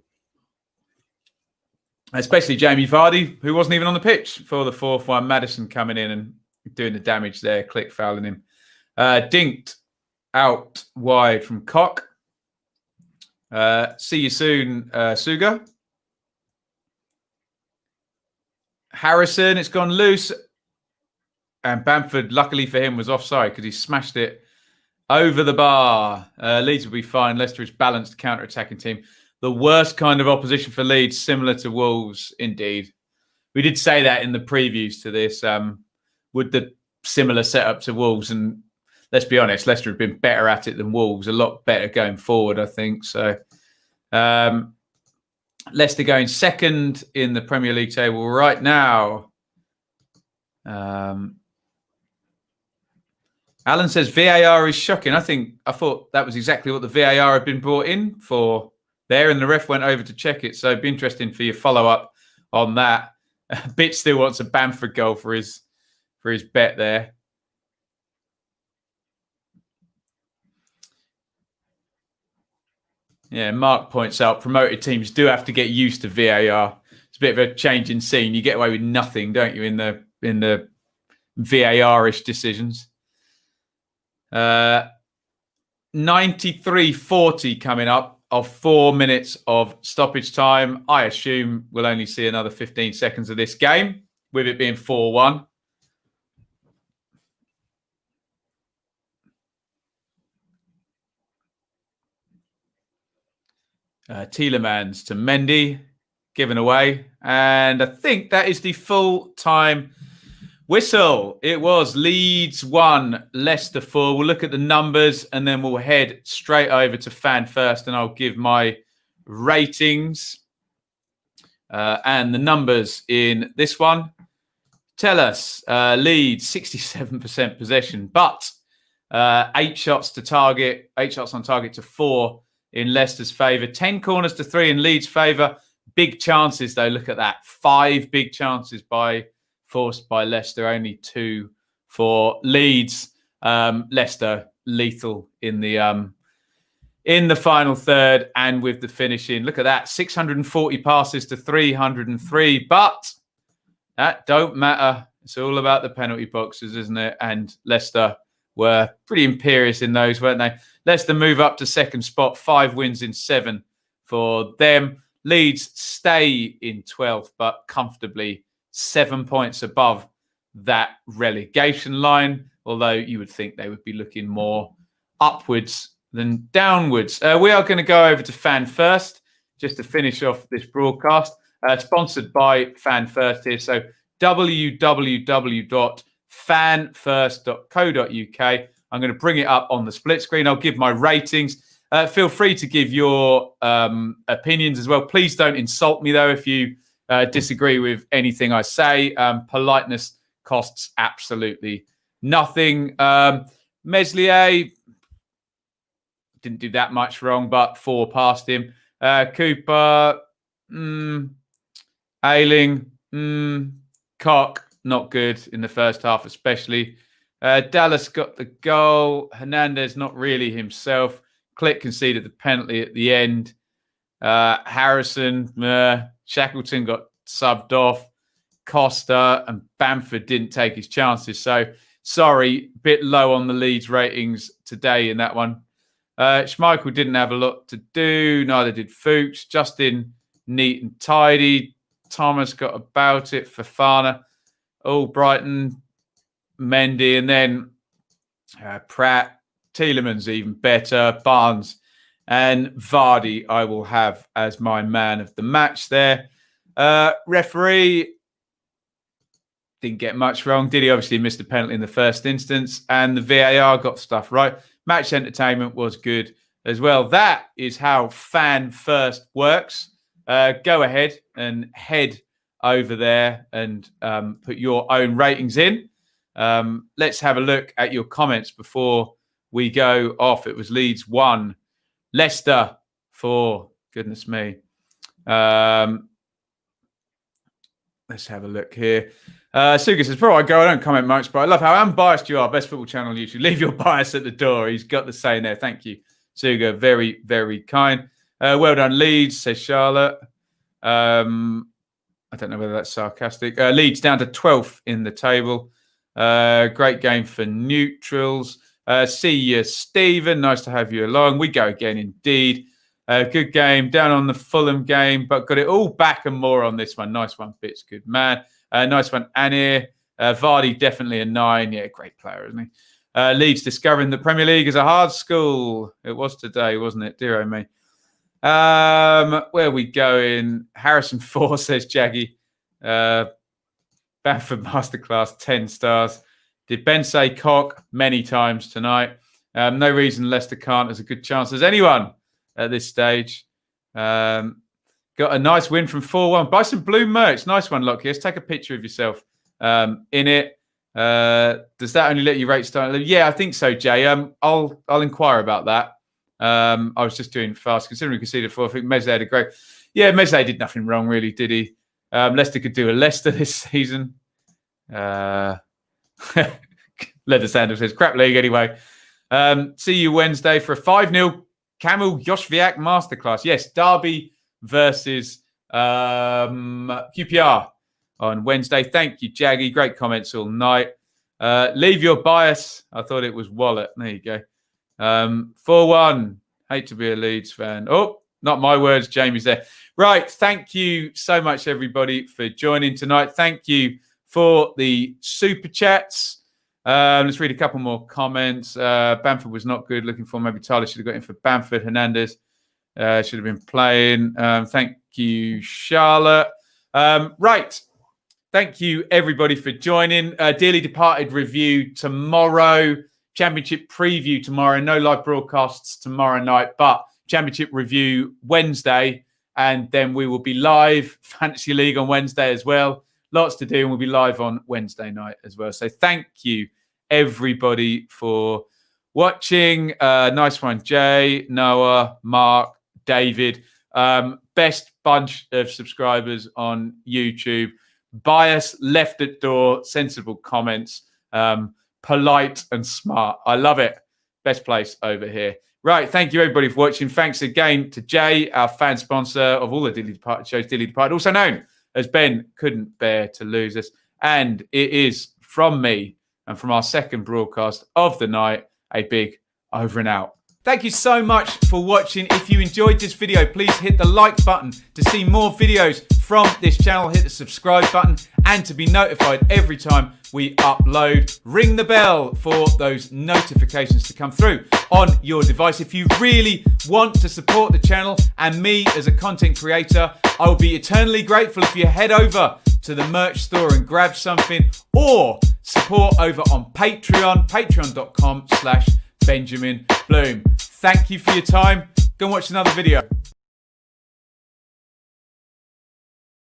Especially Jamie Vardy, who wasn't even on the pitch for the fourth one. Mattheson coming in and doing the damage there, Click fouling him. Dinked out wide from Cock. See you soon, Suga. Harrison, it's gone loose. And Bamford, luckily for him, was offside because he smashed it over the bar. Leeds will be fine. Leicester is balanced counter-attacking team. The worst kind of opposition for Leeds, similar to Wolves, indeed. We did say that in the previews to this, with the similar setup to Wolves. And let's be honest, Leicester have been better at it than Wolves, a lot better going forward, I think. So Leicester going second in the Premier League table right now. Alan says VAR is shocking. I thought that was exactly what the VAR had been brought in for there, and the ref went over to check it. So it'd be interesting for your follow-up on that. Bit still wants a Bamford goal for his bet there. Yeah, Mark points out promoted teams do have to get used to VAR. It's a bit of a change in scene. You get away with nothing, don't you, in the VAR-ish decisions. 93-40 coming up of 4 minutes of stoppage time. I assume we'll only see another 15 seconds of this game, with it being 4-1. Tielemans to Mendy, given away. And I think that is the full-time whistle. It was Leeds 1, Leicester 4. We'll look at the numbers and then we'll head straight over to Fan First and I'll give my ratings. And the numbers in this one tell us Leeds 67% possession, but 8 shots on target to 4 in Leicester's favour. 10 corners to 3 in Leeds' favour. Big chances, though. Look at that. 5 big chances forced by Leicester. Only 2 for Leeds. Leicester lethal in the final third and with the finishing. Look at that. 640 passes to 303. But that don't matter. It's all about the penalty boxes, isn't it? And Leicester were pretty imperious in those, weren't they? Leicester move up to second spot, 5 wins in 7 for them. Leeds stay in 12th, but comfortably 7 points above that relegation line, although you would think they would be looking more upwards than downwards. We are going to go over to Fan First, just to finish off this broadcast, sponsored by Fan First here. So www.fanfirst.co.uk. I'm going to bring it up on the split screen. I'll give my ratings. Feel free to give your opinions as well. Please don't insult me, though, if you disagree with anything I say. Politeness costs absolutely nothing. Meslier didn't do that much wrong, but 4 past him. Cooper, Ailing, Cock, not good in the first half especially. Dallas got the goal. Hernandez, not really himself. Click conceded the penalty at the end. Harrison, Shackleton got subbed off. Costa and Bamford didn't take his chances. So, sorry, bit low on the Leeds ratings today in that one. Schmeichel didn't have a lot to do. Neither did Fuchs. Justin, neat and tidy. Thomas got about it. Fofana. Brighton, Mendy, and then Pratt. Tielemans even better. Barnes and Vardy I will have as my man of the match there. Referee didn't get much wrong, did he? Obviously missed the penalty in the first instance, and the VAR got stuff right. Match entertainment was good as well. That is how Fan First works. Go ahead and head over there and put your own ratings in. Let's have a look at your comments before we go off. It was Leeds 1, Leicester 4. Goodness me. Let's have a look here. Suga says, before I go, I don't comment much, but I love how unbiased you are. Best football channel on YouTube. Leave your bias at the door. He's got the saying there. Thank you, Suga. Very, very kind. Well done, Leeds, says Charlotte. I don't know whether that's sarcastic. Leeds down to 12th in the table. Great game for neutrals. See you, Stephen. Nice to have you along. We go again, indeed. Good game. Down on the Fulham game, but got it all back and more on this one. Nice one, Bits. Good man. Nice one, Anir. Vardy, definitely a 9. Yeah, great player, isn't he? Leeds discovering the Premier League is a hard school. It was today, wasn't it? Dear oh me. Where are we going? Harrison 4 says Jaggy. Bamford Masterclass, 10 stars. Did Ben say cock? Many times tonight. No reason Leicester can't as a good chance as anyone at this stage. Got a nice win from 4-1. Buy some blue merch. Nice one, Lockie. Let's take a picture of yourself in it. Does that only let you rate start? Yeah, I think so, Jay. I'll inquire about that. I was just doing fast. Considering we conceded 4, I think Mezle had a great... Yeah, Mezle did nothing wrong, really, did he? Leicester could do a Leicester this season. Leather Sanders says, crap league anyway. See you Wednesday for a 5-0 Kamil Yoshviak masterclass. Yes, Derby versus QPR on Wednesday. Thank you, Jaggy. Great comments all night. Leave your bias. I thought it was Wallet. There you go. 4-1. Hate to be a Leeds fan. Oh, not my words. Jamie's there. Right. Thank you so much, everybody, for joining tonight. Thank you for the super chats. Let's read a couple more comments. Bamford was not good. Looking for maybe Tyler should have got in for Bamford. Hernandez should have been playing. Thank you, Charlotte. Right. Thank you, everybody, for joining. Dearly Departed review tomorrow. Championship preview tomorrow. No live broadcasts tomorrow night, but Championship review Wednesday. And then we will be live. Fantasy League on Wednesday as well. Lots to do, and we'll be live on Wednesday night as well. So thank you, everybody, for watching. Nice one, Jay, Noah, Mark, David. Best bunch of subscribers on YouTube. Bias, left at door, sensible comments, polite and smart. I love it. Best place over here. Right, thank you, everybody, for watching. Thanks again to Jay, our fan sponsor of all the Dearly Departed shows, Dearly Departed, also known as Ben Couldn't Bear to Lose Us. And it is from me and from our second broadcast of the night, a big over and out. Thank you so much for watching. If you enjoyed this video, please hit the like button to see more videos from this channel. Hit the subscribe button and to be notified every time we upload. Ring the bell for those notifications to come through on your device. If you really want to support the channel and me as a content creator, I will be eternally grateful if you head over to the merch store and grab something, or support over on Patreon, patreon.com/Benjamin Bloom. Thank you for your time. Go and watch another video.